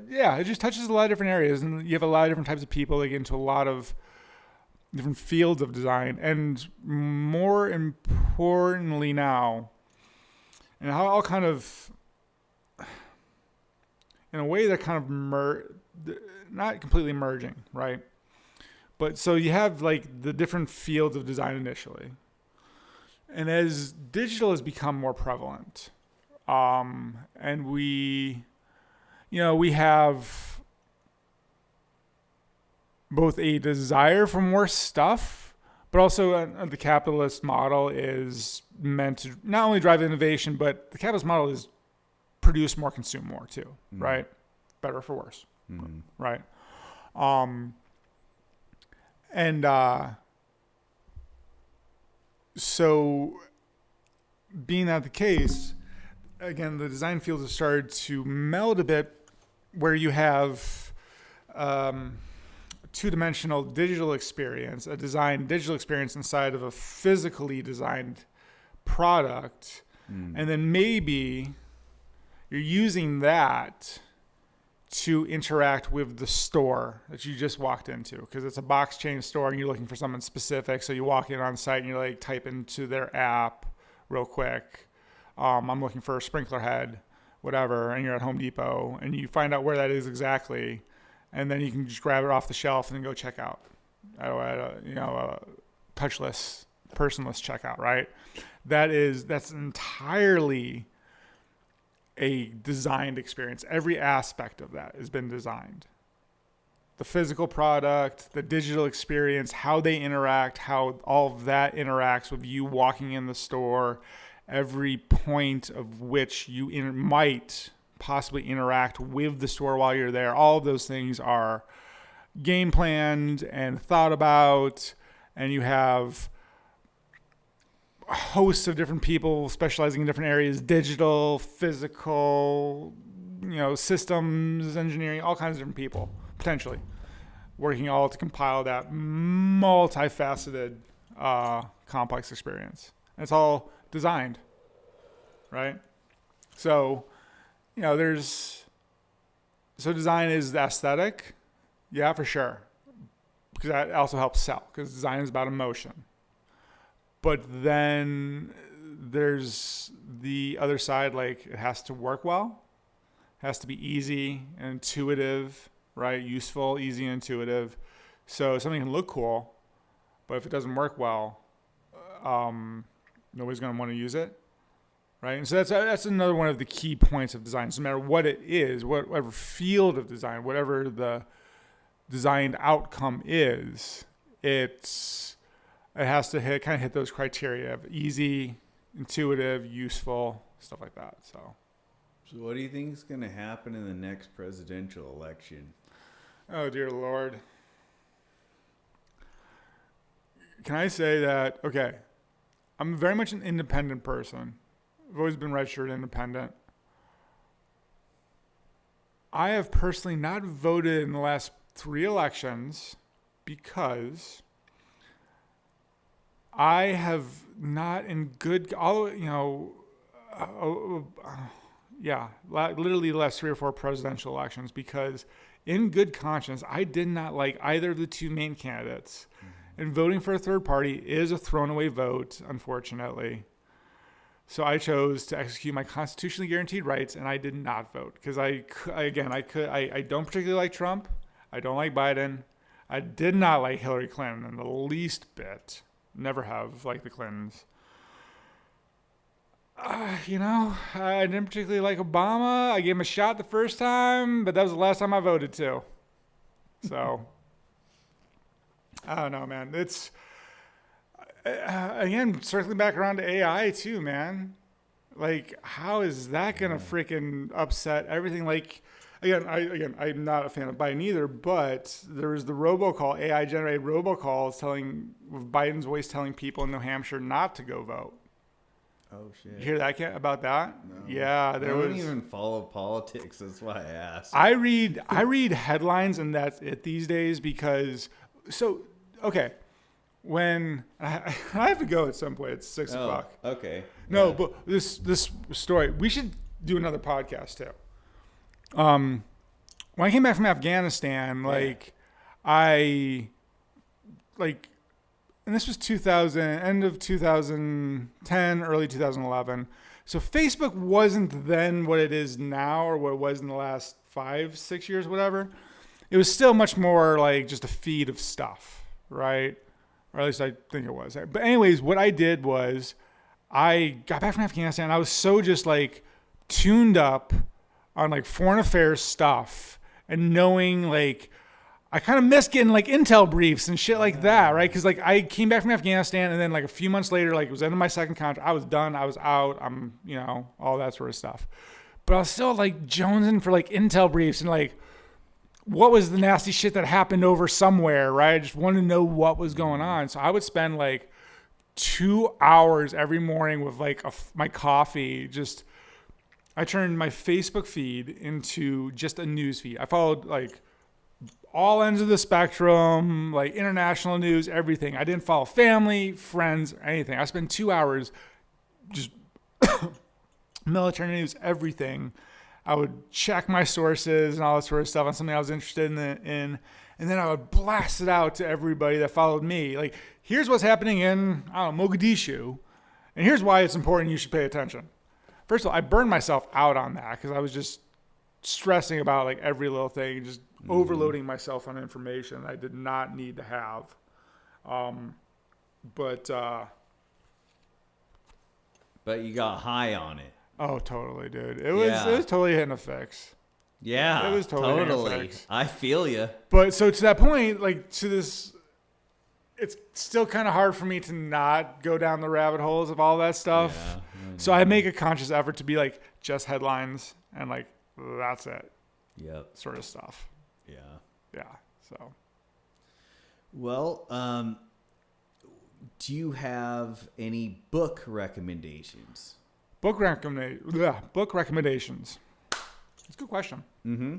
it just touches a lot of different areas, and you have a lot of different types of people that get into a lot of different fields of design. And more importantly now, and I'll kind of, in a way that kind of not completely merging, right? But so you have like the different fields of design initially. And as digital has become more prevalent, and we have both a desire for more stuff, but also the capitalist model is meant to not only drive innovation, but the capitalist model is produce more, consume more too, right? Better for worse, right? So being that the case, again, the design fields have started to meld a bit where you have two-dimensional digital experience, a design digital experience inside of a physically designed product. And then maybe you're using that to interact with the store that you just walked into, because it's a box chain store and you're looking for something specific. So you walk in on site and you like type into their app real quick. I'm looking for a sprinkler head, whatever, and you're at Home Depot and you find out where that is exactly, and then you can just grab it off the shelf and then go check out at a touchless, personless checkout, right? That's entirely a designed experience. Every aspect of that has been designed. the physical product, the digital experience, how they interact, how all of that interacts with you walking in the store, every point of which you might possibly interact with the store while you're there. All of those things are game planned and thought about, and you have hosts of different people specializing in different areas, digital, physical, systems, engineering, all kinds of different people, potentially, working all to compile that multifaceted, complex experience. And it's all designed, right? So, so design is the aesthetic. Yeah, for sure. Because that also helps sell, because design is about emotion. But then there's the other side, like it has to work well. It has to be easy and intuitive, right? Useful, easy, and intuitive. So something can look cool, but if it doesn't work well, nobody's going to want to use it, right? And so that's another one of the key points of design. So no matter what it is, whatever field of design, whatever the designed outcome is, it has to hit those criteria of easy, intuitive, useful, stuff like that. So
what do you think is going to happen in the next presidential election?
Oh, dear Lord. Can I say that, okay, I'm very much an independent person. I've always been registered independent. I have personally not voted in the last 3 elections because I have not in good, literally the last 3 or 4 presidential elections, because in good conscience, I did not like either of the 2 main candidates. And voting for a third party is a thrown away vote, unfortunately. So I chose to execute my constitutionally guaranteed rights, and I did not vote because I don't particularly like Trump. I don't like Biden. I did not like Hillary Clinton in the least bit. Never have liked the Clintons. I didn't particularly like Obama. I gave him a shot the first time, but that was the last time I voted too. So, I don't know, man. It's, again, circling back around to AI too, man. Like, how is that going to freaking upset everything? Like, I'm not a fan of Biden either, but there was the robocall, AI-generated robocalls with Biden's voice telling people in New Hampshire not to go vote.
Oh, shit.
You hear that about that?
No.
Yeah,
I don't even follow politics. That's why I asked.
I read headlines, and that's it these days because, okay, when I have to go at some point, it's 6 o'clock.
Okay.
No,
yeah.
But this story, we should do another podcast too. When I came back from Afghanistan, and this was end of 2010, early 2011. So Facebook wasn't then what it is now, or what it was in the last 5-6 years, whatever. It was still much more like just a feed of stuff, right? Or at least I think it was. But anyways, what I did was I got back from Afghanistan. I was so just like tuned up on like foreign affairs stuff and knowing like I kind of miss getting like intel briefs and shit like that, right? Because like I came back from Afghanistan and then like a few months later, like it was end of my second contract. I was done. I was out. I'm, all that sort of stuff. But I was still like jonesing for like intel briefs and like what was the nasty shit that happened over somewhere, right? I just wanted to know what was going on. So I would spend like 2 hours every morning with like my coffee. I turned my Facebook feed into just a news feed. I followed like all ends of the spectrum, like international news, everything. I didn't follow family, friends, or anything. I spent 2 hours just military news, everything. I would check my sources and all that sort of stuff on something I was interested in, and then I would blast it out to everybody that followed me. Like, here's what's happening in, Mogadishu, and here's why it's important you should pay attention. First of all, I burned myself out on that because I was just stressing about like every little thing, just overloading myself on information I did not need to have. But
you got high on it.
Oh, totally, dude. It was totally hitting a fix.
Yeah,
It was totally
totally.
FX.
I feel you.
But so to that point, like to this, it's still kind of hard for me to not go down the rabbit holes of all that stuff.
Yeah,
So I make a conscious effort to be like just headlines and like that's it,
Yep.
sort of stuff.
Yeah.
Yeah. So
Well, do you have any book recommendations?
book recommendations. That's a good question.
Mm-hmm.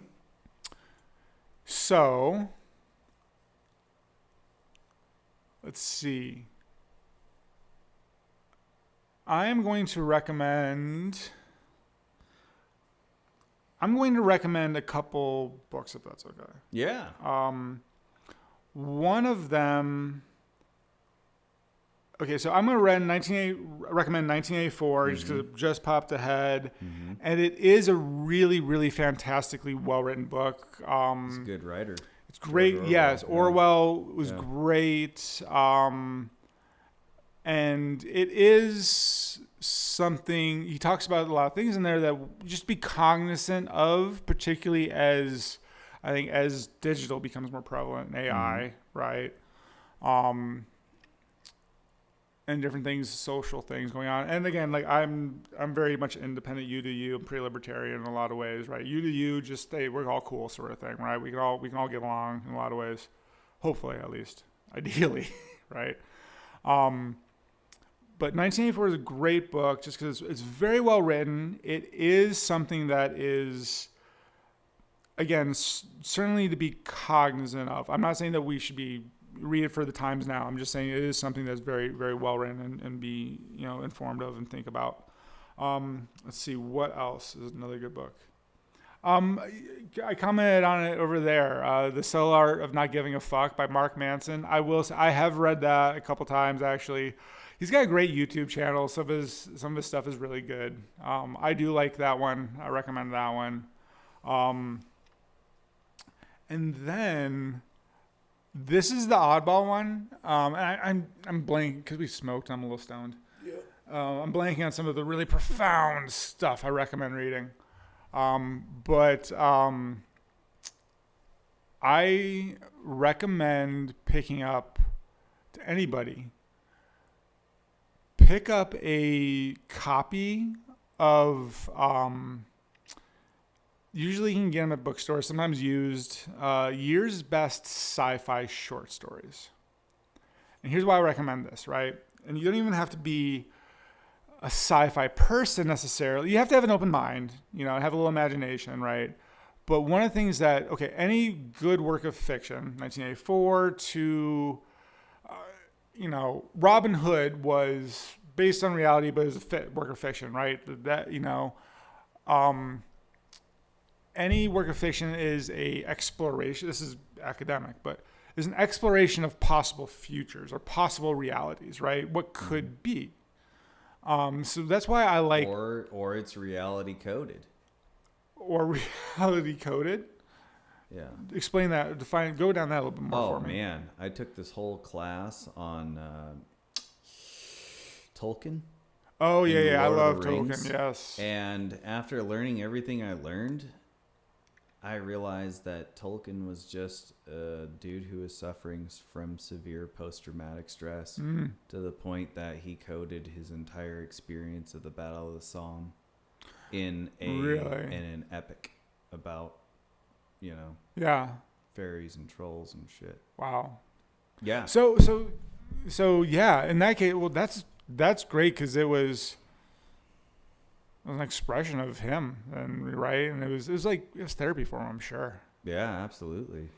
So let's see. I am going to recommend. I'm going to recommend a couple books if that's okay.
Yeah.
One of them. Okay, so I'm going to recommend 1984 just because it just popped ahead, and it is a really, really fantastically well-written book.
He's a good writer.
It's great.
George
Yes, Orwell was
Yeah.
great, and it is something he talks about a lot of things in there that just be cognizant of, particularly as I think as digital becomes more prevalent in AI, right? And different things, social things going on. And again, like I'm very much independent. You do you. I'm pretty libertarian in a lot of ways, right? You do you. Just stay. We're all cool, sort of thing, right? We can all get along in a lot of ways, hopefully, at least, ideally, right? But 1984 is a great book just because it's very well written. It is something that is, again, certainly to be cognizant of. I'm not saying that we should read it for the times now. I'm just saying it is something that's very, very well written and be, informed of and think about. Let's see, what else is another good book? I commented on it over there. The Subtle Art of Not Giving a Fuck by Mark Manson. I have read that a couple times actually. He's got a great YouTube channel. Some of his stuff is really good. I do like that one. I recommend that one. And then this is the oddball one. And I'm blanking because we smoked. I'm a little stoned. Yeah. I'm blanking on some of the really profound stuff I recommend reading. But I recommend picking up to anybody. Pick up a copy of. Usually you can get them at bookstores, sometimes used. Year's Best Sci-Fi Short Stories. And here's why I recommend this, right? And you don't even have to be a sci-fi person necessarily. You have to have an open mind, have a little imagination, right? But one of the things that, any good work of fiction, 1984 to, Robin Hood was based on reality, but it was a work of fiction, right? Any work of fiction is a exploration. This is academic, but is an exploration of possible futures or possible realities, right? What could be. So that's why I like...
Or it's reality coded.
Or reality coded?
Yeah.
Explain that. Define. Go down that a little bit more for me.
Oh, man. I took this whole class on Tolkien.
Oh, yeah. I love
Rings.
Tolkien, yes.
And after learning everything I learned, I realized that Tolkien was just a dude who was suffering from severe post-traumatic stress to the point that he coded his entire experience of the Battle of the Somme in an epic about, fairies and trolls and shit.
Wow.
Yeah.
So yeah, in that case, well, that's great because it was an expression of him, and right, and it was therapy for him, I'm sure.
Yeah, absolutely.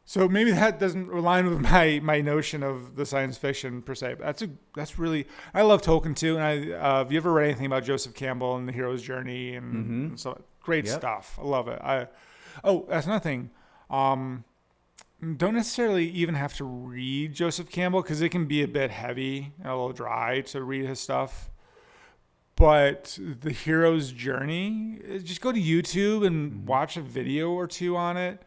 So maybe that doesn't align with my notion of the science fiction per se. But that's really, I love Tolkien too, and have you ever read anything about Joseph Campbell and the hero's journey and so great stuff. I love it. That's another thing. Don't necessarily even have to read Joseph Campbell because it can be a bit heavy and a little dry to read his stuff. But the hero's journey, just go to YouTube and watch a video or two on it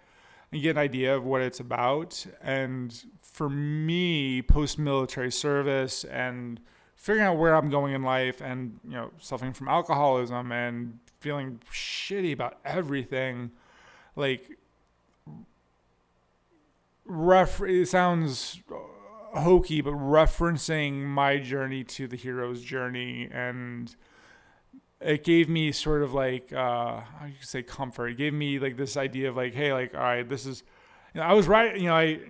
and get an idea of what it's about. And for me, post-military service and figuring out where I'm going in life, and suffering from alcoholism and feeling shitty about everything. Like, it sounds hokey, but referencing my journey to the hero's journey, and it gave me sort of like how you say comfort. It gave me like this idea of like, hey, like, all right, this is, I was right,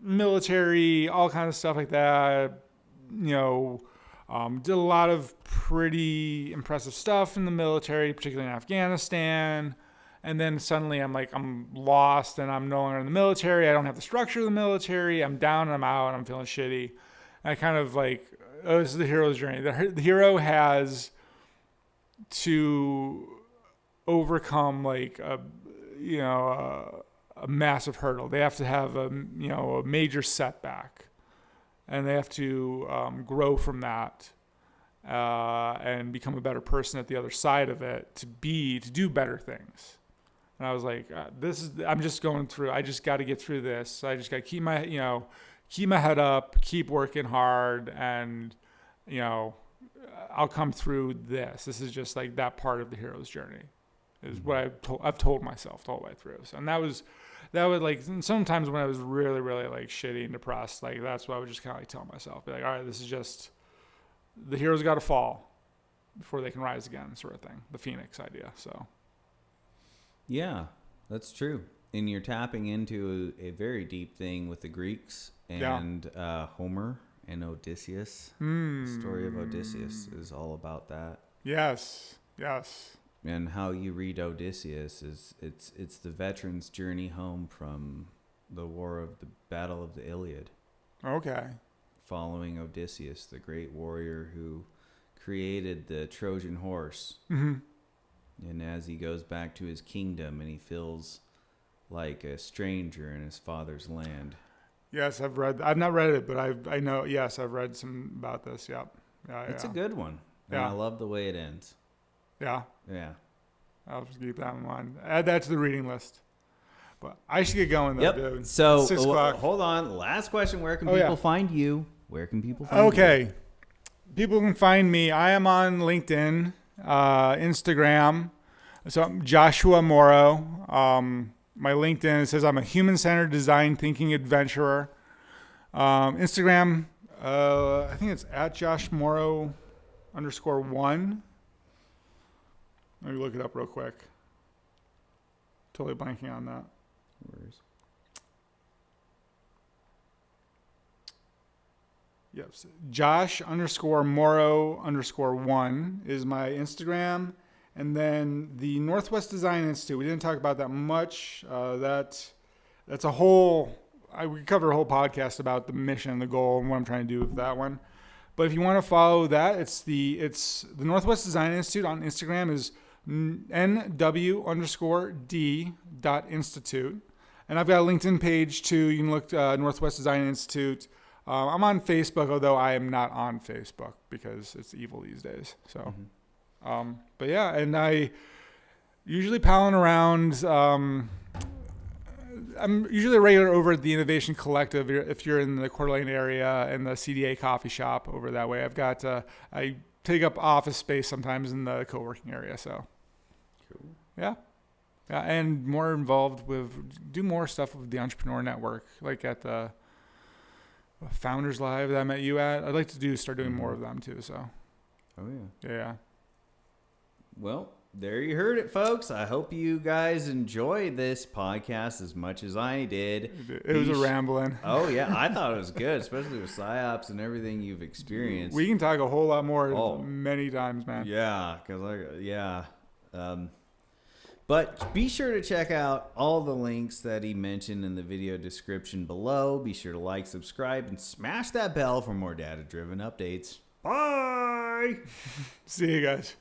military, all kind of stuff like that. Did a lot of pretty impressive stuff in the military, particularly in Afghanistan. And then suddenly I'm lost, and I'm no longer in the military. I don't have the structure of the military. I'm down and I'm out, and I'm feeling shitty. And I kind of like, oh, this is the hero's journey. The hero has to overcome like a massive hurdle. They have to have a major setback, and they have to grow from that and become a better person at the other side of it to do better things. And I was like, I'm just going through. I just got to get through this. I just got to keep my head up, keep working hard, and I'll come through this. This is just like that part of the hero's journey, is what I've told myself the whole way through. So, and that would like, sometimes when I was really, really like shitty and depressed, like that's what I would just kind of like tell myself, be like, all right, this is just, the hero's got to fall before they can rise again, sort of thing. The Phoenix idea. So.
Yeah, that's true. And you're tapping into a very deep thing with the Greeks and Homer and Odysseus. The story of Odysseus is all about that.
Yes.
And how you read Odysseus is it's the veteran's journey home from the Battle of the Iliad.
Okay.
Following Odysseus, the great warrior who created the Trojan horse.
Mm-hmm.
And as he goes back to his kingdom and he feels like a stranger in his father's land.
Yes, I've not read it, but I know, yes, I've read some about this. Yep. Yeah.
It's a good one. And I love the way it ends.
Yeah.
Yeah.
I'll just keep that in mind. Add that to the reading list. But I should get going though, dude.
So
it's 6 o'clock.
Hold on. Last question. Where can people find you? Where can people find you?
Okay. People can find me. I am on LinkedIn, Instagram. So I'm Joshua Morrow. My LinkedIn, it says I'm a human-centered design thinking adventurer. Instagram, I think it's at Josh Morrow _1. Let me look it up real quick. Totally blanking on that. Yes. Josh _Morrow _1 is my Instagram. And then the Northwest Design Institute, we didn't talk about that much. That's a whole, we covered a whole podcast about the mission and the goal and what I'm trying to do with that one. But if you want to follow that, it's the Northwest Design Institute on Instagram is NW_D.institute. And I've got a LinkedIn page too. You can look Northwest Design Institute. I'm on Facebook, although I am not on Facebook because it's evil these days. So. Mm-hmm. But yeah, and I usually palling around. I'm usually a regular over at the Innovation Collective if you're in the Coeur d'Alene area, and the CDA coffee shop over that way. I've got I take up office space sometimes in the co-working area. So cool. Yeah, and more involved do more stuff with the Entrepreneur Network, like at the Founders Live that I met you at. I'd like to start doing more of them too. So.
Oh yeah.
Yeah.
Well, there you heard it, folks. I hope you guys enjoyed this podcast as much as I did.
It was a rambling.
Oh, yeah. I thought it was good, especially with psyops and everything you've experienced.
We can talk a whole lot more many times, man.
Yeah. But be sure to check out all the links that he mentioned in the video description below. Be sure to like, subscribe, and smash that bell for more data-driven updates. Bye!
See you guys.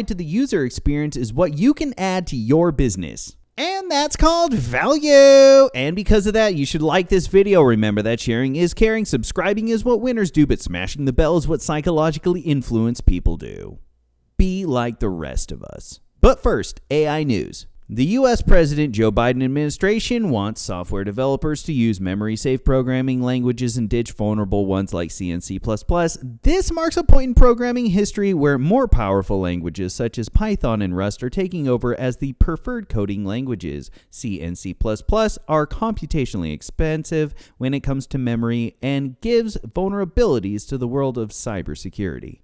to the user experience is what you can add to your business. And that's called value. And because of that, you should like this video. Remember that sharing is caring, subscribing is what winners do, but smashing the bell is what psychologically influenced people do. Be like the rest of us. But first, AI news. The U.S. President Joe Biden administration wants software developers to use memory-safe programming languages and ditch vulnerable ones like C and C++. This marks a point in programming history where more powerful languages such as Python and Rust are taking over as the preferred coding languages. C and C++ are computationally expensive when it comes to memory and gives vulnerabilities to the world of cybersecurity.